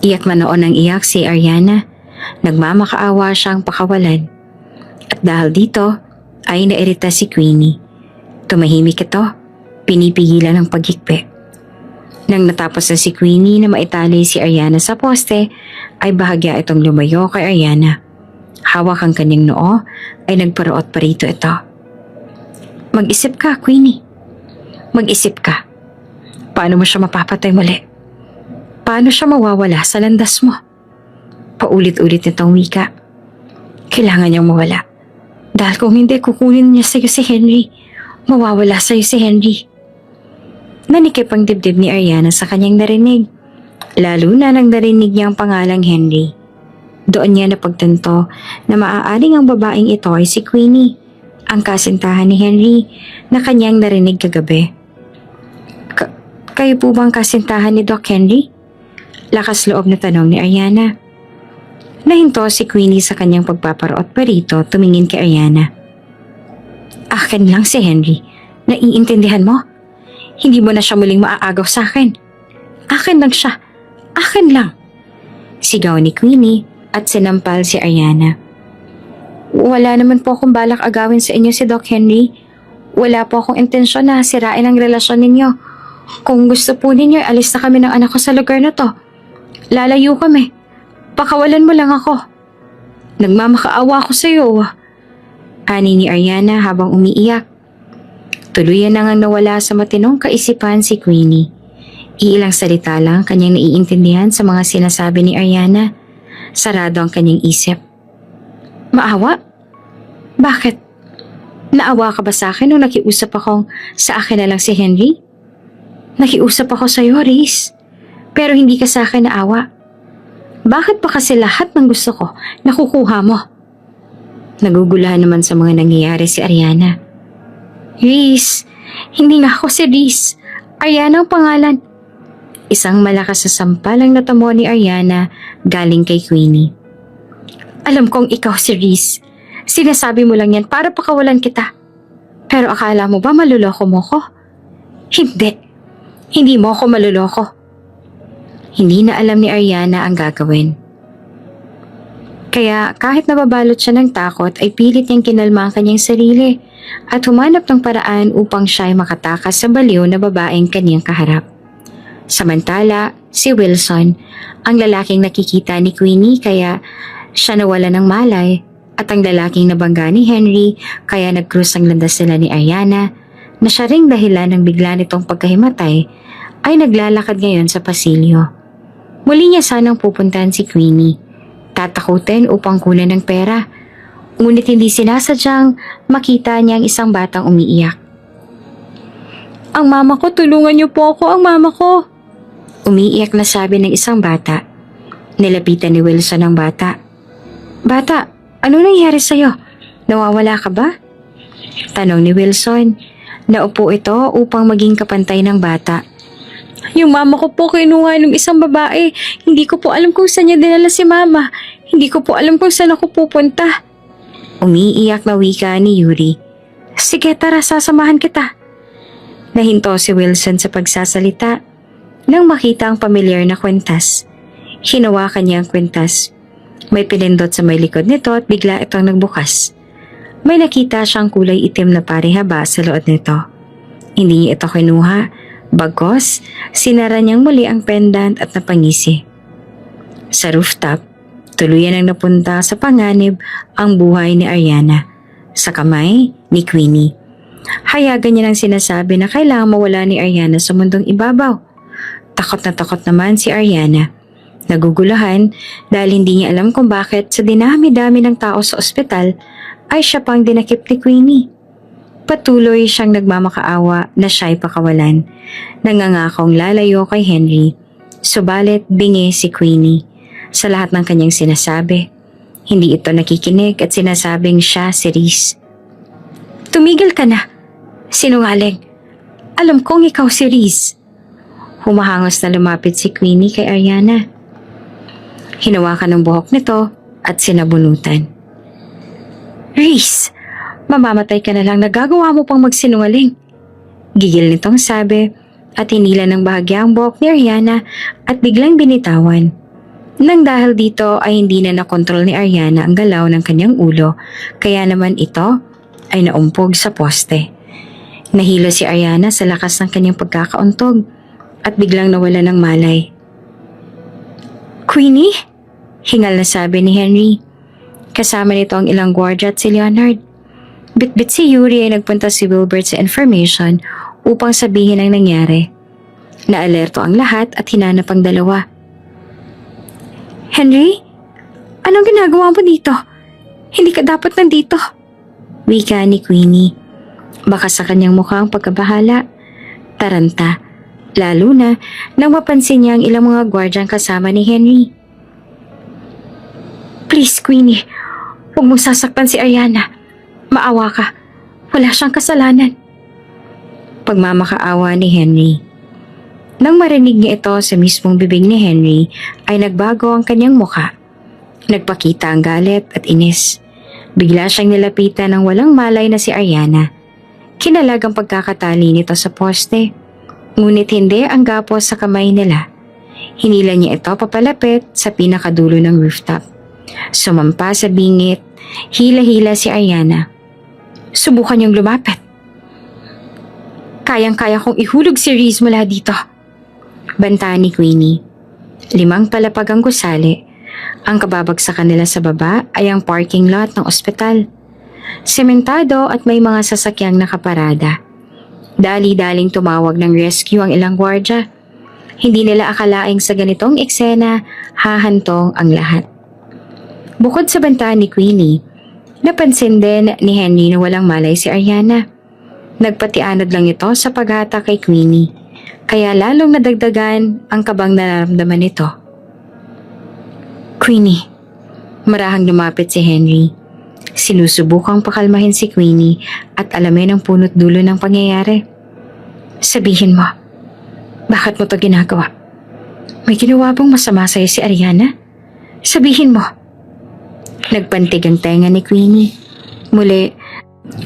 Iyak man noon ang iyak si Ariana. Nagmamakaawa siyang pakawalan. At dahil dito ay nairita si Queenie. Tumahimik ito, pinipigilan ang paghikbi. Nang natapos na si Queenie na maitali si Ariana sa poste, ay bahagya itong lumayo kay Ariana. Hawak ang kanyang noo ay nagparoot pa rito ito. Mag-isip ka, Queenie. Mag-isip ka. Paano mo siya mapapatay muli? Paano siya mawawala sa landas mo? Paulit-ulit nitong wika. Kailangan niyang mawala. Dahil kung hindi, kukunin niya sa'yo si Henry. Mawawala sa'yo si Henry. Nanikip ang dibdib ni Ariana sa kanyang narinig. Lalo na nang narinig niya ang pangalang Henry. Doon niya napagtanto na maaaring ang babaeng ito ay si Queenie, ang kasintahan ni Henry na kanyang narinig kagabi. Kayo po bang kasintahan ni Doc Henry? Lakas loob na tanong ni Ariana. Nahinto si Queenie sa kanyang pagpaparoot pa rito tumingin kay Ariana. Akin lang si Henry. Naiintindihan mo? Hindi mo na siya muling maaagaw sa akin. Akin lang siya. Akin lang. Sigaw ni Queenie at sinampal si Ariana. Wala naman po akong balak agawin sa inyo si Doc Henry. Wala po akong intensyon na sirain ang relasyon ninyo. Kung gusto po ninyo, alis na kami ng anak ko sa lugar na to. Lalayo kami. Pakawalan mo lang ako. Nagmamakaawa ako sa iyo. Ani ni Ariana habang umiiyak. Tuluyan na ngang nawala sa matinong kaisipan si Queenie. Iilang salita lang kanyang naiintindihan sa mga sinasabi ni Ariana. Sarado ang kanyang isip. Maawa? Bakit? Naawa ka ba sa akin nung nakiusap akong sa akin na lang si Henry? Nakiusap ako sa iyo, Reese. Pero hindi ka sa akin naawa. Bakit pa kasi lahat ng gusto ko nakukuha mo? Nagugulahan naman sa mga nangyayari si Ariana. Reese, hindi nga ako si Reese. Ariana ang pangalan. Isang malakas na sampal ang natamo ni Ariana galing kay Queenie. Alam kong ikaw si Reese. Sinasabi mo lang yan para pakawalan kita. Pero akala mo ba maluloko mo ko? Hindi. Hindi mo ako maluloko. Hindi na alam ni Ariana ang gagawin. Kaya kahit nababalot siya ng takot ay pilit niyang kinalma ang kanyang sarili at humanap ng paraan upang siya ay makatakas sa baliw na babaeng kanyang kaharap. Samantala, si Wilson, ang lalaking nakikita ni Queenie kaya siya nawala ng malay at ang lalaking nabangga ni Henry kaya nag-cruise ang landas sila ni Ariana na siya ring dahilan ng bigla nitong pagkahimatay ay naglalakad ngayon sa pasilyo. Muli niya sanang pupuntahan si Queenie, tatakutin upang kunan ng pera, ngunit hindi sinasadyang makita niya ang isang batang umiiyak. Ang mama ko, tulungan niyo po ako, ang mama ko! Umiiyak na sabi ng isang bata. Nilapitan ni Wilson ang bata. Bata, ano nangyari sa'yo? Nawawala ka ba? Tanong ni Wilson. Naupo ito upang maging kapantay ng bata. Yung mama ko po kinuha ng isang babae. Hindi ko po alam kung saan niya dinala si mama. Hindi ko po alam kung saan ako pupunta. Umiiyak na wika ni Yuri. Sige, tara, sasamahan kita. Nahinto si Wilson sa pagsasalita nang makita ang pamilyar na kwentas. Hinawakan niya ang kwentas. May pinindot sa may likod nito at bigla itong nagbukas. May nakita siyang kulay itim na parehaba sa loob nito. Hindi niya ito kinuha. Bagos, sinara niyang muli ang pendant at napangisi. Sa rooftop, tuluyan ang napunta sa panganib ang buhay ni Ariana. Sa kamay ni Queenie. Hayagan niya nang sinasabi na kailangan mawala ni Ariana sa mundong ibabaw. Takot na takot naman si Ariana. Nagugulahan dahil hindi niya alam kung bakit sa dinami-dami ng tao sa ospital ay siya pang dinakip ni Queenie. Patuloy siyang nagmamakaawa na siya'y pakawalan. Nangangakong lalayo kay Henry. Subalit bingi si Queenie sa lahat ng kanyang sinasabi. Hindi ito nakikinig at sinasabing siya si Reese. Tumigil ka na. Sinungaling. Alam kong ikaw si Reese. Humahangos na lumapit si Queenie kay Ariana. Hinawakan ng buhok nito at sinabunutan. Reese, mamamatay ka na lang, nagagawa mo pang magsinungaling. Gigil nitong sabi at hinila ng bahagya ang buhok ni Ariana at biglang binitawan. Nang dahil dito ay hindi na nakontrol ni Ariana ang galaw ng kanyang ulo kaya naman ito ay naumpog sa poste. Nahilo si Ariana sa lakas ng kanyang pagkakauntog at biglang nawala ng malay. Queenie? Hingal na sabi ni Henry. Kasama nito ang ilang gwardiya at si Leonard. Bitbit si Yuri ay nagpunta si Wilbert sa information upang sabihin ang nangyari. Naalerto ang lahat at hinanap ang dalawa. Henry? Anong ginagawa mo dito? Hindi ka dapat nandito. Wika ni Queenie. Baka sa kanyang mukha ang pagkabahala. Taranta. Lalo na nang mapansin niya ang ilang mga gwardyang kasama ni Henry. Please, Queenie. Huwag mong sasaktan si Ariana. Maawa ka. Wala siyang kasalanan. Pagmamakaawa ni Henry. Nang marinig niya ito sa mismong bibig ni Henry, ay nagbago ang kanyang mukha. Nagpakita ang galit at inis. Bigla siyang nilapitan ng walang malay na si Ariana. Kinalag ang pagkakatali nito sa poste. Ngunit hindi ang gapos sa kamay nila. Hinila niya ito papalapit sa pinakadulo ng rooftop. Sumampa sa bingit, hila-hila si Ariana. Subukan niyang lumapit. Kayang-kaya kong ihulog si Reese mula dito. Banta ni Queenie. 5 palapag ang gusali. Ang kababagsakan nila sa baba ay ang parking lot ng ospital. Sementado at may mga sasakyang nakaparada. Dali-daling tumawag ng rescue ang ilang gwardya. Hindi nila akalaing sa ganitong eksena, hahantong ang lahat. Bukod sa banta ni Queenie, napansin din ni Henry na walang malay si Ariana. Nagpatianod lang ito sa paghata kay Queenie, kaya lalong nadagdagan ang kabang nararamdaman nito. Queenie, marahang lumapit si Henry. Sinusubukang pakalmahin si Queenie at alamin ang punot dulo ng pangyayari. Sabihin mo, bakit mo to ginagawa? May ginawa bang masama sa'yo si Ariana? Sabihin mo. Nagpantig ang tenga ni Queenie. Muli,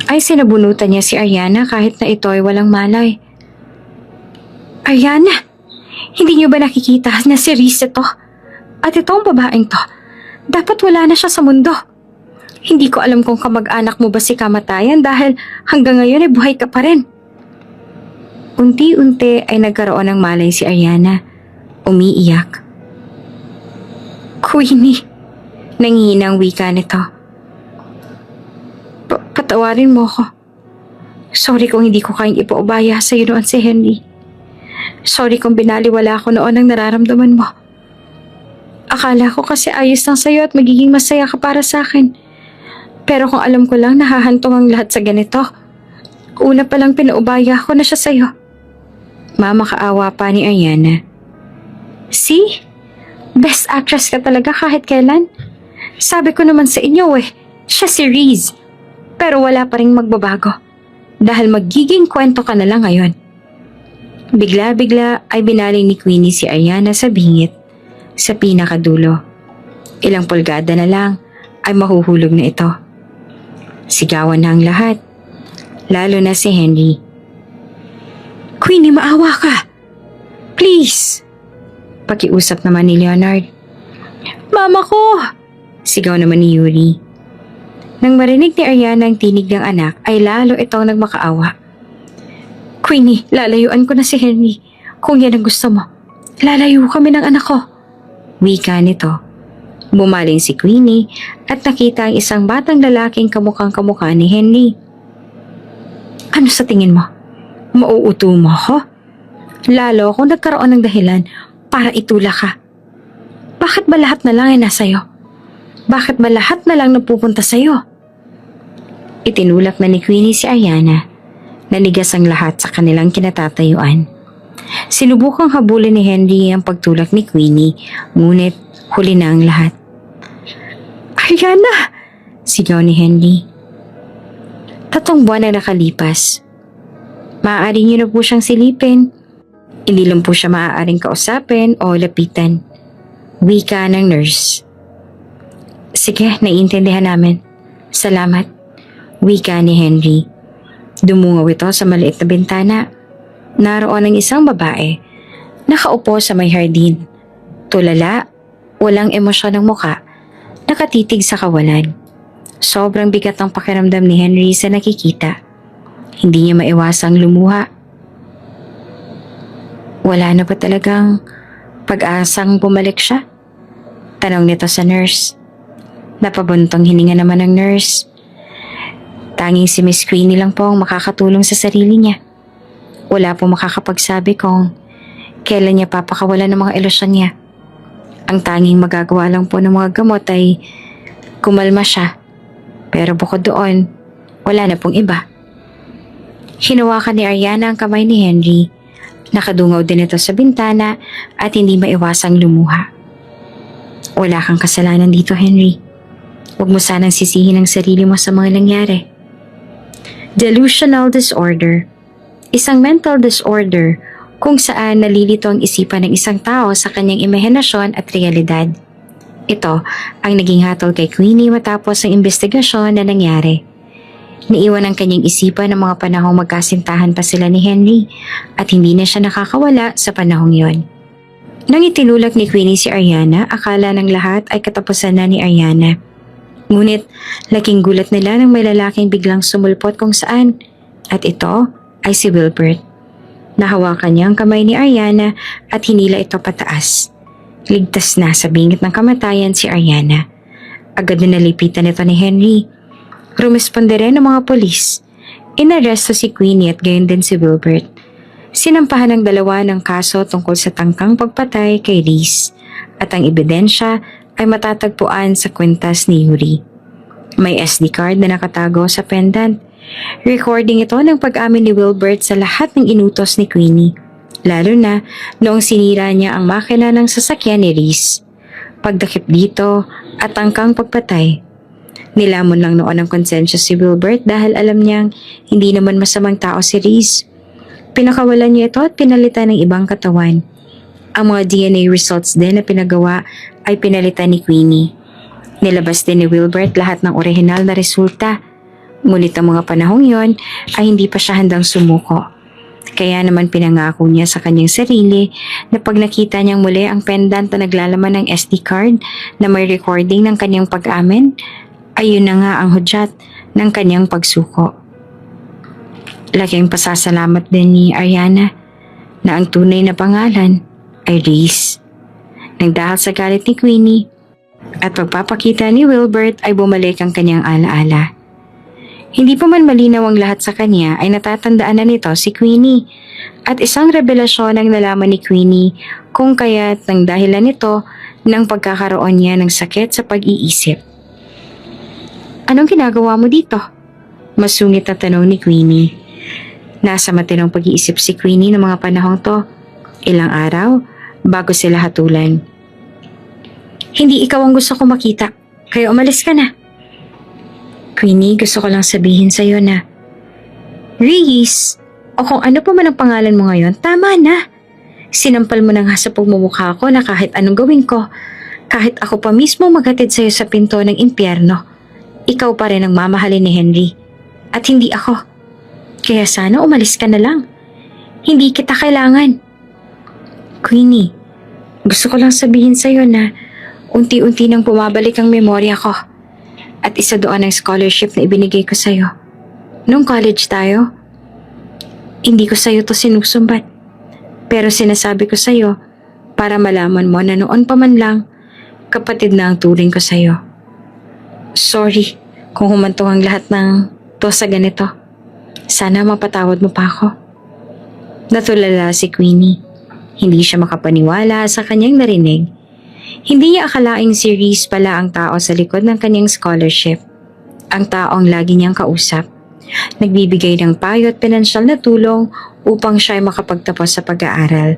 ay sinabunutan niya si Ariana kahit na ito ay walang malay. Ariana, hindi niyo ba nakikita na si Reese ito? At itong babaeng to, dapat wala na siya sa mundo. Hindi ko alam kung kamag-anak mo ba si kamatayan dahil hanggang ngayon ay buhay ka pa rin. Unti-unti ay nagkaroon ng malay si Ariana. Umiiyak. Queenie, nanghihinang wika nito. Patawarin mo ko. Sorry kung hindi ko kayang ipaubaya sa iyo noon si Henry. Sorry kung binaliwala ko noon ang nararamdaman mo. Akala ko kasi ayos lang sa'yo at magiging masaya ka para sa akin. Pero kung alam ko lang nahahantong ang lahat sa ganito, una pa lang pinaubaya ko na siya sa'yo. Mama, kaawa pa ni Ariana. See? Best actress ka talaga kahit kailan. Sabi ko naman sa inyo siya si Reese. Pero wala pa ring magbabago. Dahil magiging kwento ka na lang ngayon. Bigla-bigla ay binaling ni Queenie si Ariana sa bingit. Sa pinakadulo. Ilang pulgada na lang ay mahuhulog na ito. Sigawan na ang lahat. Lalo na si Henry. Queenie, maawa ka! Please! Pakiusap naman ni Leonard. Mama ko! Sigaw naman ni Yuri. Nang marinig ni Ariana ang tinig ng anak ay lalo itong nagmakaawa. Queenie, lalayuan ko na si Henry. Kung yan ang gusto mo, lalayo kami ng anak ko. Wika nito. Bumaling si Queenie at nakita ang isang batang lalaking kamukhang-kamukha ni Henry. Ano sa tingin mo? Mauuto mo ako? Lalo kung nagkaroon ng dahilan para itulak ka. Bakit ba lahat na lang ay nasa'yo? Bakit ba lahat na lang napupunta sa'yo? Itinulak na ni Queenie si Ariana. Nanigas ang lahat sa kanilang kinatatayuan. Sinubukang habulin ni Henry ang pagtulak ni Queenie, ngunit huli na ang lahat. Ariana! Sigaw ni Henry. 3 buwan na nakalipas. Maaari niyo na po siyang silipin. Hindi lang po siya maaaring kausapin o lapitan. Wika ng nurse. Sige, naiintindihan namin. Salamat. Wika ni Henry. Dumungaw ito sa maliit na bintana. Naroon ang isang babae. Nakaupo sa may hardin. Tulala, walang emosyon ng muka. Nakatitig sa kawalan. Sobrang bigat ang pakiramdam ni Henry sa nakikita. Hindi niya maiwasang lumuha. Wala na ba talagang pag-asang bumalik siya? Tanong nito sa nurse. Napabuntong hininga naman ng nurse. Tanging si Miss Queenie lang po ang makakatulong sa sarili niya. Wala po makakapagsabi kung kailan niya papakawalan ng mga ilusyon niya. Ang tanging magagawa lang po ng mga gamot ay kumalma siya. Pero bukod doon, wala na pong iba. Hinawakan ni Ariana ang kamay ni Henry. Nakadungaw din ito sa bintana at hindi maiwasang lumuha. Wala kang kasalanan dito, Henry. Huwag mo sanang sisihin ang sarili mo sa mga nangyari. Delusional disorder. Isang mental disorder kung saan nalilito ang isipan ng isang tao sa kanyang imahinasyon at realidad. Ito ang naging hatol kay Queenie matapos ang investigasyon na nangyari. Naiwan ang kanyang isipan ng mga panahong magkasintahan pa sila ni Henry at hindi na siya nakakawala sa panahong yon. Nang itinulak ni Queenie si Ariana, akala ng lahat ay katapusan na ni Ariana. Ngunit laking gulat nila nang may lalaking biglang sumulpot kung saan at ito ay si Wilbert. Nahawakan niya ang kamay ni Ariana at hinila ito pataas. Ligtas na sa bingit ng kamatayan si Ariana. Agad na nalipitan ito ni Henry. Rumesponde rin ang mga polis. Inaresto si Queenie at gayon din si Wilbert. Sinampahan ng dalawa ng kaso tungkol sa tangkang pagpatay kay Reese at ang ebidensya ay matatagpuan sa kwintas ni Yuri. May SD card na nakatago sa pendant. Recording ito ng pag-amin ni Wilbert sa lahat ng inutos ni Queenie, lalo na noong sinira niya ang makina ng sasakyan ni Reese. Pagdakip dito at tangkang pagpatay. Nilamon lang noon ang konsensya si Wilbert dahil alam niyang hindi naman masamang tao si Reese. Pinakawalan niya ito at pinalitan ng ibang katawan. Ang mga DNA results din na pinagawa ay pinalitan ni Queenie. Nilabas din ni Wilbert lahat ng orihinal na resulta. Ngunit ang mga panahong yon ay hindi pa siya handang sumuko. Kaya naman pinangako niya sa kanyang sarili na pag nakita niyang muli ang pendant na naglalaman ng SD card na may recording ng kanyang pag-amin, ayun na nga ang hudyat ng kanyang pagsuko. Laking pasasalamat din ni Ariana na ang tunay na pangalan ay Reese. Nang dahil sa galit ni Queenie at pagpapakita ni Wilbert ay bumalik ang kanyang alaala. Hindi pa man malinaw ang lahat sa kanya ay natatandaan na nito si Queenie at isang revelasyon ang nalaman ni Queenie kung kaya't ng dahilan nito ng pagkakaroon niya ng sakit sa pag-iisip. Anong ginagawa mo dito? Masungit na tanong ni Queenie. Nasa matinong pag-iisip si Queenie ng mga panahong to. Ilang araw bago sila hatulan. Hindi ikaw ang gusto ko makita, kaya umalis ka na. Queenie, gusto ko lang sabihin sa'yo na Reese, o kung ano pa man ang pangalan mo ngayon, tama na. Sinampal mo na nga sa pagmumukha ko na kahit anong gawin ko, kahit ako pa mismo maghatid sa'yo sa pinto ng impyerno, ikaw pa rin ang mamahalin ni Henry at hindi ako. Kaya sana umalis ka na lang. Hindi kita kailangan. Queenie, gusto ko lang sabihin sa'yo na unti-unti nang bumabalik ang memorya ko. At isa doon ang scholarship na ibinigay ko sa'yo. Nung college tayo, hindi ko sa'yo to sinusumbat. Pero sinasabi ko sa'yo para malaman mo na noon pa man lang, kapatid na ang turing ko sa'yo. Sorry kung humantong ang lahat ng to sa ganito. Sana mapatawad mo pa ako. Natulala si Queenie. Hindi siya makapaniwala sa kanyang narinig. Hindi niya akalaing si Reese pala ang tao sa likod ng kanyang scholarship. Ang taong lagi niyang kausap. Nagbibigay ng payo at pinansyal na tulong upang siya ay makapagtapos sa pag-aaral.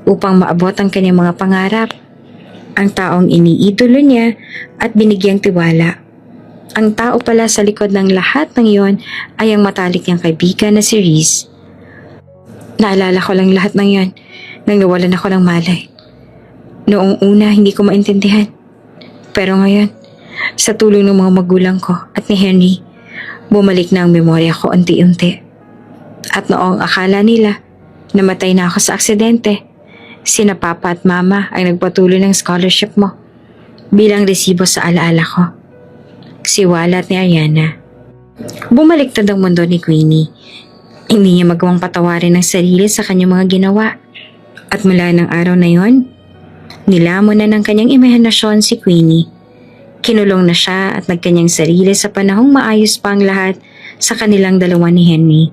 Upang maabot ang kanyang mga pangarap. Ang taong iniidolo niya at binigyang tiwala. Ang tao pala sa likod ng lahat ng iyon ay ang matalik niyang kaibigan na si Reese. Naalala ko lang lahat ng iyon nang nawalan ako ng malay. Noong una hindi ko maintindihan. Pero ngayon, sa tulong ng mga magulang ko at ni Henry, bumalik na ang memorya ko unti-unti. At noong akala nila namatay na ako sa aksidente, sina Papa at Mama ay nagpatuloy ng scholarship mo bilang resibo sa alaala ko. Si Wala at ni Ariana. Bumaliktad ang mundo ni Queenie. Hindi niya magawang patawarin ang sarili sa kanyang mga ginawa. At mula ng araw na yon, nilamon na ng kanyang imahinasyon si Queenie. Kinulong na siya at nagkanyang sarili sa panahong maayos pa ang lahat sa kanilang dalawa ni Henry.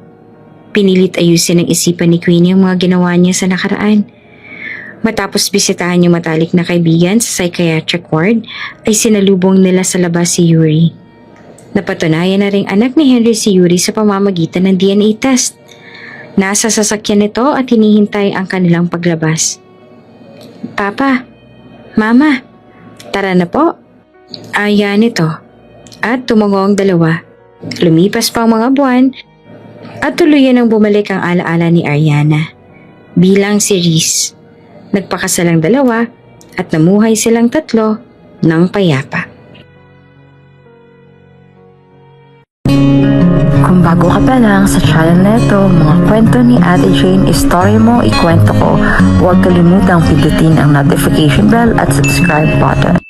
Pinilit ayusin ng isipan ni Queenie ang mga ginawa niya sa nakaraan. Matapos bisitahan yung matalik na kaibigan sa psychiatric ward, ay sinalubong nila sa labas si Yuri. Napatunayan na ring anak ni Henry si Yuri sa pamamagitan ng DNA test. Nasa sasakyan nito at hinihintay ang kanilang paglabas. Papa, Mama, tara na po. Ayan ito. At tumungo ang dalawa. Lumipas pa ang mga buwan at tuluyan ang bumalik ang alaala ni Ariana. Bilang si Reese. Nagpakasal ang dalawa at namuhay silang tatlo ng payapa. Kung bago ka pa lang sa channel na ito, mga kwento ni Ate Jane, story mo, ikwento ko, huwag kalimutang pindutin ang notification bell at subscribe button.